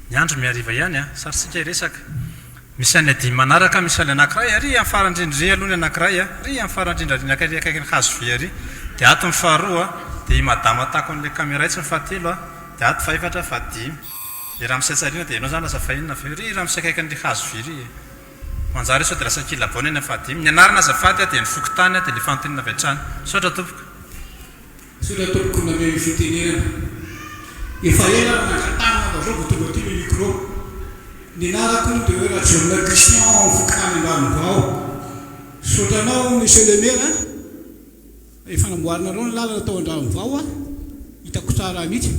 ny andro miariva ihany saritsika hiresaka misy any adimy manaraka misy any anankiray ary amin'ny farandrindry aloha ny anankiray ry amin'ny farandrindry akaiky ny hazo vy ary dia ato ny faharoa dia madama atako an'ilay caméra tsy ny fahatelo dia ato faefatra fahadimy dia raha misatsariana dia ianao zany lasa fahinana fa ry raha misy akaiky n'ilay hazo vy ry manjary sao dia lasa kilabona eny fahadimy ny anarana azafady dia ny fokotany dia le fanontenina avy hatrany sotra tompoko sotra tompoko name fitenena efa ela manakatanana da zao vao tonga ty le micro ny narako dia hoe rajonina Christian fokotany ambanivao sotranao monsieur le maire efa namboarinareo ny lalana tao an-dranovao hitako tsara mihitsy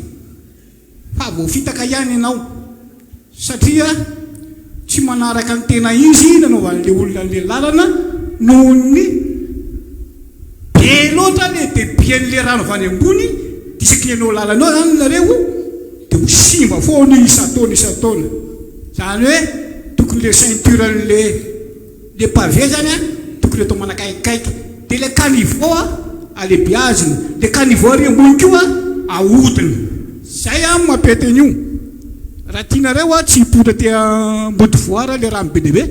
fa vao fitaka ihany ianao satria tsy manaraka ny tena izy nanaovan'le olona n'le lalana noho ny be loatra le debian'le rano avany ambony disaky ianao lalanao zany nareo dia ho simba foana isataona zany hoe tokony le ceinture le pavé zany tokony atao manakaikikaiky dia le caniveau alehibe aziny le caniveau ary ambony koa ahodiny zay mampiaten'io raha tianareo tsy hipotra ty ambodivoara le rano be dehibe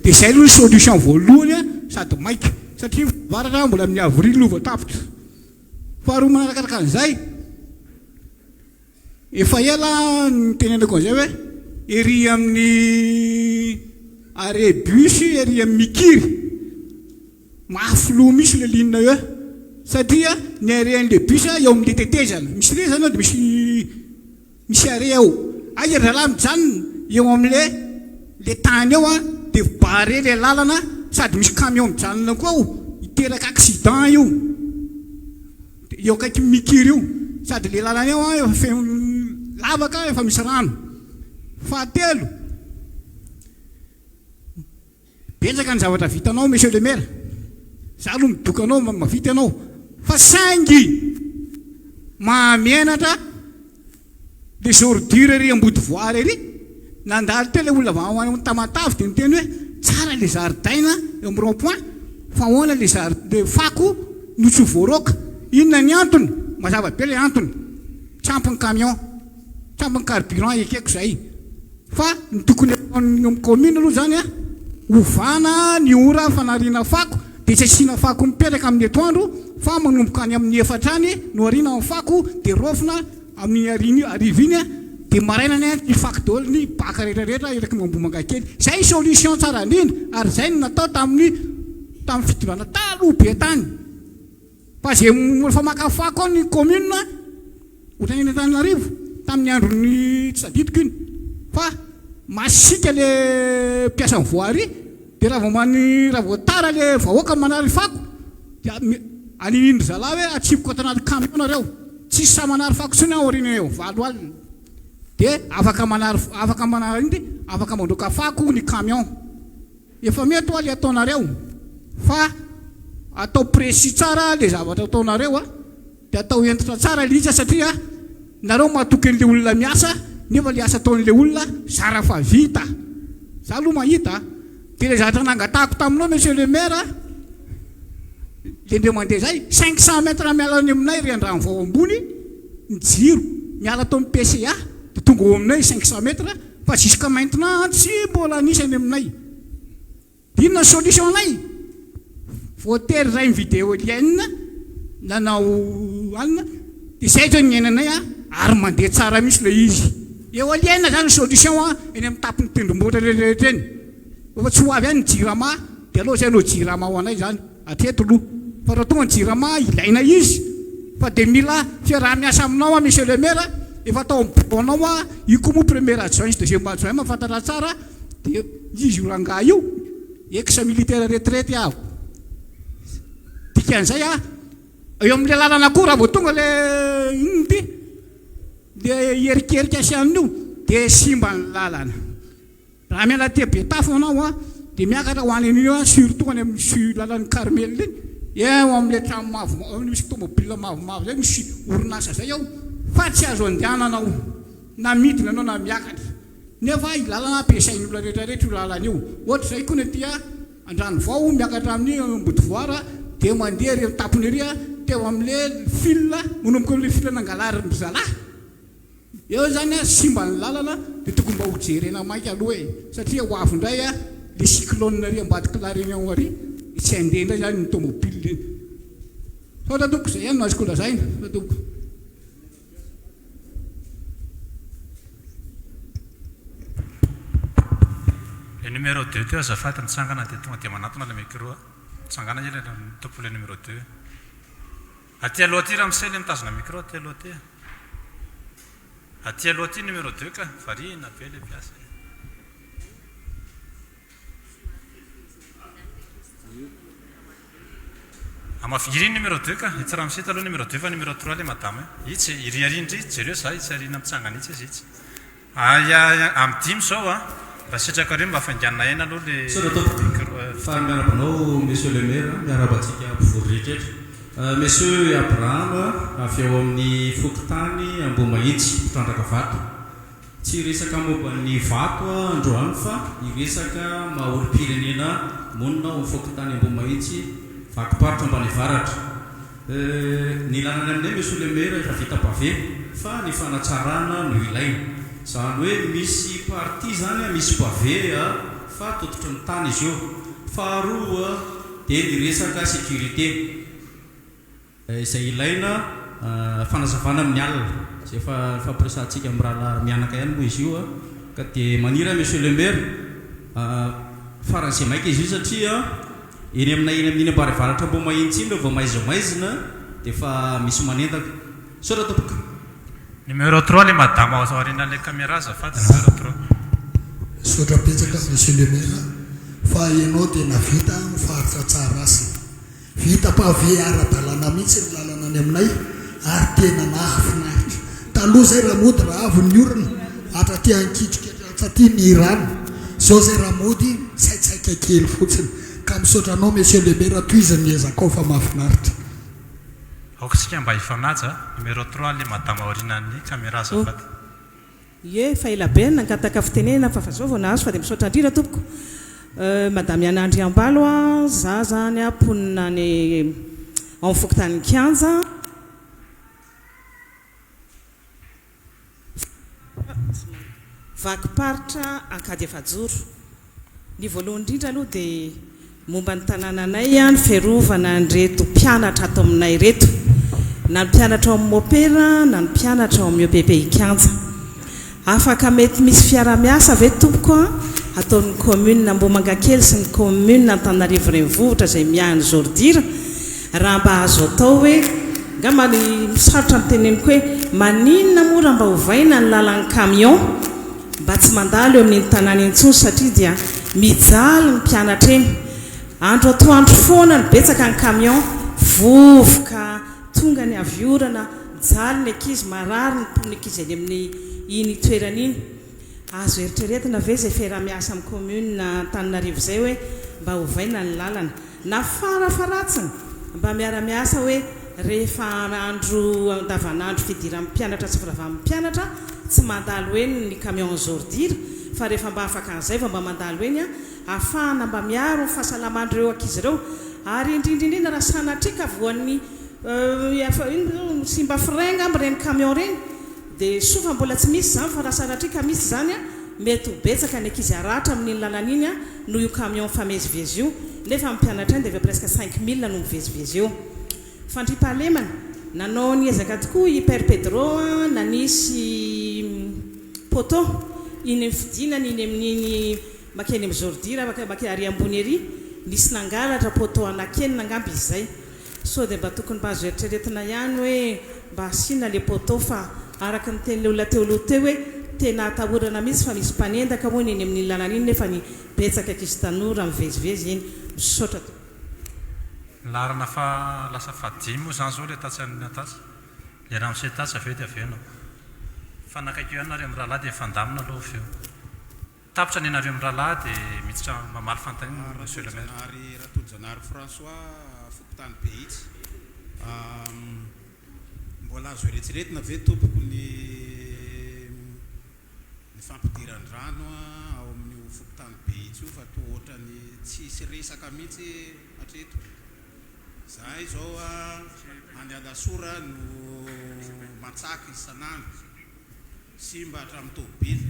dia zay aloha ny solution voalohany sady maika satria varana mbola amin'ny avril lova tapitra faharoa manarakaraka an'izay efa ela ny tenenako an'izay hoe ery amin'ny arrêt bus ery amin'ny mikiry mafilo misy le linina eo satria ny arrêt an'le bus eo amin'le tetezana misy re zany dia misy arrêt eo ay ry zalahy mijanona eo amin'le tany eo dia bare le lalana sady misy camion mijanona koa hiteraka accident io eo akaiky mikiry io sady le lalana eo efa lavaka efa misy rano fahatelo betsaka ny zavatra vitanao monsieur le maire za aloha midokanao mavita anao fa saingy mahamenatra les ordures ery ambodivoary ery nandalo teo le olona vahoany tamatavy dia miteny hoe tsara le zaridaina eo amin'ny rond point fa hoana le fako no tsy voaroaka. Inona ny antony? Mazava be le antony. Tsampiny camion, tsampiny carburant ekeko zay. Fa ny tokony amin'ny commune aloha zany a, ovana ny ora fanariana fako, dia tsy asiana fako mipetraka amin'ny atoandro, fa manomboka any amin'ny efatrany no ariana amin'ny fako, dia rofina amin'ny ariviny, dia marainany ny fako daholo ny baka rehetrarehetra eraky mambomanga kely. Zay solution tsara indrindra, ary zay no natao tamin'ny fitondrana taloha be tany. Fa zay fa maka fako ao ny commune ohatrany eny Antananarivo tamin'ny andron'ny tsadidiko iny. Fa masika le mpiasa voary, dia raha vao tara le vahoaka manary fako, dia anindry zalahy hoe atsipoko ato anaty camion nareo, tsisy sa manary fako tsony ao aoriana eo 7 alina, dia afaka manary iny, afaka mandroaka fako ny camion. Efa mety ho le ataonareo, fa atao précis tsara le zavatra ataonareo, dia atao entitra tsara litsy, satria nareo mahatoky an'le olona miasa, nefa le asa ataon'le olona zara fa vita. Za aloha mahita, dia le zavatra nangatahako taminao monsieur le maire, le ndreo mandeha zay 500 mètres miala any aminay ry andrano vao ambony ny jiro, miala atao amin'ny PCA, dia tonga ao aminay 500 mètres, fa jusqu'à maintenant tsy mbola anisany aminay. Inona solution anay? Voatery zay mividy éolienne nanao alina, dia zay zao ny ainanay ary mandeha tsara misy le izy. Éolienne zany solution eny amin'ny tapon'ny tendrombohitra rehetrarehetra eny. Fa tsy ho avy any ny jirama, dia aloha zay no jirama ho anay zany atreto aloha. Fa raha tonga ny jirama ilaina izy, fa dia mila fiaraha-miasa aminao monsieur le maire, efa atao amboanao io koa moa premier adjoint sy deuxième adjoint mahafantatra tsara, dia izy io rangahy io ex militaire retraite avy. Dikan'izay eo amin'le lalana koa raha vao tonga le inty, dia herikerika asian'io, dia simba ny lalana. Raha miala te be tafo anao dia miakatra ho any an'io surtout any amin'ny lalan'ny Carmel iny, eo amin'le trano mavo, misy tomobile mavomavo zay, misy orinasa zay ao, fa tsy azo andehananao na midina anao na miakatra. Nefa lalana ampiasain'ny olona rehetrarehetra io lalana io. Ohatra zay koa ny aty Andrano Vao miakatra amin'ny Ambodivoara, dia mandeha ry tapony ery teo amin'le fil, manomboka amin'le fil nangalariny zalahy. Eo zany simba ny lalana, dia tokony mba ho jerena mainka aloha satria ho avy indray le cyclone ry ambadika Laréunion ary, tsy handeha indray zany ny tomobile iny. Sao tatoko zay ihany no azoko lazaina tatoko. Le numéro 2 teo azafady nitsangana dia tonga dia manatona le micro. Tsangana izy le tompo le numéro 2. Aty aloha aty raha misay le mitazona micro aty aloha aty. Aty aloha aty numéro 2 ka variana be le piasa. Amafiry numéro 2 ka, itsy raha miseta aloha numéro 2 fa numéro 3 le madame. Itsy iriarindry jereo za itsy arina mitsangana itsy izy itsy. Aya amin'ny dimy zao raha sitraka reo mba fanganana aina aloha le fa miarabanao monsieur le maire, miarabantsika mpivory rehetrarehetra. Monsieur Abraham avy eo amin'ny Fokotany Ambomahitsy mpitrandraka vato. Tsy resaka momba ny vato androany fa iresaka maolo-pirenena monina ao Fokotany Ambomahitsy vakiparitra ambany varatra. Ny lalana aminay monsieur le maire efa vita pavé, fa ny fanatsarana no ilaina. Zany hoe misy parti zany misy pavé fa tototry ny tany izy io. Faharoa dia ny resaka sécurité izay ilaina fanazavana amin'ny alina, izay fampiresantsika amin'ny raha mianaka ihany moa izy io. Ka dia manira monsieur le maire faran'izay maika izy io satria eny amin'ny ambarivaratra Ambomahitsy iny vao maizimaizina dia fa misy manentaka. Saotra tompoko. Numéro 3 le madame ao aoriana le caméra azafady numéro 3. Saotra betsaka monsieur le maire, fa ianao dia navita mifaritra tsara asa. Vita pavé ara-dalàna mihitsy ny lalana any aminay ary tena nahafinaritra. Taloha zay raha mody raha avy ny orina hatraty ankitrika satria ny rano. Zao zay raha mody tsaitsaika kely fotsiny. Ka misaotra anao monsieur le maire toizany ezakao fa mahafinaritra. Aokatsika mba hifanaja numéro 3 le madame aorianan'ny caméra azafady. Ie fa ela be nangataka fitenena fa fazova nahazo fa dia misaotra indrindra tompoko. Madame Anandry Ambalo za zany amponina ny ao amin'ny fokontany Kianja vakiparitra ankady efajoro. Ny voalohany indrindra aloha dia momba ny tanànanay ny fiarovana an'ireto mpianatra ato aminay reto, na ny mpianatra ao amin'ny Mopera na ny mpianatra ao amin'ny EPP Kianja. Afaka mety misy fiara-miasa ve tompoko ataon'ny commune Ambohimankakely sy ny commune Antananarivo Renivohitra izay miahany Zordira, raha mba azo atao hoe ngamba ny misarotra miteneniko hoe maninona moa raha mba hovaina ny lalan'ny camion mba tsy mandalo eo amin'iny tanàna intsony, satria dia mijaly ny mpianatra eny. Andro atoandro foana ny betsaka ny camion, vovoka tonga ny aviorana, mijaly ny ankizy, marary ny pon'ny ankizy any amin'ny iny toerana iny. Azo eritreretina ve izay fiara-miasa amin'ny commune Antananarivo izay hoe mba hovaina ny lalana, na farafaratsiny mba miara-miasa hoe rehefa andro andavanandro fidiran'ny mpianatra sy firavan'ny mpianatra tsy mandalo eny ny camion Zordira, fa rehefa mba afaka an'izay fa mba mandalo eny ahafahana mba miaro ny fahasalamandreo ankizy ireo. Ary indrindrindrindra raha sanatrika voan'ny simba frein amin'ireny camion reny dia sofa mbola tsy misy zany, fa raha sanatrika misy zany mety ho betsaka ny ankizy aratra amin'iny lalana iny noho io camion famezivezy io, nefa mpianatra eny dia avy presque 5000 no mivezivezy eo. Fandriampahalemana nanao niezaka tokoa i Père Pedro nanisy poto iny fidinany iny amin'iny makeny amin'ny Zordira makeny ary ambony ery nisy nangalatra poto anakenina angamba izay. So dia mba tokony mba azo eritreretina ihany hoe mba asiana le poto, fa araka ny ten'le olona teo aloha teo hoe tena atahorana mihitsy fa misy mpanendaka moa iny amin'ny lalana iny, nefa ny betsaka ankizy tanora mivezivezy eny misaotra. Larana fa lasa fadimy moa zany zao le tatsy amin'ny atasy, le raha misy tatsy aveo dia aveonao. Fanakaiky io ianareo amin'ny rahalahy dia mifandamina aloha feo. Tapitra ny ianareo amin'ny rahalahy dia miditra mamaly fantanina monsieur le maire. Ary Ratojanary François Fokotany Behitsy, mbola azo eritreretina ve tompoko ny fampidiran-drano ao amin'ny Fokotany Behitsy io, fa toa ohatrany tsisy resaka mihitsy hatreto. Zahay zao any Alasora no mantsaka isan'andro sy mba hatramin'ny tobily.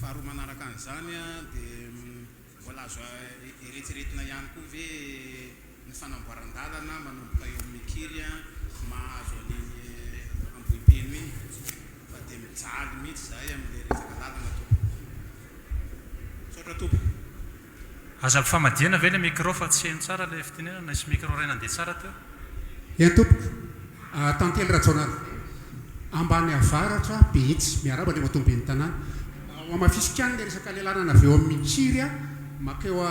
Faharoa manaraka an'izany dia mbola azo eritreretina ihany koa ve ny fanamboaran-dalana manomboka eo amin'ny Mikiry mahazo an'iny Ambohipeno iny, fa dia mijaly mihitsy zahay amin'ilay resaka lalana tompoko. Saotra tompoko. Aza famadihana ve le micro fa tsy heno tsara le fitenenana, nisy micro ray nandeha tsara teo? Eny tompoko, tantely Ratsonary ambany avaratra Behitsy miaraba le matomben'ny tanàna ao amafisikany le resaka lelanana avy eo amin'ny Mikiry makeo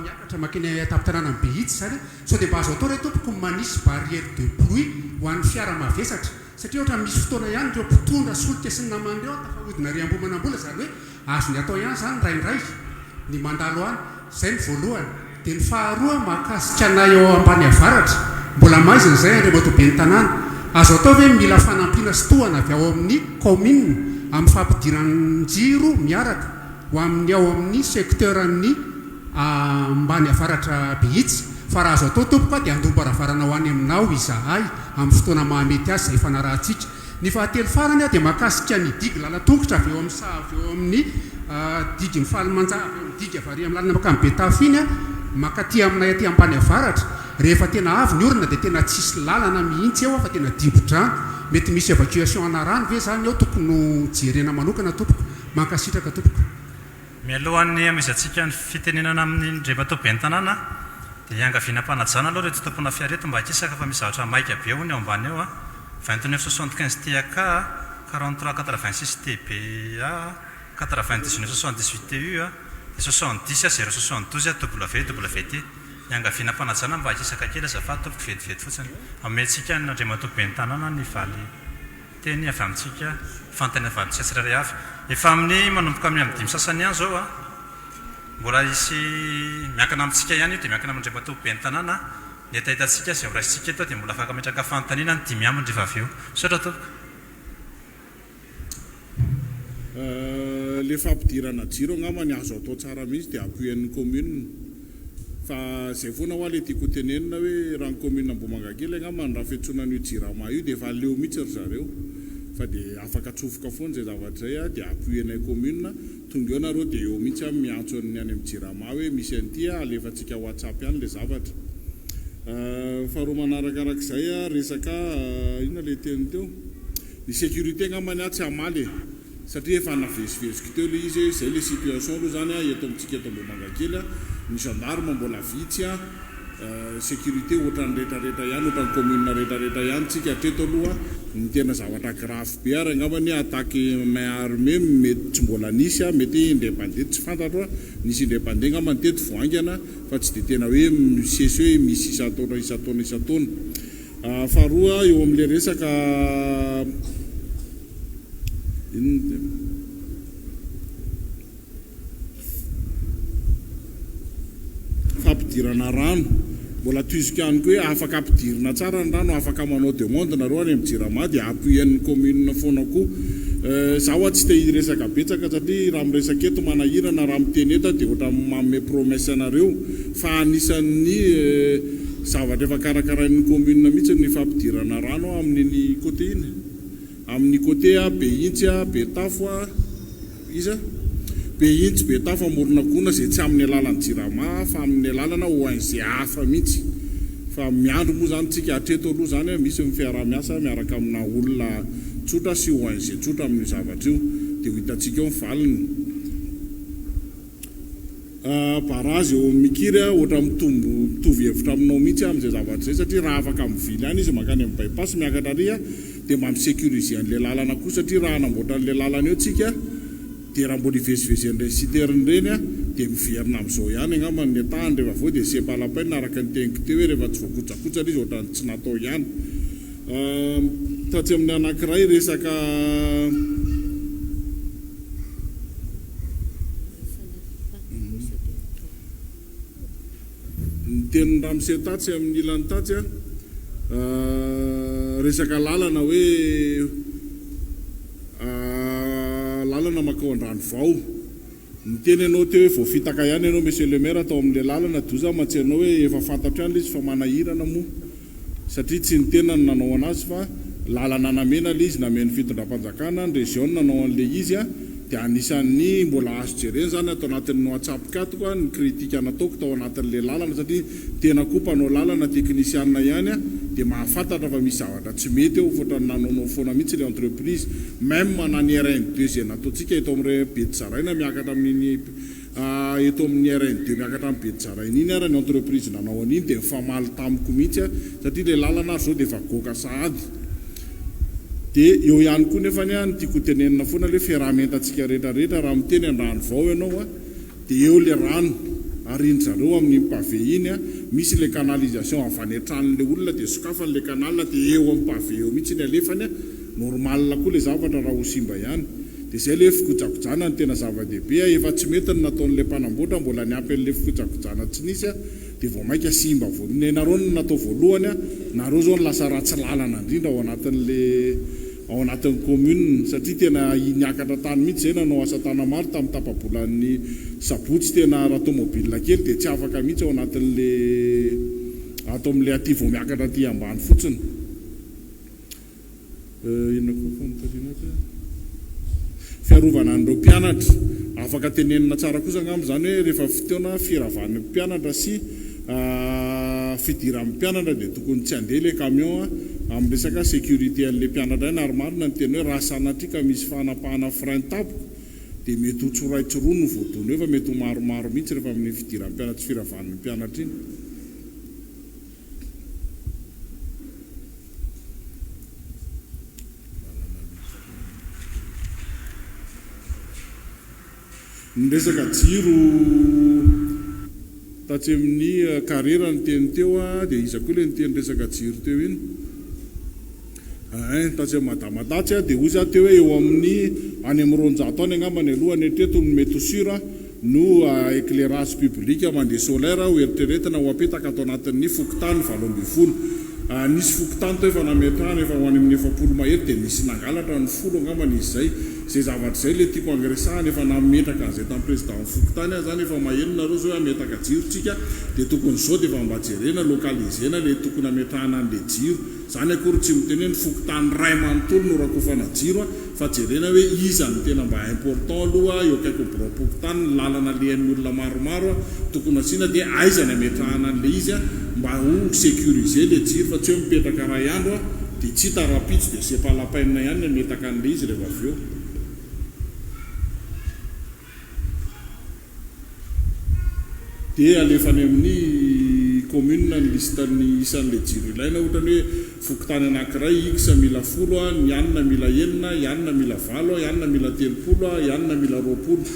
miakatra makeny tapin-tanàna amin'ny Behitsy zany. So dia mba azo atao re tompoko manisy barrière de pluie ho an'ny fiara mavesatra, satria ohatra misy fotoana ihany ireo mpitondra solika sy ny namany reo tafahodina ry Ambohimanambola, zany hoe azony atao ihany zany raindray ny mandalo any. Zay ny voalohany. Dia ny faharoa mahakasika anay eo ambany avaratra mbola maizina izay andreo matoben'ny tanàna, azo atao hoe mila fanampiana sy tohana avy ao amin'ny commune amin'ny fampidiran-jiro miaraka ho amin'ny ao amin'ny secteur-ny ambany avaratra Behitsy. Fa raha azo atao tompoka dia andombo-aravarana ho any aminao izahay amin'ny fotoana mahamety azy izay fanarahantsika. Ny fahatelo farany dia mahakasika ny digy lala-tongotra avy eo amin'ny avy eo amin'ny digy ny fahalimanja avy eo amin'ny digy avy amin'ny lalana makamy Betafy iny makaty aminay aty ambany avaratra. Rehefa tena avy ny orina dia tena tsisy lalana mihitsy eo fa tena dibo-drano. Mety misy évacuation ana rano ve zany eo tokony jerena manokana tompoko, mankasitraka tompoko. Mialohan'ny amizatsika ny fitenenana amin'ny ndre matoben'ny tanàna dia iangaviana mpanajana aloha reto tompona fiareto mba hakisaka fa misy zavatra maika be eo ny ao ambany eo 2975 TAK 4386 TBA 9978 TU 70 072 WWT. Iangaviana mpanajana mba hakisaka kely azafady tompoko vetivety fotsiny ameantsika ny ndre matoben'ny tanàna ny valy teny avy amintsika fantany avy amintsika tsirairay avy. Efa amin'ny manomboka amin'ny dimy sasany ihany zao mbola isy miankana amintsika ihany io dia miankana amindre matoben'ny tanàna ny etahitantsika sy raisitsika eto dia mbola afaka metraka fanontaniana ny dimy aminy rehefa avy eo. Saotra tompoko. Le fampidirana jiro angamba ny azo atao tsara mihitsy dia appuyen'ny commune fa zay foana ho le tiako tenenina hoe raha ny commune Ambomangakely angamba raha fiantsonana io Jirama io dia efa leo mihitsy ry zareo fa dia afaka atsofoka foana zay zavatra zay dia appuyenay commune tonga eo nareo dia eo mihitsy miantso ny any amin'ny Jirama hoe misy an'ity alefantsika WhatsApp ihany le zavatra. Faharoa manarakarak'izay resaka inona le teny teo ny sécurité angambany tsy hamaly satria efa naveziveziko teo le izy zay le situation aloha zany eto amintsika eto Ambomangakely ny gendarme mbola vitsy sécurité ohatran'ny rehetrarehetra ihany ohatran'ny commune rehetrarehetra ihany tsika hatreto aloha ny tena zavatra grave be ary angambany attaque main armée mety tsy mbola nisy mety indépendant tsy fantatro nisy indépendant angambany teto voangana fa tsy dia tena hoe misesy hoe misy isataona. Faharoa eo amin'le resaka fampidirana rano mbola toiziko ihany koa hoe afaka ampidirina tsara ny rano afaka manao demande nareo any amin'ny Jirama dia appuyen'ny commune foana koa zaho tsy te hiresaka betsaka satria raha miresaka eto manahirana raha miteny eto dia ohatra manome promesse anareo fa anisan'ny zavatra efa karakarain'ny commune mihitsy ny fampidirana rano amin'ny côté iny amin'ny côté be intsy be tafo iza be intsy be tafo amorona gona zay tsy amin'ny alalan'ny Jirama fa amin'ny alalana ONG hafa mihitsy fa miandro moa zany tsika hatreto aloha zany misy mifiara-miasa miaraka amina olona tsotra sy ONG tsotra amin'ny zavatra io dia ho hitantsika eo mivaliny. Barazy eo mikiry ohatra mitovy hevitra aminao mihitsy amin'izay zavatra zay satria raha afaka mivily any izy makany amin'ny bypass miakatra ary dia mba misécurise an'ilay lalana koa satria raha anamboatra an'ilay lalana eo tsika dia raha mbola hivezivezen'ilay citerne reny dia miverina amin'izao ihany angambany ny atahany rehefa avao dia sepalapaina araka ny teniko teo hoe rehefa tsy voakotsakotsana izy ohatrany tsy natao ihany. Tatsy amin'ny anankiray resaka ny tenin'ny Ramose Tatsy amin'ny ilany Tatsy resaka lalana hoe lalana makao an-drano vao ny teny ianao teo hoe voafitaka ihany ianao monsieur le maire atao amin'ilay lalana doza matsenao hoe efa fantatro ihany izy fa manahirana moa satria tsy ny tena ny nanao anazy fa lalana namena le izy namen'ny fitondram-panjakana ny région nanao an'le izy dia anisan'ny mbola azo jereny zany atao anatin'ny WhatsApp katoko ny kritika nataoko tao anatin'le lalana satria tena koa mpanao lalana teknisianina ihany dia mahafantatra fa misy zavatra tsy mety eo fotra nanaonao foana mihitsy le entreprise même manany RN2 zay nataontsika eto amin'ny Betsaraina miakatra amin'ny eto amin'ny RN2 miakatra amin'ny Betsaraina iny ary ny entreprise nanao an'iny dia mifamaly tamiko mihitsy satria le lalana ary zao dia efa goka sahady. Dia eo ihany koa nefany ny tiako tenenina foana le fiaraha-mientantsika rehetrarehetra raha miteny an-drano vao ianao dia eo le rano ariny zareo amin'ny pavé iny misy le canalisation avy any an-tranon'le olona dia sokafan'le canal dia eo amin'ny pavé eo mihitsy ny alefany normal koa le zavatra raha ho simba ihany dia zay le fikojakojana ny tena zava-dehibe efa tsy mety ny nataon'le mpanamboatra mbola niampy an'le fikojakojana tsy nisy dia vao maika simba nareo no natao voalohany nareo zao ny lasa ratsy lalana indrindra ao anatin'ny commune satria tena niakatra tany mihitsy zay nanao asa tana maro tamin'ny tapabolan'ny sabotsy tena raha tomobile kely dia tsy afaka mihitsy ao anatin'le ato amin'le aty vao miakatra aty ambany fotsiny. Fiarovana an'ireo mpianatra afaka tenenina tsara kosa angamba zany hoe rehefa fotoana firavan'ny mpianatra sy fidiran'ny mpianatra dia tokony tsy handeha le camion amin'ny resaka sécurité an'le mpianatra iny ary marina ny teny hoe raha sanatria ka misy fanapahana frein tampoka dia mety ho tsoraitsoroa no voadony hoe fa mety ho maromaro mihitsy rehefa amin'ny fidiran'ny mpianatra sy firavan'ny mpianatra iny. Ny resaka jiro tatsy amin'ny karera ny teny teo dia iza koa le ny teny resaka jiro teo iny tatsy amin'ny madamadatsy dia ozy teo hoe eo amin'ny any amin'ny ronjato any angambany alohany etreto ny métosura no éclairage public mandeha solaire ho eritreretina ho apetaka atao anatin'ny fokotany 20 nisy fokotany tao efa nametrahana efa ho any amin'ny 70 mahery dia misy nangalatra ny folo angambany izy zay zay zavatra zay le tiako angresahana efa nametraka an'izay tamin'ny président Fokotany zany efa mahenonareo zao ametaka jirotsika dia tokony zao dia efa mba jerena lokalizena le tokony ametrahana an'le jiro zany akory tsy miteny hoe ny Fokotany ray manontolo no rakofana jiro fa jerena hoe iza ny tena mba important aloha eo akaiky Fokotany ny lalana lehan'ny olona maromaro tokony asiana dia aizany ametrahana an'le izy mba ho sécuriser le jiro fa tsy hoe mipetraka ray andro dia tsy tarapitsy dia sepalapainina ihany ametaka an'le izy rehefa avy eo. Dia alefany amin'ny commune ny listan'ny isan'le jiro ilaina ohatrany hoe Fokotany anankiray x mila 10 ny anina mila 9 ny anina mila 7 ny anina mila 30 ny anina mila 20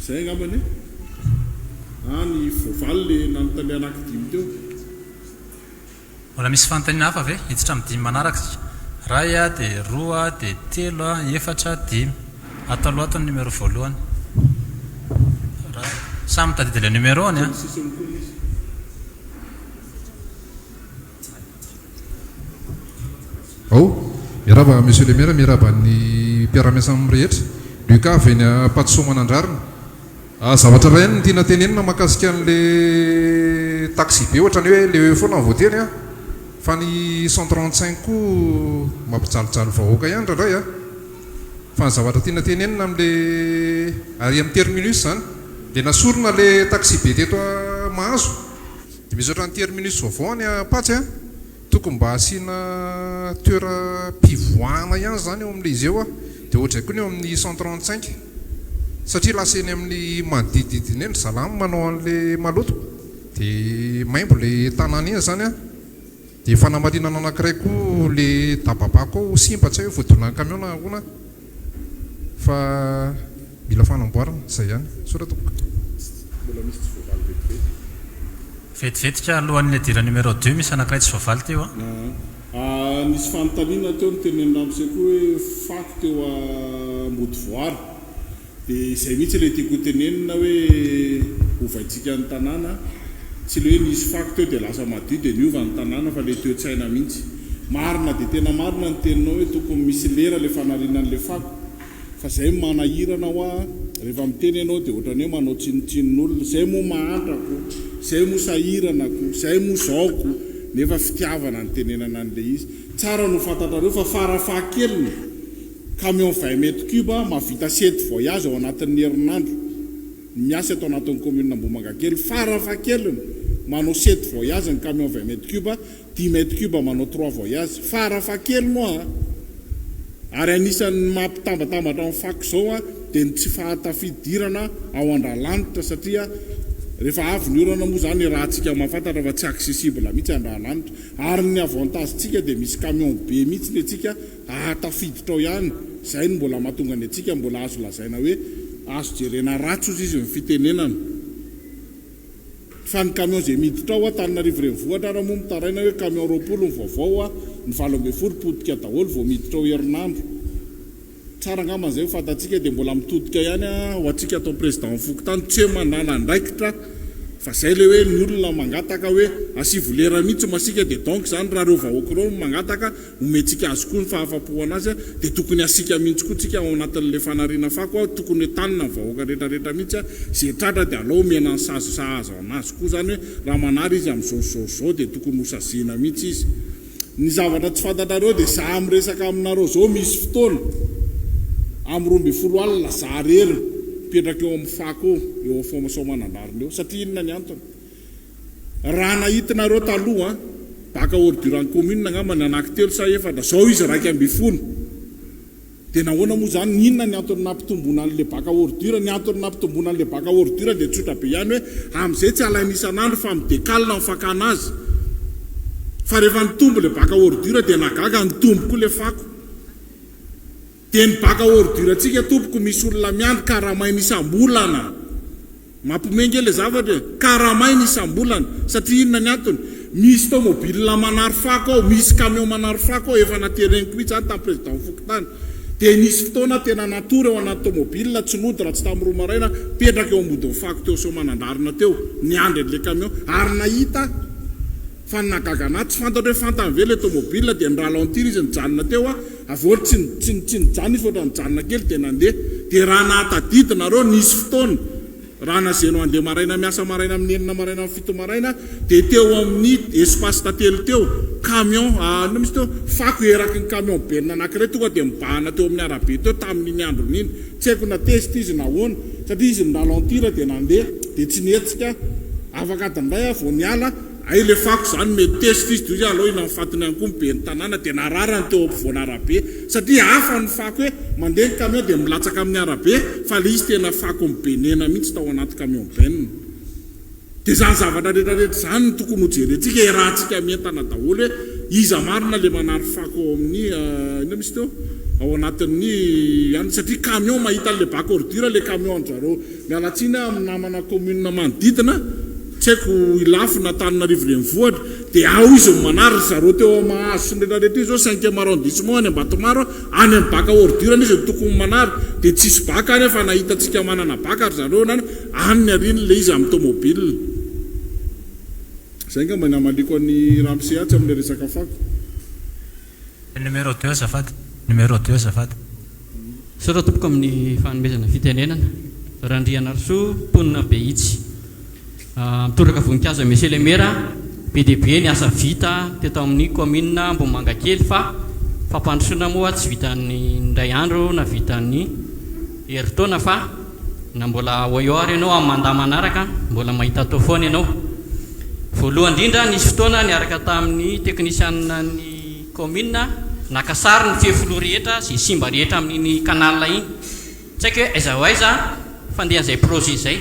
zay angambany ny voavaly le nanontany anankidimy teo mbola misy fanontaniana hafa ve hiditra amin'ny dimy manaraka ray dia roa dia telo efatra dimy ataloha ny numéro voalohany samy tadidy le numéro-ny mirava monsieur le maire mirava ny mpiara-miasa amin'ny rehetra duka avy eny Ampatsomanandrarina zavatra ray ny tiana tenenina mahakasika an'le taxi be ohatrany hoe le foana ny voateny fa ny 135 ko mampijalijaly vahoaka ihany ndray fa ny zavatra tiana tenenina amin'le ary amin'ny terminus zany dia nasorona le taxi be teto Mahazo dia misy ohatran'ny terminus vaovao any Apatsy tokony mba asiana toera-pivoahana ihany zany eo amin'le izy eo dia ohatra koa ny eo amin'ny 135 satria lasa eny amin'ny manodididina eny Zalamo manao an'le maloto dia maimbo le tanàna iny zany dia fanamarinana anankiray koa le dababako ao simba tsy hoe voadonan'ny camion ahoana fa mila fanamboarana zay ihany soratoko vetivetika alohan'ny dira numéro 2 misy anankiray tsy voavaly teo nisy fanontaniana teo ny tenenina am'izay koa hoe fako teo Modivoary dia izay mihitsy le tiako tenenina hoe ovaitsika ny tanàna tsy le hoe nisy fako teo dia lasa madio dia niova ny tanàna fa le toe-tsaina mihitsy marina dia tena marina ny teninao hoe tokony misy lera le fanarinan'le fako fa zay manahirana ho rehefa miteny ianao dia ohatrany hoe manao tsinotsinon'olona zay moa mahantrako zay moa sahiranako zay moa zaoko nefa fitiavana ny tenenana an'le izy tsara no fantatrareo fa farafahakeliny camion 20 mètres cube mavita 7 voyage ao anatin'ny herinandro miasa atao anatin'ny commune Ambohimankakely farafahakeliny manao 7 voyage ny camion 20 mètres cube 10 mètres cube manao 3 voyage farafahakeliny moa ary anisan'ny mampitambatambatra amin'ny fako zao dia ny tsy fahatafidirana ao Andralanitra satria rehefa avy ny orana moa zany raha tsika mahafantatra fa tsy accessible mihitsy Andralanitra ary ny avantagentsika dia misy camion be mihitsy ny atsika tafiditra ao ihany zay ny mbola mahatonga ny atsika mbola azo lazaina hoe azo jerena ratso izy ny fitenenana fa ny camion zay miditra ao Antananarivo renivohitra raha moa mitaraina hoe camion 20 ny vaovao ny 12 potika daholo vao miditra ao herinandro tsara angambany zay fantatsika dia mbola mitodika ihany ho atsika atao président Fokotany tsy hoe manana andraikitra fa zay le hoe ny olona mangataka hoe asivolera mihitsy masika dia donc zany raha reo vahoaka reo mangataka omentsika azy koa ny fahafapo anazy dia tokony asika mihitsy koa tsika ao anatin'le fanariana fako tokony tanina ny vahoaka rehetrarehetra mihitsy zay tratra dia alao mena ny sahazo anazy koa zany hoe raha manary izy amin'izao dia tokony hosazina mihitsy izy ny zavatra tsy fantatrareo dia za miresaka aminareo zao misy fotoana amin'ny 12 alina za rerina mipetraka eo amin'ny fako eo fomasomanandarina eo satria inona ny antony raha nahitinareo taloha baka ordure ny commune angambany anankitelo sa efatra zao izy 120 dia nahoana moa zany inona ny antony nampitombona an'le baka ordure ny antony nampitombona an'le baka ordure dia tsotra be ihany hoe amin'izay tsy alaina isan'andro fa midécalina ny fakana azy fa rehefa nitombo le baka ordure dia nagaga nitombo koa le fako dia ny baka ordure atsika tompoko misy olona miandry karamaina isam-bolana mampimengy le zavatra karamaina isam-bolana satria inona ny antony misy tomobile manary fako ao misy camion manary fako ao efa natereniko mihitsy any tamin'ny président Fokotany dia nisy fotoana tena natory ao anaty tomobile tsy nody raha tsy tamin'ny roa maraina petraka eo ambodin'ny fako teo Somanandrarina teo niandry an'le camion ary nahita fa nagagana tsy fantatra hoe fantany ve le tomobile dia niralantiry izy nijanona teo avory tsy nijanona izy foatra nijanona kely dia nandeha dia raha nahatadidinareo nisy fotoana raha nazeno andeha maraina miasa maraina amin'ny enina maraina amin'ny fito maraina dia teo amin'ny espace tatelo teo camion no misy teo fako eraky ny camion benina anankiray tonga dia mibahana teo amin'ny arabe teo tamin'iny andron'iny tsy haiko na test izy nahoana satria izy niralantira dia nandeha dia tsy nihetsika afaka adindray vao niala ay le fako zany mety test izy toy izy aloha ina mifatony ihany koa mibe ny tanàna dia nararany teo ampovoana arabe satria hafa ny fako hoe mandeha ny camion dia milatsaka amin'ny arabe fa le izy tena fako mibenena mihitsy tao anaty camion benina dia zany zavatra rehetrarehetra zany no tokony hojerentsika rahantsika mientana daholo hoe iza marina le manary fako ao amin'ny ina misy teo ao anatin'ny any satria camion mahita le bac ordure le camion anjareo mialatsiny amin'ny namana commune manodidina tsy haiko ilafina Antananarivo renivohitra dia ao izy manary zareo teo mahazo sy rehetrarehetra izy zao 5e arrondissement any Ambatomaro any amin'ny bac ordure izy tokony manary dia tsisy bac any fa nahitatsika manana bac ary zareo nany any ariny le izy amin'ny tomobile zay nga many amaliko any ramseatsy amin'ny resaka fako numéro 2 azafady sora tompoko amin'ny fanomezana fitenenana Randriana Arso mponina Behitsy mitoraka voninkazo monsieur le maire PDB ny asa vita teto amin'ny commune Mboamangakely fa fampandrosoana moa tsy vitan'ny ndray andro na vitan'ny heritaona fa na mbola oyoary ianao amin'ny mandaha manaraka mbola mahita tao foana ianao voalohany indrindra nisy fotoana niaraka tamin'ny teknisianina ny commune nakasary ny fefoloha rehetra sy simba rehetra amin'iny canal iny tsy haiko hoe aiza ho aiza fandeha an'izay projet izay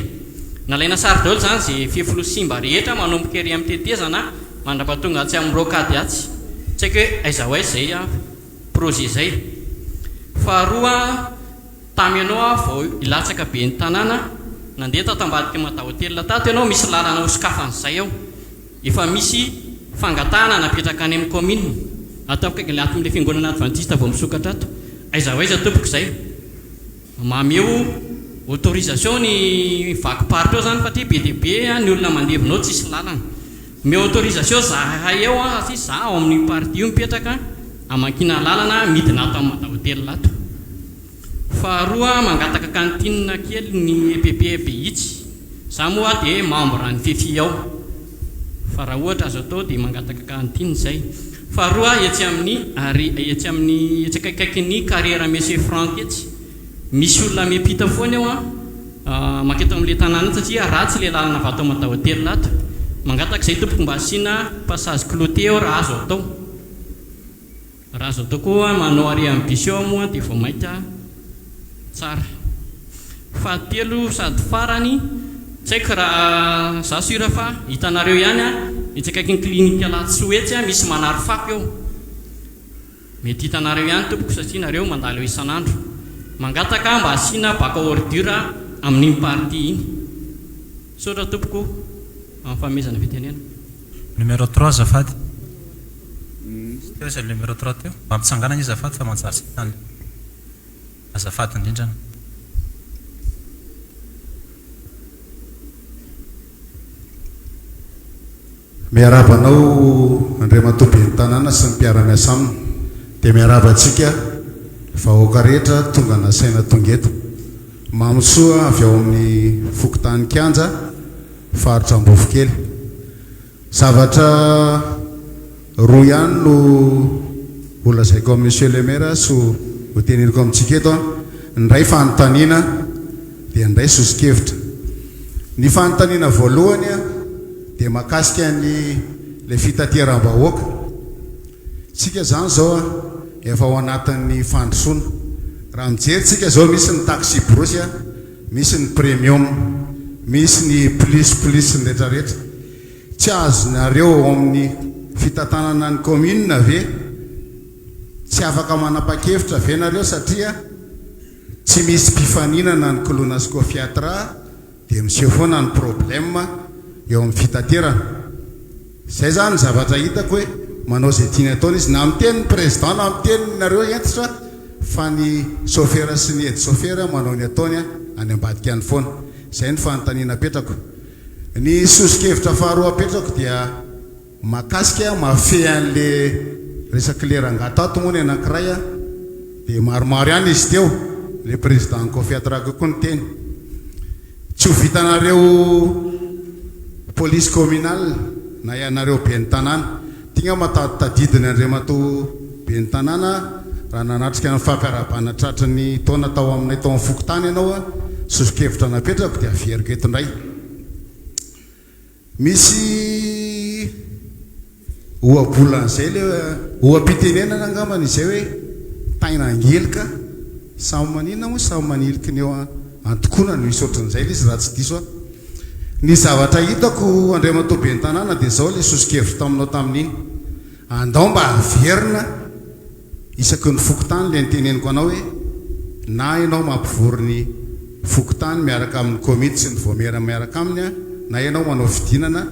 nalaina sary daholo zany zay fefoloha simba rehetra manomboka ery amin'ny tetezana mandrapatonga tsy amin'ny rokady atsy tsy haiko hoe aiza ho aiza zay projet izay faharoa tamy ianao vao ilatsaka be ny tanàna nandeha tatambadika mata hotelina tato ianao misy lalana hosokafan'izay ao efa misy fangatahana napetraka any amin'ny commune ataoko le atin'le fiangonana adventiste vao misokatra ato aiza ho aiza tompoko izay mameo autorisation ny vaky party eo zany fa ty BDB ny olona mandevinao tsisy lalana me autorisation zahay eo satria za ao amin'ny party io mipetraka amankina lalana midina ato amin'ny mata hotelina ato faharoa mangataka cantine kely ny EPP Behitsy za moa dia membre ny FEFI ao fa raha ohatra azo atao dia mangataka cantine zay faharoa etsy amin'ny etsakakaiky ny carrière monsieur Franck etsy misy olona miampita foana eo maketo amin'le tanàna satria ratsy le lalana vato mata hotelina ato mangataka izay tompoko mba asiana passage cloté eo raha azo atao koa manao réambition moa dia vao mainka tsara fahatelo sady farany tsy haiko raha za sura fa hitanareo ihany etsakaiky ny klinika Latsoetsy misy manary fako eo mety hitanareo ihany tompoko satria nareo mandalo eo isan'andro mangataka mba asiana bac ordure amin'iny party iny sotra tompoko amin'ny famezana fitenena numéro 3 azafady teo izy numéro 3 teo mba mpitsanganana izy azafady fa manjary sy tany azafady indrindrana miarabanao Andriamatoa ben'ny tanàna sy ny mpiara-miasa aminy dia miarabantsika vahoaka rehetra tonga nasaina tonga eto mamosoa avy ao amin'ny Fokotany Kianja faritra Ambofokely zavatra roa ihany no volazaiko amin'ny monsieur le maire so ho teneniko amintsika eto ny ray fanontaniana dia ny ray sosokevitra ny fanontaniana voalohany dia mahakasika ny le fitateram-bahoaka tsika zany zao efa ao anatin'ny fandrosoana raha mijery tsika zao misy ny taxi brosy misy ny premium misy ny plus ny rehetrarehetra tsy azonareo ao amin'ny fitantanana ny commune ve tsy afaka manapa-kevitra ve nareo satria tsy misy mpifaninana ny colonoscopiatra dia monsieur foana ny problème eo amin'ny fitaterana zay zany zavatra hitako hoe manao zay tiany ataony izy na amin'ny tenin'ny président na amin'ny teniny nareo entitra fa ny chauffeur sy ny aide chauffeur manao ny ataony any ambadika any foana zay ny fanontaniana apetrako ny sosokevitra faharoa apetrako dia mahakasika mafehy an'le resaky lerangatato moa ny anankiray a dia maromaro ihany izy teo le président Kofi Atraka koa ny teny tsy ho vitanareo police communale na ianareo be ny tanàna tigna matadidiny Andriamatoa be ny tanàna raha nanatrika ny fampiarabana tratra ny taona tao aminay tao amin'ny fokotany ianao a sosokevitra napetrako dia averiko eto indray misy ohabolan'izay le ohampitenenana angambana izay hoe taina angelika samy manina moa samy maniliky ny eo antokona no misy ohatran'izay le izy raha tsy diso a ny zavatra hitako Andriamatoa be ny tanàna dia zao le sosokevitra taminao tamin'iny andao mba averina isaky ny fokotany le niteneniko anao hoe na ianao mampivory ny fokotany miaraka amin'ny komity sy ny voamera miaraka aminy a na ianao manao fidinana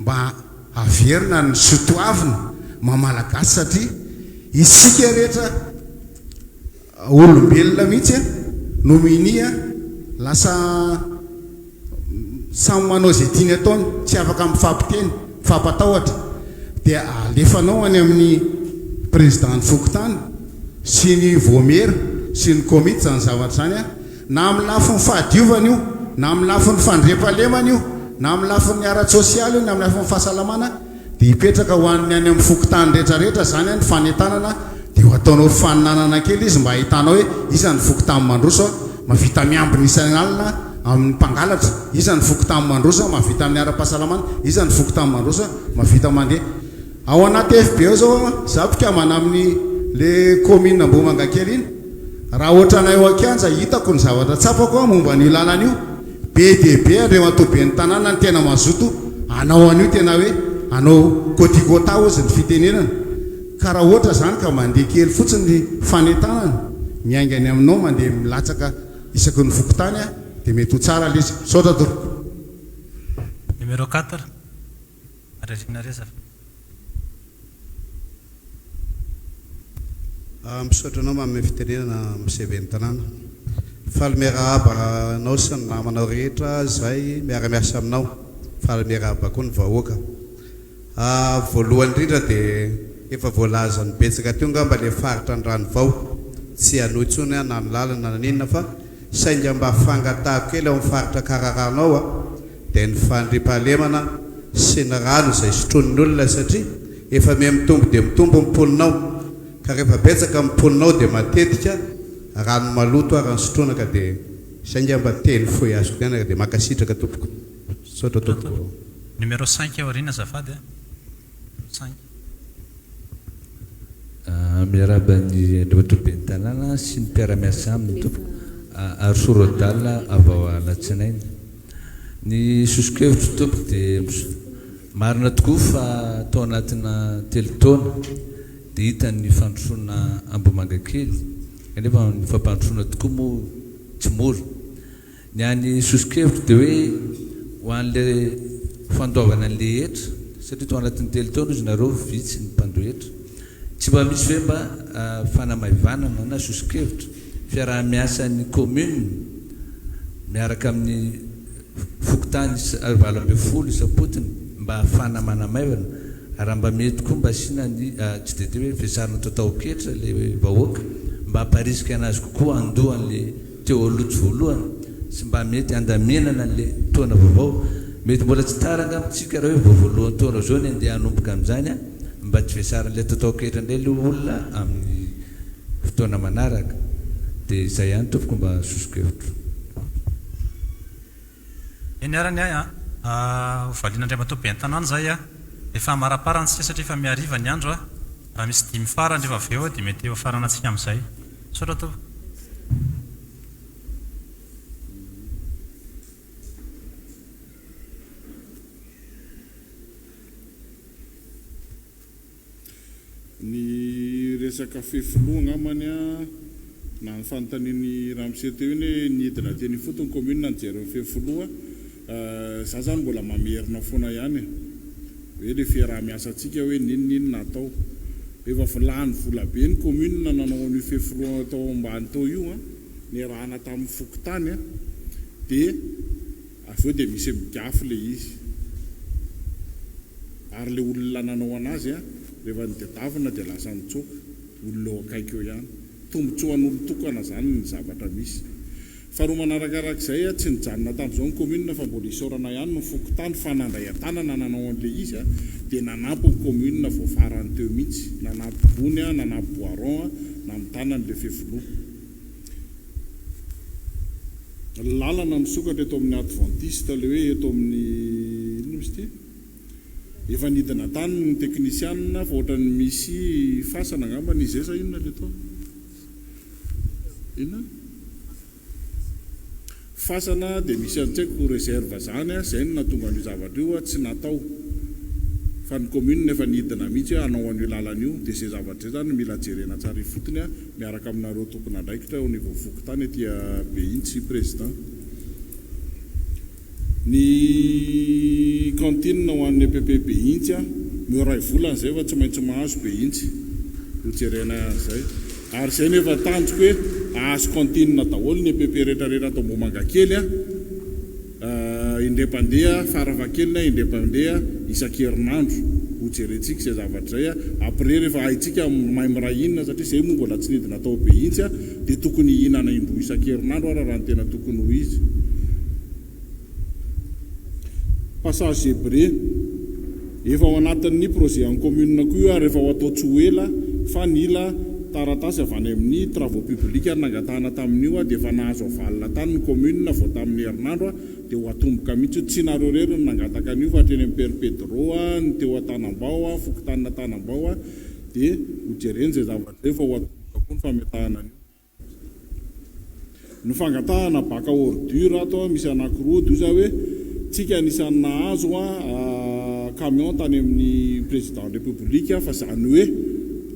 mba averina ny sotoavina mamalagasy satria isika rehetra olombelona mihitsy no minia lasa samy manao zay tiany ataony tsy afaka mifampiteny mifampatahotra dia alefanao any amin'ny président ny fokotany sy ny voamera sy ny komity zany zavatra zany a na amin'ny lafiny fahadiovana io na amin'ny lafiny fandrepalemana io na amin'ny lafiny ara-tsosialy io na amin'ny lafiny fahasalamana dia hipetraka ho an'ny any amin'ny fokotany rehetrarehetra zany a ny fanentanana dia ho ataonao faninanana kely izy mba ahitanao hoe isan'ny fokotany mandroso mavita miambiny isan'alina amin'ny mpangalatra isan'ny fokotany mandroso mavita amin'ny ara-pahasalamana isan'ny fokotany mandroso mavita mandeha ao anaty FB zao zapikama amin'ny le commune Ambohimanga kely iny raha ohatranay eo akianja hitako ny zavatra tsapako momba ny lalana io be dia be Andriamatoa be ny tanàna ny tena mazoto anao an'io tena hoe anao kotikota ozy ny fitenenana ka raha ohatra zany ka mandeha kely fotsiny ny fanentanana miaingany aminao mandeha milatsaka isaky ny fokotany a dia mety ho tsara le izy saotra tompoko numéro 4 arezina reza misaotra anao manome fitenenana miseve ny tanàna faly miarahaba anao sy ny namanao rehetra zay miara-miasa aminao faly miarahaba koa ny vahoaka voalohany indrindra dia efa voalaza ny betsaka teo ngamba le faritra ny rano vao tsy anoitsony na ny lalana na ninona fa sainga mba fangatahako kely ao amin'ny faritra kararanao a dia ny fandripahalemana sy ny rano izay sotronin'ny olona satria efa me mitombo dia mitombo mipolinao ka rehefa betsaka mipolinao dia matetika rano maloto ary ny sotronaka dia sainga mba teny foy azoko ianaka dia makasitraka tompoko saotra tompoko numéro 5 aoriana zafady 5 miarabany Andriamatoa be ny tanàna sy ny mpiara-miasa aminy tompoko ary sorodala avao alatsinainy ny sosokevitra tompoko dia marina tokoa fa tao anatina telo taona dia hitany fandrosoana Ambohimanga kely kanefa ny fampandrosoana tokoa moa tsy mora ny any sosokevitra dia hoe ho an'le fandoavana an'le hetra satria tao anatin'ny telo taona izy nareo vitsy ny mpandohetra tsy mba misy hoe mba fanamaivanana na sosokevitra fiaraha-miasan'ny commune miaraka amin'ny fokotany 20 isapotiny mba ahafana manamaivana raha mba mety koa mba asiana ny tsy dia hoe fiasarana tatao-ketra le vahoaka mba hamparisika anazy kokoa andohan'le teo alotsy voalohany sy mba mety andaminana le taona vaovao mety mbola tsy taranga amitsika raha hoe voavoalohan'ny taona zao ny andeha hanomboka amin'izany a mba tsy fiasaran'le tatao-ketra indray le olona amin'ny fotoana manaraka dia izay ihany tompoko mba sosokevitra eniarany ahy hovalian'Andriamatoa be ny tanàna zay a efa maraparany tsika satria efa miariva ny andro a raha misy 5 farany rehefa avy eo dia mety eo farana antsika amin'izay saotra tompoko ny resaka fefoloa ngamany a na ny fanontaniany ramose teo iny hoe nidina teny fotony commune na nijery fefoloa za zany mbola mamerina foana ihany hoe le fiaraha-miasantsika hoe ninonina natao efa vilany vola be ny commune na nanao an'io fefoloa tao ambany tao io a ny rahana tamin'ny fokotany a dia avy eo dia misy migafy le izy ary le olona nanao anazy a rehefa nitadiavina dia lasa mitsoka olona eo akaiky eo ihany tombotsoan'olo tokana zany ny zavatra misy faharoa manarakarak'izay a tsy nijanona tamin'izao ny commune fa mbola isaorana ihany no fokotany fa nandray an-tanana nanao an'le izy a dia nanampy ny commune vao farany teo mihitsy nanampy Bony a nanampy Boiron a na mitanan'le Fefoloha lalana misokatra eto amin'ny adventiste le hoe eto amin'ny ino misy ty efa nidina tany ny teknisianina fa ohatrany misy fasana angamba nizesa inona le tao inona fasana dia misy antsaiko réserve zany a zay no natonga an'io zavatra io a tsy natao fa ny commune efa nidina mihitsy hanao an'io lalana io dia zay zavatra zany mila jerena tsara fotony a miaraka aminareo tompona andraikitra ao niveau fokotany etya Behintsy président ny cantine ho an'ny EPP Behintsy a mioray volana zay fa tsy maintsy mahazo Behintsy ho jerena zay ary zay nefa tanjoko hoe ahazo cantine daholo ny EPP rehetrarehetra atao Mboamangakely a indrempandeha faravakely na indrempandeha isan-kerinandro ho jerentsika zay zavatra zay a après rehefa haitsika mahay miray inona satria zay moa mbola tsy nidina atao Behintsy a dia tokony ihinana indroa isan-kerinandro ara raha ny tena tokony ho izy passage Zébré efa ao anatin'ny projet en commune koa io rehefa ho atao tsy ho ela fa nila taratasy avy any amin'ny travaux publics ary nangatahana tamin'io a dia efa nahazo avalina tany ny commune vao tamin'ny herinandro a dia ho atomboka mihitsy tsy nareo rery no nangataka an'io fa hatreny amin'ny Père Pedro a ny teo Antanambao a fokotanina Antanambao a dia ho jereny zay zavatra zay fa ho atomboka koa ny fametahana an'io ny fangatahana baka ordure ato misy anankiroa dia za hoe tsika anisany nahazo a camion tany amin'ny président de république fa zany hoe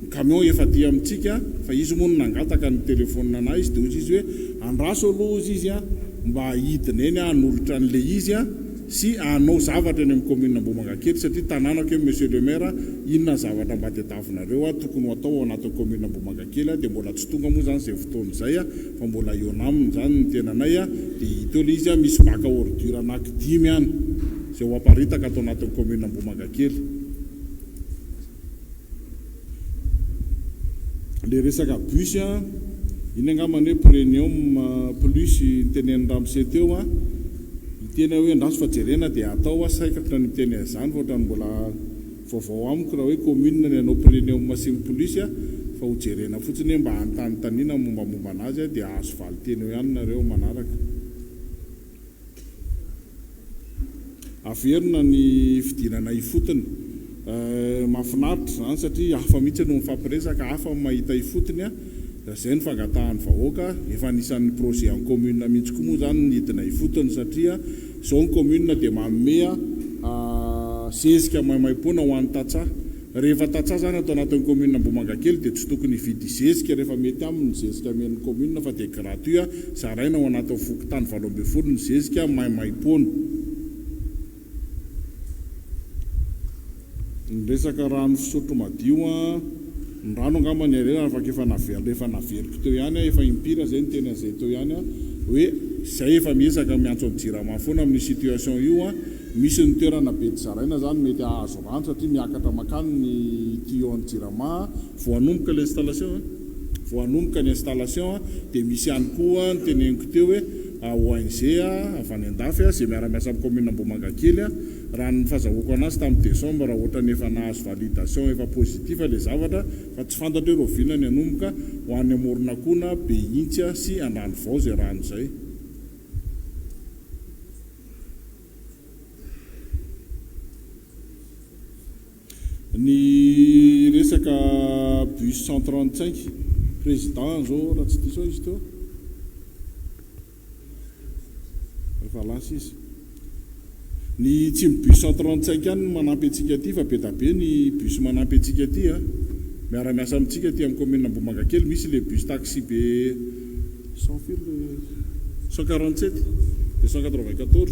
camion efa ty amintsika fa izy moa no nangataka ny telefônina anazy izy dia ozy izy hoe andraso aloha ozy izy a mba hidina eny hanolotra an'le izy a sy anao zavatra eny amin'ny commune Mboamangakely satria tananako hoe monsieur le maire inona zavatra mba tadiavinareo a tokony ho atao ao anatin'ny commune Mboamangakely a dia mbola tsy tonga moa zany zay fotoana izay a fa mbola eo naminy zany ny tenanay a dia hita le izy a misy baka ordure anankidimy ihany zay ho aparitaka atao anatin'ny commune Mboamangakely le resaka bus a iny angambany hoe premium plus tenen'ny Ramose teo a tena hoe andraso fa jerena dia atao a saikatra ny miteny zany fa ohatrany mbola vaovao amiko raha hoe commune ny anao premium masimy plus a fa ho jerena fotsiny hoe mba hanontanitanina mombamomba anazy a dia ahazo valiteny eo ihany nareo manaraka averina ny fidinana ifotony mahafinaritra zany satria hafa mihitsy no mifampiresaka hafa mahita ifotony a da zay ny fangatahan'ny vahoaka efa anisan'ny projet en commune mihitsy koa moa zany nidina ifotony satria zao ny commune dia manome zezika maimaimpona ho an'ny tatsaha rehefa tatsaha zany atao anatin'ny commune Mboamangakely dia tsy tokony hividy zezika rehefa mety aminy zezika amen'ny commune fa dia gratuit zaraina ao anatin'ny fokotany 20 ny zezika maimaimpona ny resaka rano fisotro madio a ny rano angamba ny arena afaka efa naveriko teo ihany a efa impira zay ny tena zay teo ihany a hoe zay efa miezaka miantso amin'ny jirama foana amin'ny situation io a misy ny toerana be zaraina zany mety ahazo rano satria miakatra makany ny tuyau ny jirama vao hanomboka l'installation vao hanomboka ny installation dia misy ihany koa ny teneniko teo hoe ONG avy any andafy zay miara-miasa amin'ny commune Mboamangakely raha ny fahazahoako anazy tamin'ny décembre raha ohatra ny efa nahazo validation efa positif le zavatra fa tsy fantatra hoe rovina ny hanomboka ho any Amoronakona Behintsy sy Andranivao zay rano zay ny resaka bus 135 président zao raha tsy diso izy teo rehefa lasa izy ny tsy ny bus 135 ihany manampy antsika ty fa be da be ny bus manampy antsika ty a miara-miasa amintsika ty amin'ny commune Mboamangakely misy le bus taxi be 147 de 194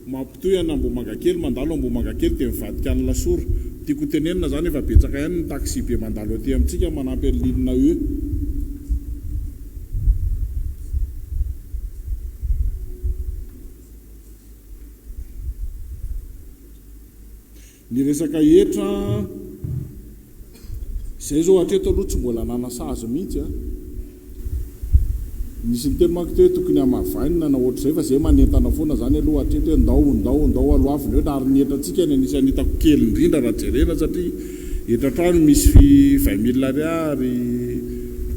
mampitoy any Mboamangakely mandalo Mboamangakely dia mivadika any Lasoro tiako tenenina zany efa betsaka ihany ny taxi be mandalo aty amintsika manampy any linina eo ny resaka etra izay zao hatreto aloha tsy mbola nanasazy mihitsy a nisy nyteny manko te tokony hamavainina na ohatr'izay fa zay manentana foana zany aloha hatreto hoe ndao aloaviny eo na ary ny etratsika ny anisy anitako kely indrindra raha jerena satria etratrano misy 20 000 ariary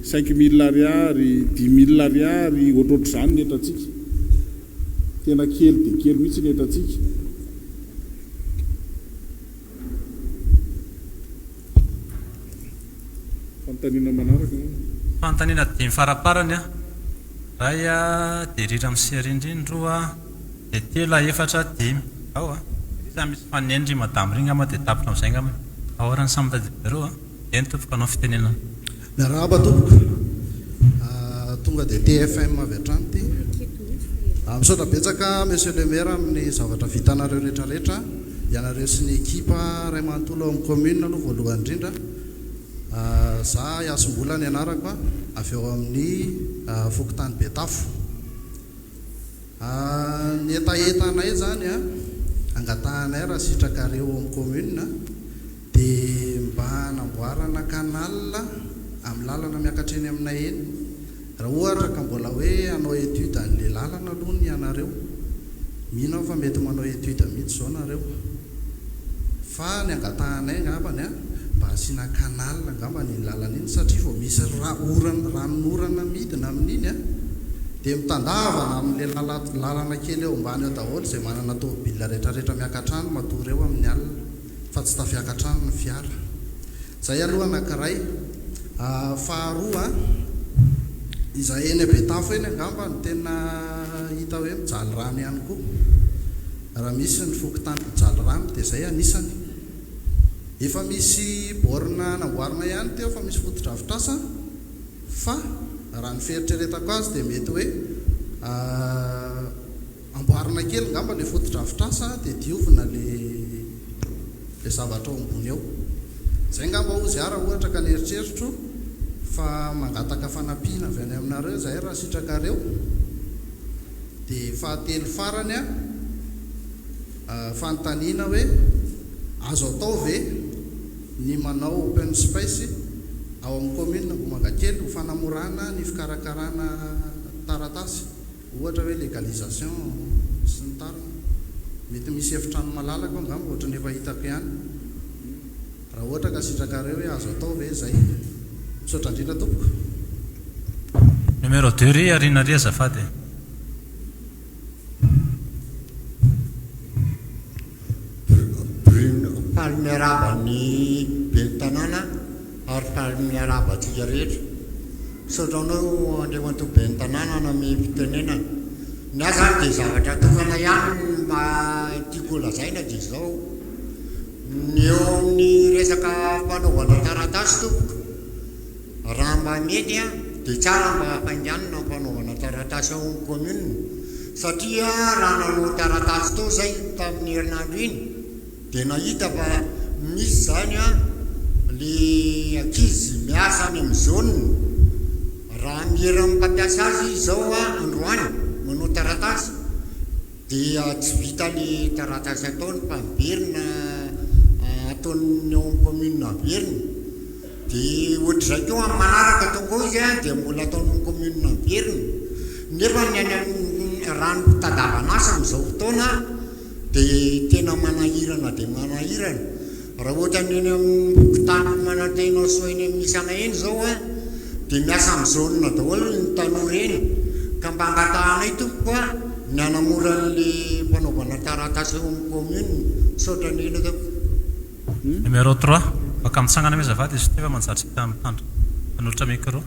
5 000 ariary 10 000 ariary ohatrohatr' zany ny etratsika tena kely dia kely mihitsy ny etratsika fanontaniana manaraka fanontaniana dimy faraparany a ray a dia rira miserindrindroa dia telo efatra dimy ao a isa misy fanendry madamo ry ngama dia tapitra amin'izay ngama ahoran'ny samytadibero a dia ny tompoko anao fitenenana miarahaba tompoko tonga dia TFM avy hatrany ty misaotra betsaka monsieur le maire amin'ny zavatra vitanareo rehetrarehetra ianareo sy ny ekipa ray manontolo amin'ny commune aloha voalohany indrindra za iasombola ny anarako avy eo amin'ny fokotany betafo ny etaetanay zany a angatahanay raha sitrakareo amin'ny commune dia mba hanamboarana kanal amin'ny lalana miakatreny aminay eny raha ohatra ka mbola hoe anao étude an'le lalana aloha ny ianareo mino fa mety manao étude mihitsy zao nareo fa ny angatahanay ngambany a mba asiana kanal ngamba ny lalana iny satria vao misy ranorana midina amin'iny a dia mitandavana amin'le lalana kely eo ambany eo daholo izay manana tobila rehetrarehetra miakatrano matory eo amin'ny alina fa tsy tafiakatrano ny fiara zay aloha anankiray faharoa izay eny betafo eny angamba ny tena hita hoe mijaly rano ihany koa raha misy ny fokotany mijaly rano dia zay anisany efa misy borina namboarina ihany teo fa misy fotodrafitrasa fa raha ny feritreretako azy dia mety hoe amboarina kely ngamba le fotodrafitrasa dia diovina le zavatra ao ambony eo zay ngamba ozy ara ohatra ka neritreritro fa mangataka fanampiana avy any aminareo zay raha sitrakareo dia fahatelo farany a fanontaniana hoe azo atao ve ny manao open space ao amin'ny commune Mbomakakely ho fanamorana ny fikarakarana taratasy ohatra hoe légalisation sy ny tariny mety misy efitrano malalaka ngamba ohatra ny efa hitako ihany raha ohatra ka sitrakareo hoe azo atao ve zay misaotra indrindra tompoko numéro 2 ry ariana ry azafady faly miaraba ny be tanàna ary faly miaraba atsika rehetra misaotranao andriamanto be ny tanàna namy fitenenana ny azany dia zavatra tokana ihany mba tiako lazaina dia zao ny eo amin'ny resaka fanaovana taratasy tompoko raha mba mety a dia tsara mba hafainganina ny fanaovana taratasy ao amin'ny commune satria raha nanao taratasy tao zay tamin'ny herinandro iny dia nahita fa misy zany a le ankizy miasa any amin'ny zone raha mihera mpampiasa azy zao a androany manao taratasy dia tsy vita le taratasy ataony mpamberina ataony ao amin'ny commune averina dia ohatr'izay keo amin'ny manaraka tonga izy a dia mbola ataony amin'ny commune averina nefa ny any raha ny mpitadavana asa amin'izao fotoana dia tena manahirana dia manahirana raha ohatra ny eny amin'ny tany manantena so eny amin'ny misana eny zao a dia miasa amin'ny zone daholo ny tanora eny ka mba angatahanay tompoko a ny anamora an'le fanaovana taratasy eo amin'ny commune saotra ny ena tompoko numéro 3 baka mitsangana me zavady izy tefa manjary hita mitandro manotra micro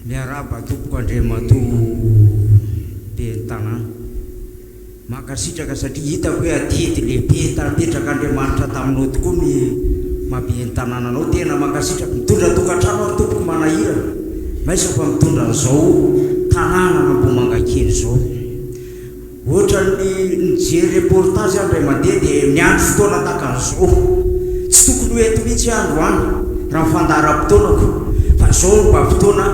miaraba tompoko andriamato be ny tanàna makasitraka satria hitako hoe adidy lehibe tapetraka andriamanitra taminao tokoa ny mabe ny tanànanao tena makasitraka mitondra tokantrano ary tompoko manahirana maisa fa mitondra n'izao tanàna na Mbomakakely zao ohatra ny nijery reportage andray mandeha dia miandro fotoana tahaka an'izao tsy tokony hoeto mihitsy andro any raha fandaharam-potoanako fa zao mba fotoana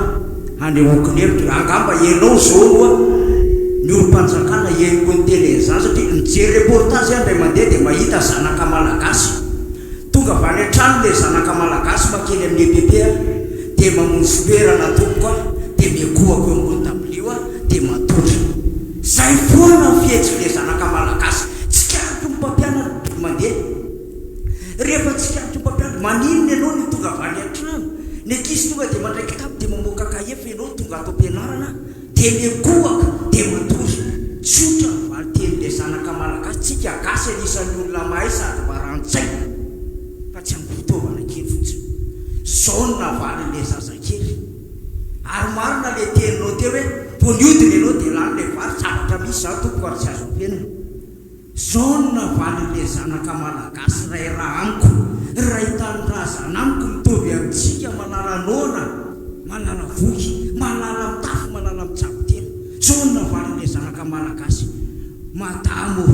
andehokinevitra angamba ianao zao aloha miorika fanjakana iaiko ny teny izany satria mijery reportage andray mandeha dia mahita zanaka malagasy tonga avy any an-trano le zanaka malagasy makeny amin'ny EPP dia mamonjy toerana tompoka dia miagohako eo ambony tabilio dia matotra zay foana fihetsika le zanaka malagasy tsy karitry ny mpampianatra mandeha rehefa tsy karitry ny mpampianatra maninona ianao ny tonga avy any an-trano ny ankizy tonga dia mandray kitapo dia mamoaka kahefa ianao tonga ato am-pianarana dia miagohaka dia matotra tsotra valiteny le zanaka malagasy tsika gasy anisan'ny olona mahay sady marantsaina fa tsy ampitovana kely fotsiny zao no navaly le zazakely ary marina le teninao teo hoe poniodiny ianao dia lany le vary zavatra misy zany tompoko ary tsy azo ampianana zao no navaly le zanaka malagasy ray raha amiko ray tanindrazana amiko mitovy amintsika manala nona manala voky manala mitafo manala mitsabotena zao no navaly le zanaka malagasy madamo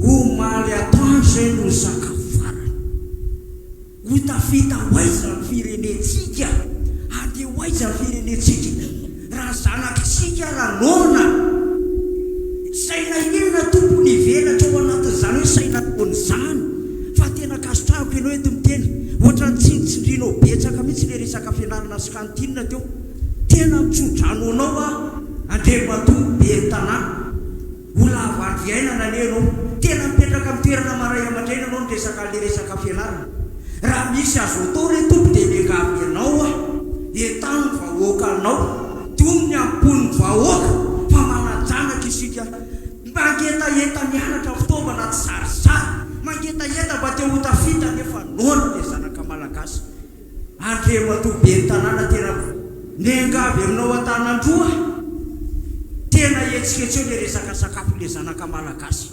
omaly atoandro zay no sakafo farany hotafita hoaiza ny firenetsika ade hoaiza ny firenetsika raha zanakitsika raha nona saina inona tompony ivelatra ao anatin'izany hoe saina tony zany fa tena kasotrahako ianao ento miteny ohatra ny tsinitsindrinao betsaka mihitsy le resaka fianarana sy kantinina teo tena mitsodrano anao andremato be tanàna olavandriainana anenao tena mipetraka amin'ny toerana maray aman-drena anao ny resaka le resaka fianarana raha misy azo atao re tompo dia miangavy ianao entany vahoaka anao tomony ampony vahoaka fa manajanaka isika mangetaeta mianatra fitaovana tsy zarizary mangetaeta mba te hotafita nefa nona le zanaka malagasy andremato be ny tanàna tena miangavy aminao an-tanandroa tena etsiketseo le resaka sakafo le zanaka malagasy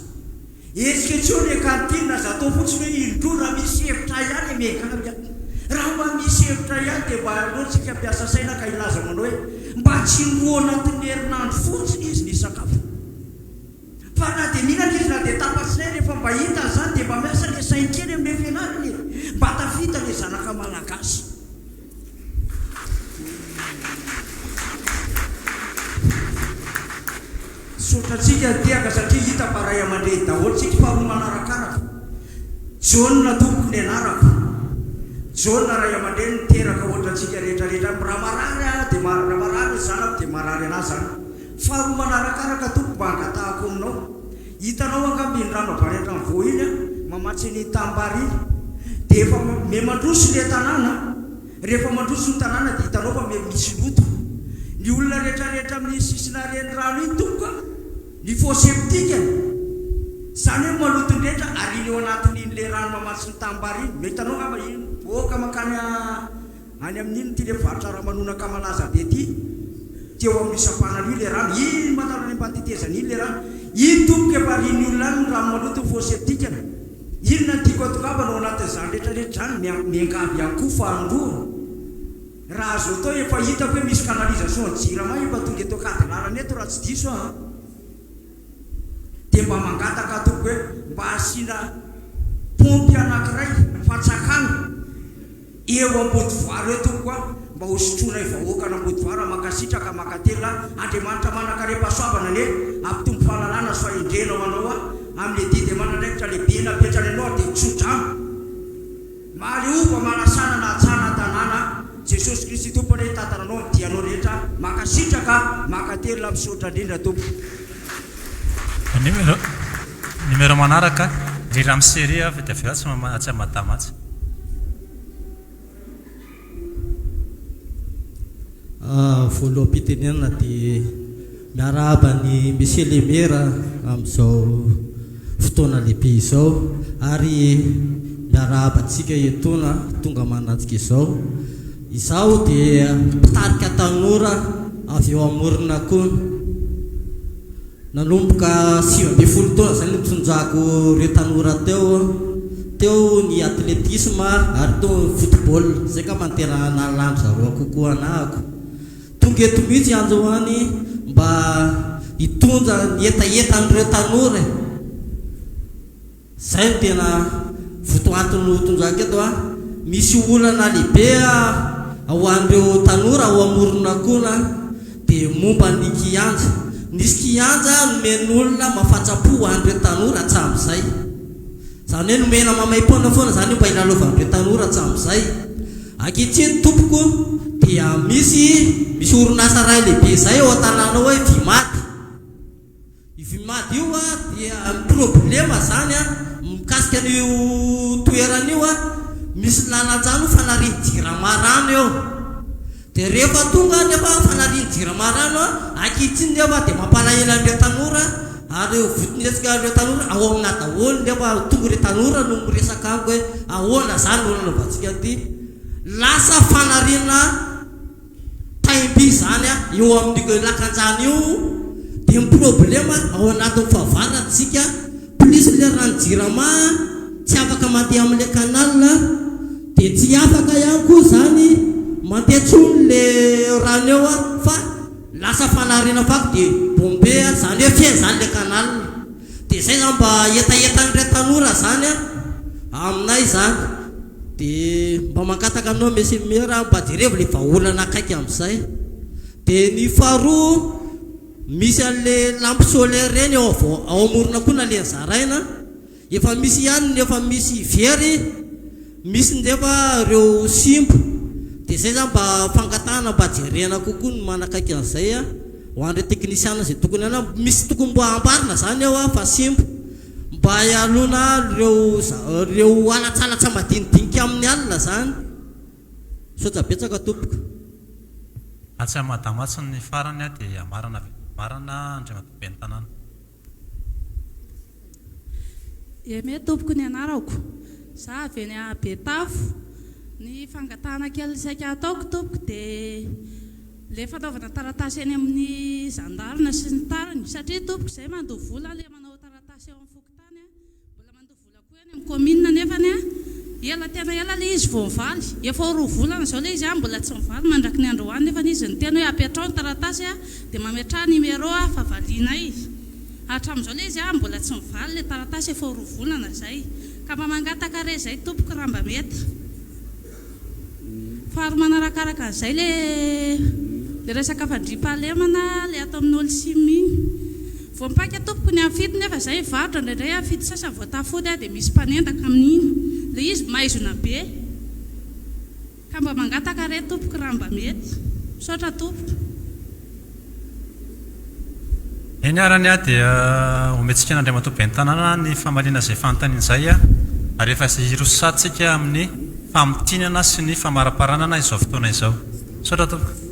etsiketseo le kantina za atao fotsiny hoe indro raha misy hevitra ihany miangavy raha mba misy hevitra ihany dia mba aloatsika mpiasa saina ka ilaza manao hoe mba tsy nro anatin'ny herinandro fotsiny izy ny sakafo fa na dia mihinana izy na dia tapatsinay rehefa mba hita zany dia mba miasa le sainkely amin'le fianarany mba tafita le zanaka malagasy sotratsika tiaka satria hita paray aman-dreny daholo tsika fa ho manarakaraka jauna tompoko ny anarako jauna ray aman-dreny niteraka ohatratsika rehetrarehetra raha marary dia raha marary zanako dia marary anazy zany fa ho manarakaraka tompoko mba angatahako aminao hitanao angambindrano avany an-trano vo iny mamatsy ny tambary iny dia efa me mandroso le tanàna rehefa mandroso ny tanàna dia hitanao fa me misy loto ny olona rehetrarehetra amin'ny sisina renirano iny tompoko ny foseptika zany hoe malotondrehetra ary iny eo anatin'iny le rano mamatsy ny tambary iny mehitanao ngamba iny boaka makany any amin'iny ty le varitra raha manonaka malaza be ty teo amin'ny sapanany io le rano iny mataro any ampantetezany iny le rano iny tompoka efa riny olona any ny rano maloto foseptikana iny na tiako atokavana ao anatin'izany rehetrarehetra zany miangavy ihany koa fa androa raha azo atao efa hitako hoe misy canalisation jirama efa tonga eto akady eto raha tsy diso dia mba mangataka toko hoe mba asiana pompy anankiray fatsakana eo ambodivoary eo toko mba hosotrona vahoaka na ambodivoary makasitraka makatela andriamanitra manakarepasoavana ne ampitombo fahalalana so indrena manao amin'le didy manandraikitra lehibe napetrany anao dia tsodrano maleoba manasana na atsana tanàna Jesosy Kristy tompony hoe tantaranao midianao rehetra makasitraka makatela misaotra indrindra tompo numéro manaraka rira amin'ny série vita avy tsy amadamatsy voaloham-pitenenana dia miarahaba ny Monsieur le maire amin'izao fotoana lehibe izao ary miarahaba antsika etona tonga manatsika izao izaho dia mpitarika tanora avy eo amorona koa nanomboka 7 taona zany nitonjako reo tanora teo ny atletisme ary teo football zay ka manterana lany zareo kokoa anahako tonga eto mihitsy anjoany mba hitonja ny etaeta an'ireo tanora zay tena votoantony tonjako eto misy olana lehibe ho an'ireo tanora ao amorona koa dia momba ny kianja nisy kianja nomen'olona mafatsapo andreo tanora hatram'izay zany hoe nomena mamay-pona foana zany mba ilalaovandreo tanora hatram'izay ankehitriny tompoko dia misy orinasa ray lehibe zay eo an-tanàna hoe vimady io dia problema zany mikasika an'io toeran'io misy lalan-jano fanariany jiramarano eo dia rehefa tonga nefa fanariany jiramarano ankehitriny nefa dia mampalahelo an'ireo tanora ary votonesika an'ireo tanora ao amina daholo nefa tonga ireo tanora no miresaka amiko hoe ahoana zany olana vatsika ty lasa fanariana taimby zany eo amin'io lakan-jany io dia problema ao anatin'ny fahavaratsika plus le rano-jirama tsy afaka mandeha amin'ile canal dia tsy afaka ihany koa zany mandeha tsony le rano eo fa lasa fanariana fako dia bombe zany hoe fia zany le canal dia zay zany mba etaetan'ireo tanora zany aminay zany dia mba mankataka aminao monsieur le maire mba jereva le vahaolana akaiky amin'izay dia ny faharoa misy an'le lampe solaire reny ao amorona koa na le zaraina efa misy ihany nefa misy very misy ndefa reo simbo dia zay zany mba fangatahana mba jerena kokoa no manakaiky an'izay ho andreo teknisiana zay tokony ana misy tokony mba ambarina zany eo fa simbo mba alona reo alatsalatra madinidinika amin'ny alina zany sotra betsaka tompoko atsy amadamatsy ny farany dia marana andriamatobe ny tanàna eme tompoko ny anarako za avy eny Betafo ny fangatahana kely saika ataoko tompoko dia le fanaovana taratasy eny amin'ny zandarina sy ny tariny satria tompoko zay mandoha vola le manao taratasy eo amin'ny fokotany mbola mandoha vola koa eny amin'ny commune nefany ela tena ela le izy vao mivaly efa roa volana zao le izy mbola tsy mivaly mandraky ny androany nefa izy ny tena hoe apetrao ny taratasy dia mametra numéro fa valiana izy hatramin'izao le izy mbola tsy mivaly le taratasy efa roa volana zay ka mba mangataka re zay tompoko raha mba mety fa ary manarakaraka an'izay le resaka fandriam-pahalemana le atao amin'ny olo simy vao mipaika tompoko ny afity nefa zay varotra indraindray afity sasany voatafody dia misy mpanendaka amin'iny le izy maizona be ka mba mangataka re tompoko raha mba mety sotra tompoko eny arany dia ometsika n'andriamatobe ny tanàna ny famalina zay fanontaniana izay ary efa izay irosatsika amin'ny famitinana sy ny famaraparanana izao fotoana izao sotra tompoko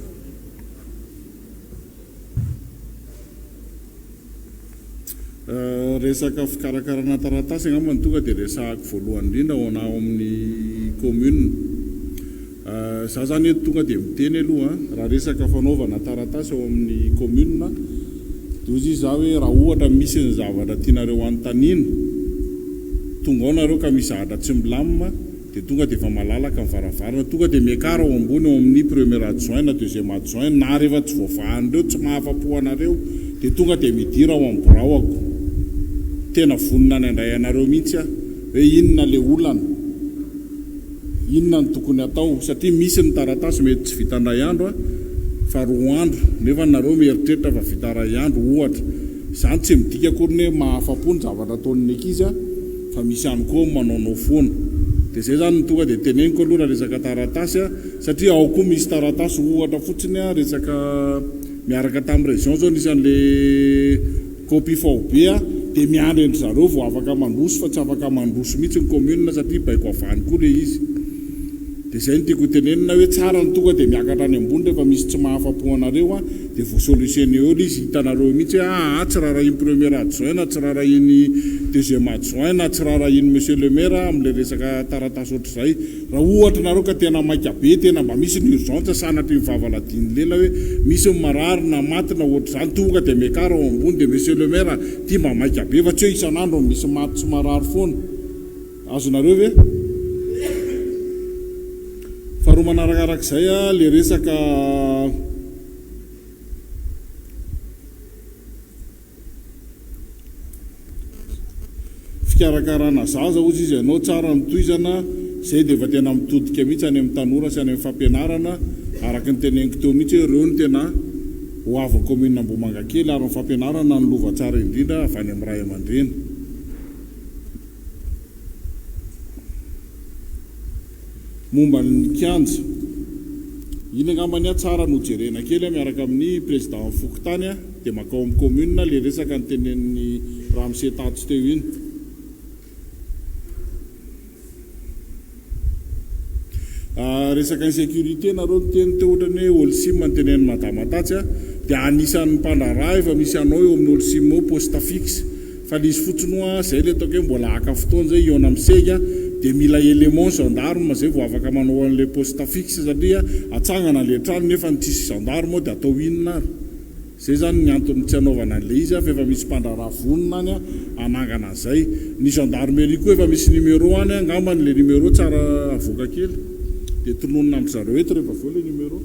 resaka fikarakarana taratasy angambany tonga dia resahako voalohany indrindra ao anao amin'ny commune za zany tonga dia miteny aloha raha resaka fanaovana taratasy ao amin'ny commune dozy za hoe raha ohatra misy ny zavatra tianareo anontaniana tonga ao nareo ka misy zavatra tsy milamina dia tonga dia efa malalaka mivaravarana tonga dia miakara ao ambony ao amin'ny premier adjoint na deuxième adjoint na rehefa tsy voavahan'ireo tsy mahafapo anareo dia tonga dia midira ao amin'ny braoako tena vonina ny andray anareo mihitsy hoe inona le olana inona ny tokony atao satria misy ny taratasy mety tsy vita ndray andro fa roa andro nefa nareo mieritreritra fa vita ray andro ohatra zany tsy midika akory hoe mahafapo ny zavatra ataon'ny ankizy fa misy ihany koa manaonao foana dia zay zany tonga dia teneniko aloha raha resaka taratasy satria ao koa misy taratasy ohatra fotsiny resaka miaraka tamin'ny région zao nisy an'le copie faobe dia miandry endry zareo vao afaka mandroso fa tsy afaka mandroso mihitsy ny commune satria baiko avany koa le izy dia zay ny tiako tenenina hoe tsara ny tonga dia miakatra any ambony rehefa misy tsy mahafapo anareo dia vao solutionné eo le izy hitanareo mihitsy hoe tsy raharahiny premier adjoint na tsy raharahiny deuxième adjoint na tsy raharahiny monsieur le maire amin'le resaka taratasy ohatr'izay raha ohatra nareo ka tena maika be tena mba misy ny urgence sanatry ny vavaladiny lela hoe misy ny marary na maty na ohatr'izany tonga dia miakara ao ambony dia monsieur le maire tia mba maika be fa tsy hoe isan'andro misy maty sy marary foana azonareo ve faharoa manarakarak'izay le resaka fikarakarana zaza ozy izy ianao tsara mitoizana zay dia efa tena mitodika mihitsy any amin'ny tanora sy any amin'ny fampianarana araka ny teneniko teo mihitsy hoe reo ny tena ho avy commune Ambohimankakely ary ny fampianarana ny lova tsara indrindra avy any amin'ny ray aman-dreny. Momba ny kianja iny angambany tsara no jerena kely miaraka amin'ny président Fokotany dia makao amin'ny commune le resaka ny tenen'ny Ramose Tato teo iny. Resaka insécurité nareo teny teo ohatrany hoe Olsim ny tenen'ny Madama Tatsy dia anisan'ny mpandraraha efa misy anao eo amin'ny Olsim ao poste fixe fa lisy fotsiny zay le ataoko hoe mbola haka fotoana zay iona misega dia mila élément gendarme zay vao afaka manao an'le poste fixe satria atsangana le trano nefa ny tsisy gendarme dia atao inona ary zay zany ny antony tsy anaovana an'le izy fa efa misy mpandraraha vonona any anangana an'izay. Ny gendarmerie koa efa misy numéro any angambany le numéro tsara avoaka kely dia tononona amin'ny zareo eto rehefa aveo le numéro.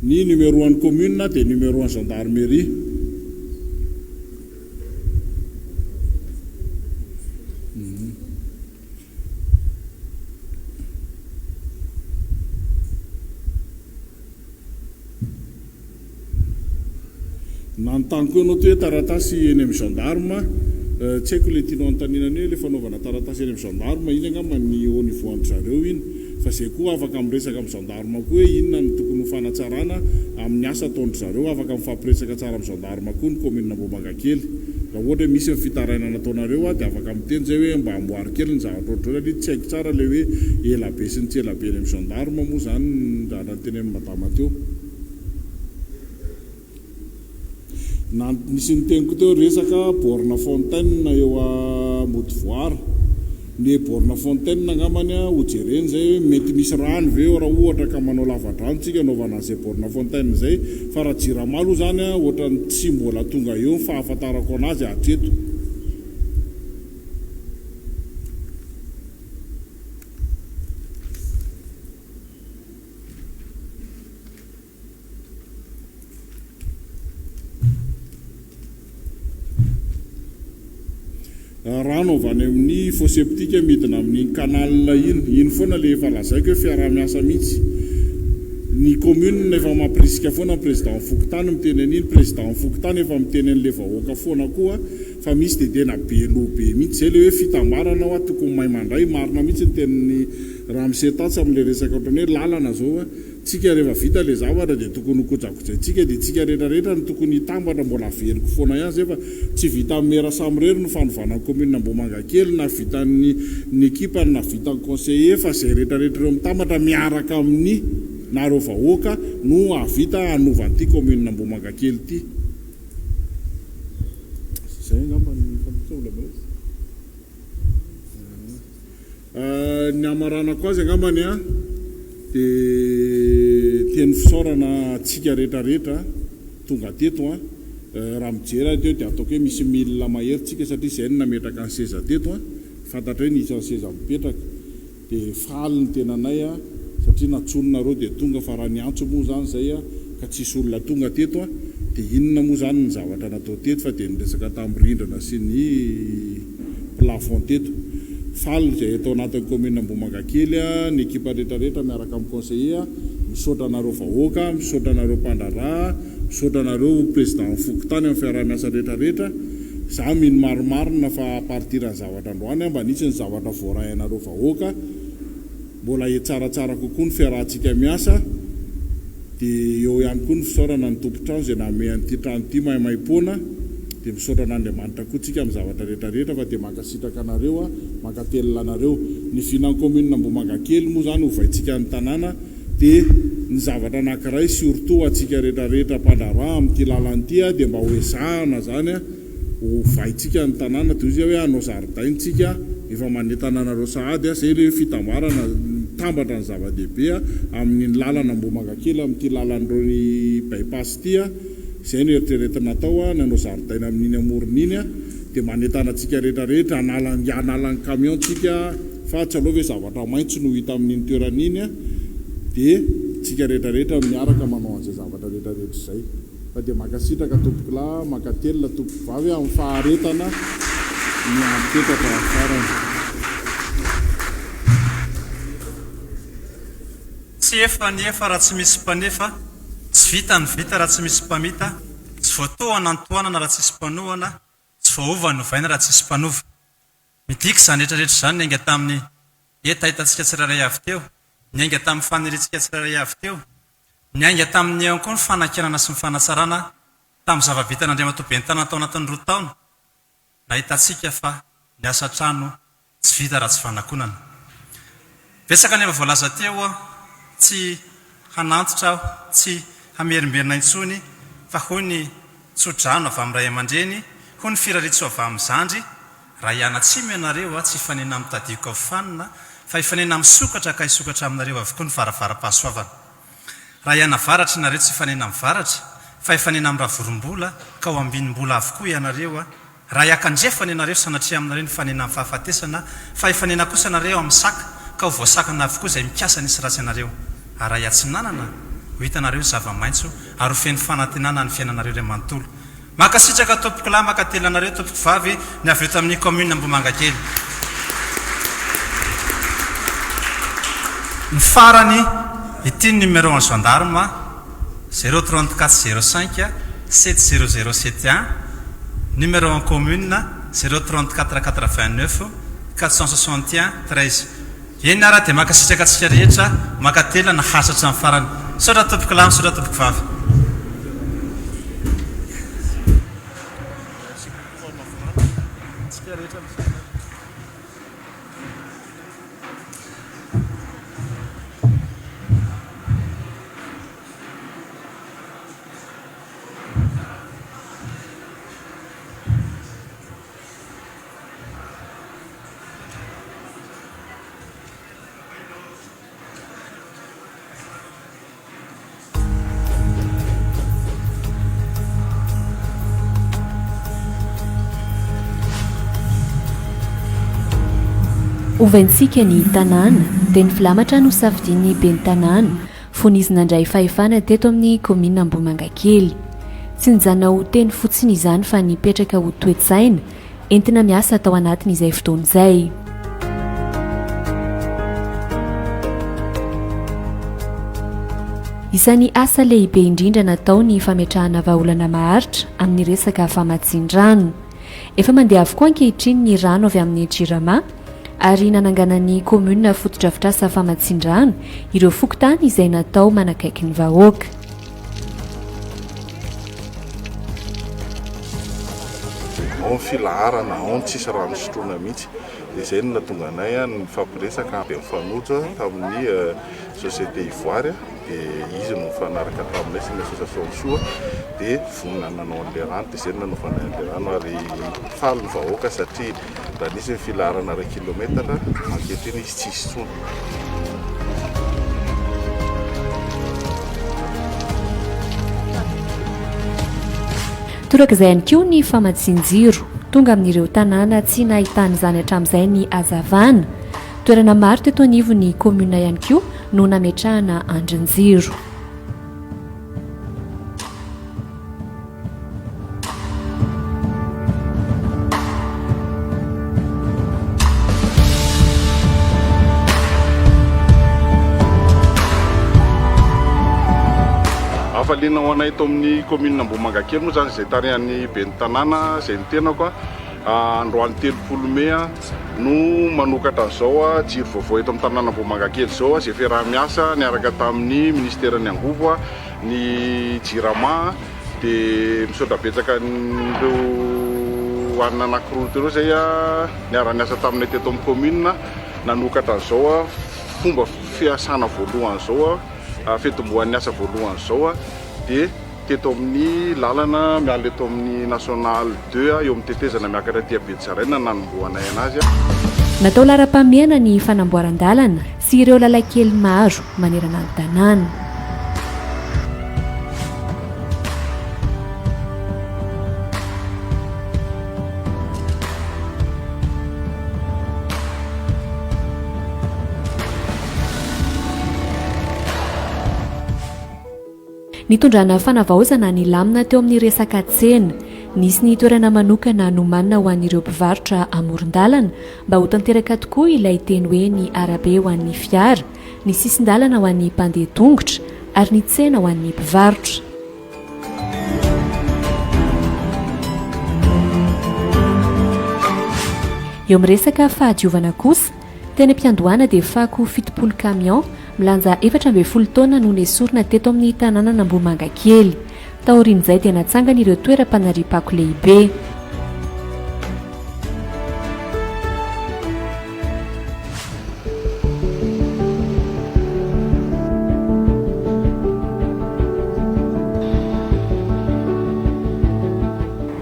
Ny numéro an'ny commune dia numéro an'ny gendarmerie. Nanontany koa ianao hoe taratasy eny amin'ny gendarme tsy haiko le tianao antaninany hoe le fanaovana taratasy eny amin'ny gendarme iny angamba ny au niveau andry zareo iny fa zay koa afaka miresaka amin'ny gendarme koa hoe inona ny tokony ho fanatsarana amin'ny asa ataondry zareo afaka mifampiresaka tsara amin'ny gendarme koa ny commune Ambohimankakely. Raha ohatra hoe misy fitarainana ataonareo dia afaka miteny zay hoe mba amboary kely ny zavatra ohatrany tsy haiko tsara le hoe elabe sy ny tsy elabe eny amin'ny gendarme moa zany raha teny amin'ny Madama teo. Nisy nyteniko teo resaka borne fontaine eo a Modivoire. Ny borne fontaine angambany ho jereny zay mety misy rano ve raha ohatra ka manao lava-drano tsika anaovana an'izay borne fontaine zay fa raha Jiramalo zany ohatrany tsy mbola tonga eo ny fahafantarako anazy hatreto. Rano avy any amin'ny fosse septique midina amin'ny canal iny foana le efa lazaiko hoe fiaraha-miasa mihitsy. Ny commune efa mampirisika foana ny président Fokotany miteny an'iny, président Fokotany efa miteny an'le vahoaka foana koa fa misy dedena be lobe mihitsy zay le hoe fitambarana ho tokony mahay mandray marina mihitsy ny tenin'ny Ramose Tatsy amin'le resaka ohatrany hoe lalana zao tsika rehefa vita le zavatra dia tokony hokojakojaitsika dia tsika rehetrarehetra ny tokony hitambatra mbola averiko foana ihany zay fa tsy vita amin'ny mera samyrery no fanovana commune Ambohimankakely na vita ny ekipa na vita ny conseiller fa zay rehetrarehetra ireo mitambatra miaraka amin'ny nareo vahoaka no avita hanovan'ity commune Ambohimankakely ity. Zay angamba ny fampisaolana ny amaranako azy angambany dia teny fisaorana tsika rehetrarehetra tonga teto raha mijery teo dia ataoko hoe misy milina mahery tsika satria zay no nametraka ny seza teto fantatra hoe nisy ny seza mipetraka dia faly ny tenanay satria natsononareo dia tonga fa raha ny antso moa zany zay ka tsisy olona tonga teto dia inona moa zany ny zavatra natao teto fa dia niresaka tamin'ny rindrina sy ny plafond teto. Faly zay atao anatin'ny commune Ambohimankakely ny ekipa rehetrarehetra miaraka amin'ny conseiller misaotra anareo vahoaka, misaotra anareo mpandraraha, misaotra anareo président Fokotany amin'ny fiaraha-miasa rehetrarehetra. Za mino marimarina fa partiran'ny zavatra androany mba nisy ny zavatra voaray anareo vahoaka mbola tsaratsara kokoa ny fiarahantsika miasa dia eo ihany koa ny fisaorana ny tompotrano zay name an'ity trano ity maimaimpona dia misaotra an'Andriamanitra koa tsika amin'ny zavatra rehetrarehetra fa dia mankasitraka anareo mankatelina anareo. Ny finan commune Ambohimankakely moa zany hovaintsika ny tanàna dia ny zavatra anankiray surtout atsika rehetrarehetra mpandraraha amin'ity lalanyity dia mba hoezahana zany hovaintsika ny tanàna toy izay hoe hanao zaridaintsika efa manentana anareo sahady zay le fitambarana tambatra ny zava-dehibe amin'ny lalana Ambohimankakely amin'ity lalan'ireo ny bypass ity zay no eritreretina atao nanao zaridaina amin'iny amoron'iny dia manentana antsika rehetrarehetra analan'ny camion tsika fa tsy aloha hoe zavatra maitso no hita amin'iny toeran'iny dia tsika rehetrarehetra miaraka manao an'izay zavatra rehetrarehetra izay fa dia mankasitraka tompoko lahy mankatelina tompoko vavy amin'ny faharetana ny ampetraka farany. Tsy efa ny efa raha tsy misy mpanefa, tsy vita ny vita raha tsy misy mpamita, tsy voatohana antoanana raha tsisy mpanohana tsy voaova novaina raha tsisy mpanova midika zany rehetrarehetra zany nainga tamin'ny etahitantsika tsiraray avy teo nyainga tamin'ny faniritsika tsiraray avy teo nyainga tamin'ny eo koa ny fanakinana sy ny fanatsarana tamin'ny zavavitan'Andriamantoa be ny tanana tao anatin'ny 2 taona nahitantsika fa ny asa trano tsy vita raha tsy fanakonana vesaka ny voalaza teo tsy hanantotra aho tsy hamerimberina intsony fa ho ny tsodrano avy amin'ny ray aman-dreny ho ny firaritso avy amin'ny zandry raha ianatsimy ianareo tsy hifanena amin'ny tadiko afanina fa hifanena amin'ny sokatra ka hisokatra aminareo avokoa ny varavara-pahasoavana raha ianavaratra ianareo tsy hifanena amin'ny varatra fa hifanena amin'ny ravorom-bola ka ho ambinim-bola avokoa ianareo raha hiakandrefana ianareo sanatria aminareo ny fanena amin'ny fahafatesana fa hifanena kosa ianareo amin'ny saka ka ho voasakana avokoa izay mikasa nisy ratsy ianareo ary raha hiatsinanana ho hitanareo zava-maitso ary ho feny fanantenana ny fiainanareo ray manontolo makasitraka tompoko lahy makatelo anareo tompoko vavy ny avy eto amin'ny commune Ambomangakely ny farany ity numéro 1 gendarme 034 05 70071 numéro 1 commune 034 89 461 13 eny ara dia makasitraka atsika rehetra makatela na hasatra amin'ny farany sotra tompoko lahy sotra tompoko vavy Ovaintsika ny tanàna dia ny filamatra no safidian'ny ben'ny tanàna fonizina indray fahefana teto amin'ny commune Ambomangakely tsy nijanona ho teny fotsiny izany fa nipetraka ho toe-tsaina entina miasa tao anatin'izay fotoana izay isan'ny asa lehibe indrindra natao ny fametrahana vahaolana maharitra amin'ny resaka famatsin-drano efa mandeha avokoa ankehitriny ny rano avy amin'ny Jirama ary nananganan'ny commune fotodrafitrasa famatsin-drano ireo fokotany izay natao manakaiky ny vahoaka ao ny filaharana ao ny tsisy rano sotroina mihitsy dia izay no natonga anay ny fampiresaka dia mifanojo tamin'ny société ivoire dia izy no mifanaraka taminay sy ny association soa dia vonina nanao an'ilay rano dia izay no nanaovanay an'ilay rano ary faly ny vahoaka satria raha nisy ny filaharana 1 kilometatra ankehitriny izy tsisy tsony toraka izay ihany koa ny famatsin-jiro tonga amin'ireo tanàna tsy nahitany izany hatramin'izay ny hazavana toerana maro teto anivo ny commune ihany koa no nametrahana andrin-jiro afaliana ho anay to amin'ny commune Ambomangakely moa zany izay tarihan'ny ben'ny tanàna izay ny tenako androany 30 mea no manokatra an'izao jiro vaovao eto amin'ny tanàna Ambomangakely zao izay fiaraha-miasa niaraka tamin'ny ministeran'ny Angovo ny Jirama dia misaotra betsaka n'ireo anina anankiroa teo izay niara-niasa taminay teto amin'ny commune nanokatra an'izao fomba fiasana voalohany zao fetombohan'ny asa voalohany zao dia teto amin'ny lalana miala eto amin'ny national 2 eo amin'ny tetezana miakatra tia Betsaraina nanombohanay anazy natao lara-pamiana ny fanamboaran-dalana sy ireo lalankely maro manerana ny tanàna nitondrana fanavaozana ny lamina teo amin'ny resaka tsena nisy ny toerana manokana nomanina ho an'ireo mpivarotra amoron-dalana mba ho tanteraka tokoa ilay teny hoe ny arabe ho an'ny fiara ny sisin-dalana ho an'ny mpandeha tongotra ary ny tsena ho an'ny mpivarotra eo miresaka fahadiovana kosa teny ampiandohana dia fako 70 camion milanja 40 taona no nesorina teto amin'ny tanàna Namboamanga kely taorian'izay dia natsangana ireo toeram-panariam-pako lehibe.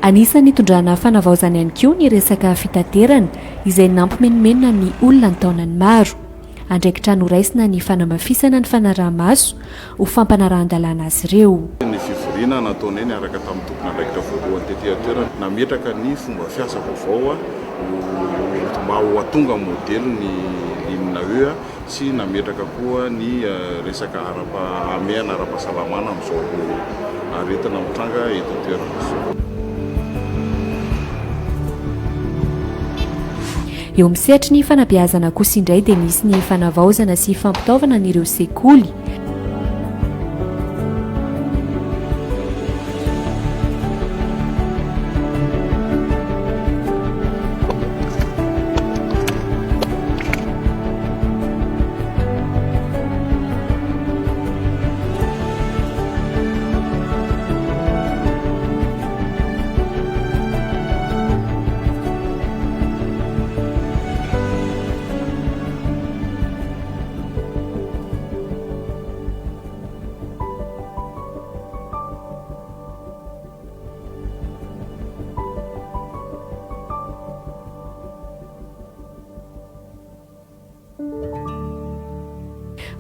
Anisan'ny tondrana fanavaozana ihany koa ny resaka fitaterana izay nampimenomenona ny olona ny taonany maro. Andraikitra noraisina ny fanamafisana ny fanaraha-maso ho fampanarahan-dalàna azy ireo. Ny fivoriana nataony eny araka tamin'ny tompona andraikitra voalohany tetỳ toerana nametraka ny fomba fiasa vaovao mba ho atonga modely ny limina eo sy nametraka koa ny resaka ameana ara-pahasalamana amin'izao aretina mitranga eto toerana. Eo misehatra ny fanabeazana kosa indray dia misy ny fanavaozana sy fampitaovana n'ireo sekoly.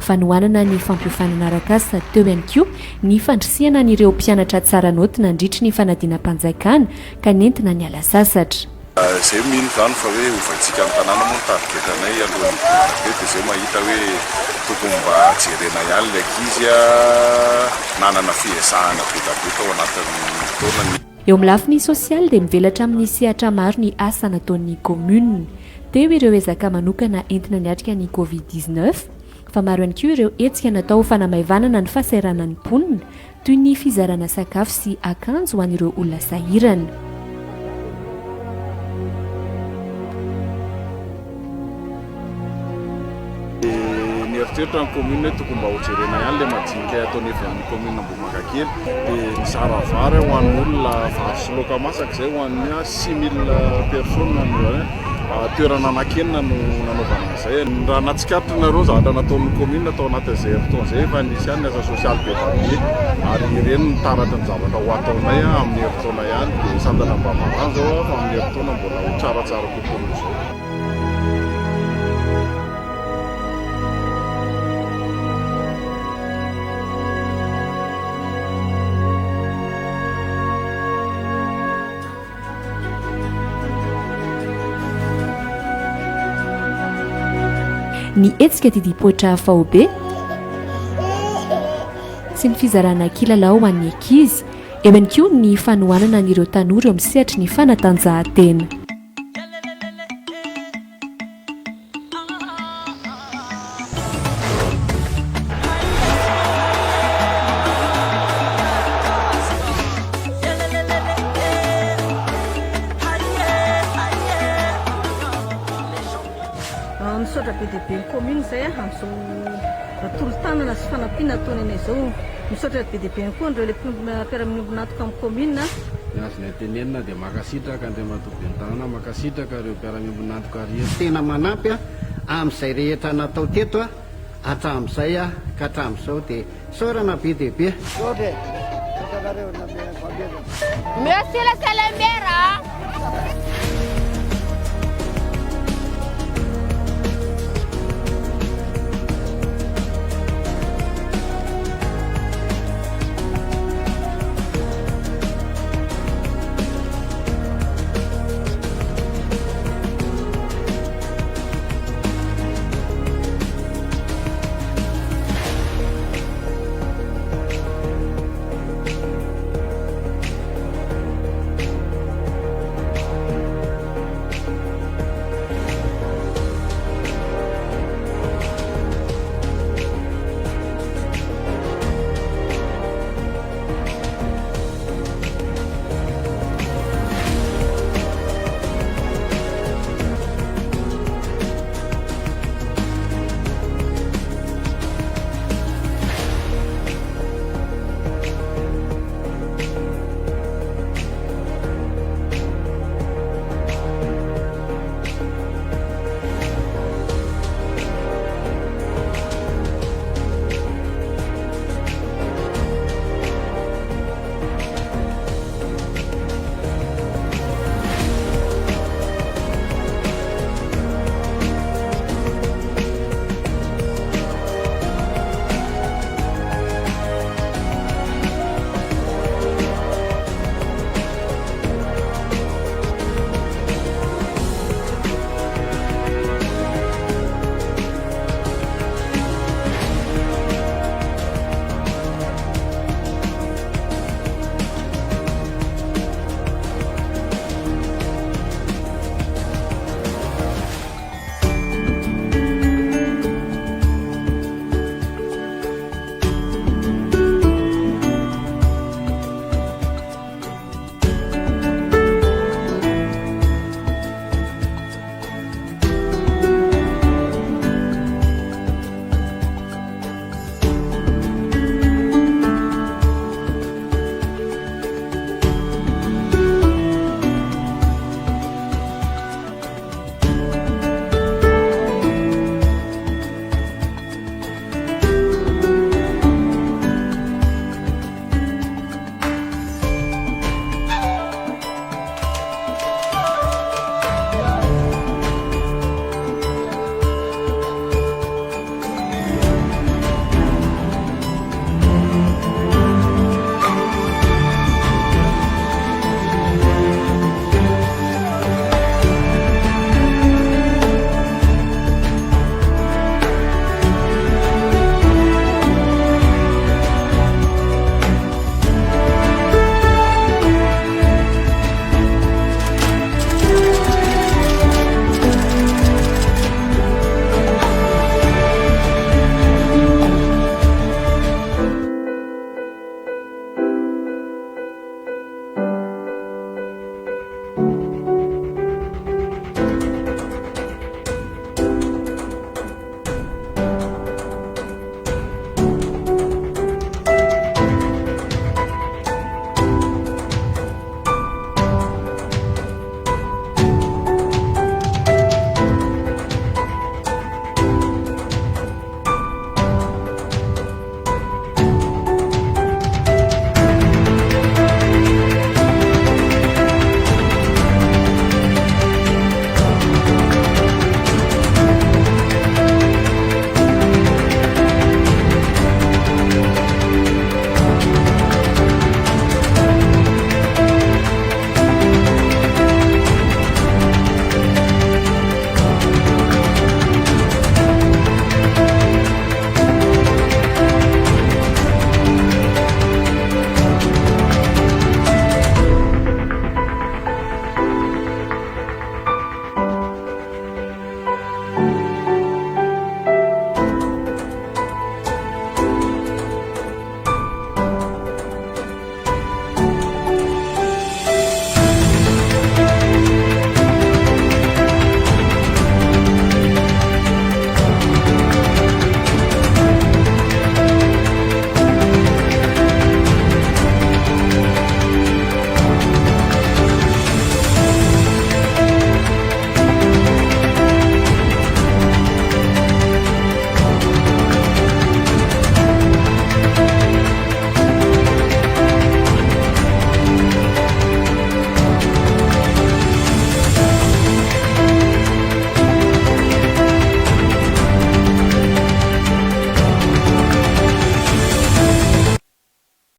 Fanohanana ny fampiofanana arak'asa teo ihany koa ny fandrisihana n'ireo mpianatra tsara noty nandritra ny fanadinam-panjakana ka nentina ny ala sasatra. Izay mino zany fa hoe ovatsika amin'ny tanàna moa nitarigetranay alohan'ny dia izay mahita hoe tokony mba jerena ihany ilay ankizy nanana fiasahana betabeta ao anatin'ny taonany. Eo amin'ny lafiny sosialy dia mivelatra amin'ny sehatra maro ny asa nataon'ny commune. Teo ireo ezaka manokana entina niatrika ny Covid-19 fa maro ihany koa ireo hetsika natao fanamaivanana ny fahasahiranan'ny mponina toy ny fizarana sakafo sy akanjo ho an'ireo olona sahirana. Eritreretra ny commune tokony mba ho jerena ihany ilay majinika ataony avy amin'ny commune Namboamanga kely dia mizara vary ho an'olona vary sy laoka masaka izay ho an'ny 6000 personnes toerana anakenina no nanaovana izay. Raha natsikaritra nareo zavatra nataon'ny commune atao anatin'izay fotoan'izay efa nisy ihany ny asa sosialy be be ary ireny nitaratra ny zavatra ho ataonay amin'ny heritaona ihany dia sandana mba marany zao fa amin'ny heritaona mbola ho tsaratsara kokoa izao. Ny hetsika didipoitra faobe sy ny fizarana kilalao ho an'ny ankizy eo ihany koa ny fanohanana n'ireo tanora eo amin'ny sehatra ny fanatanjahantena. Misaotra be dia be ny commune izay amin'izao tolo-tanana sy fanampiana ataony anay izao. Misaotra be dia be ihany koa ireo mpiara-miombonatoka amin'ny commune. Ny azonay tenenina dia makasitraka Andriamatoa ben'ny tanàna, makasitraka ireo mpiara-miombonatoka rehetra. Tena manampy amin'izay rehetra natao teto hatramin'izay ka hatramin'izao dia saorana be dia be. Monsieur le Salemera.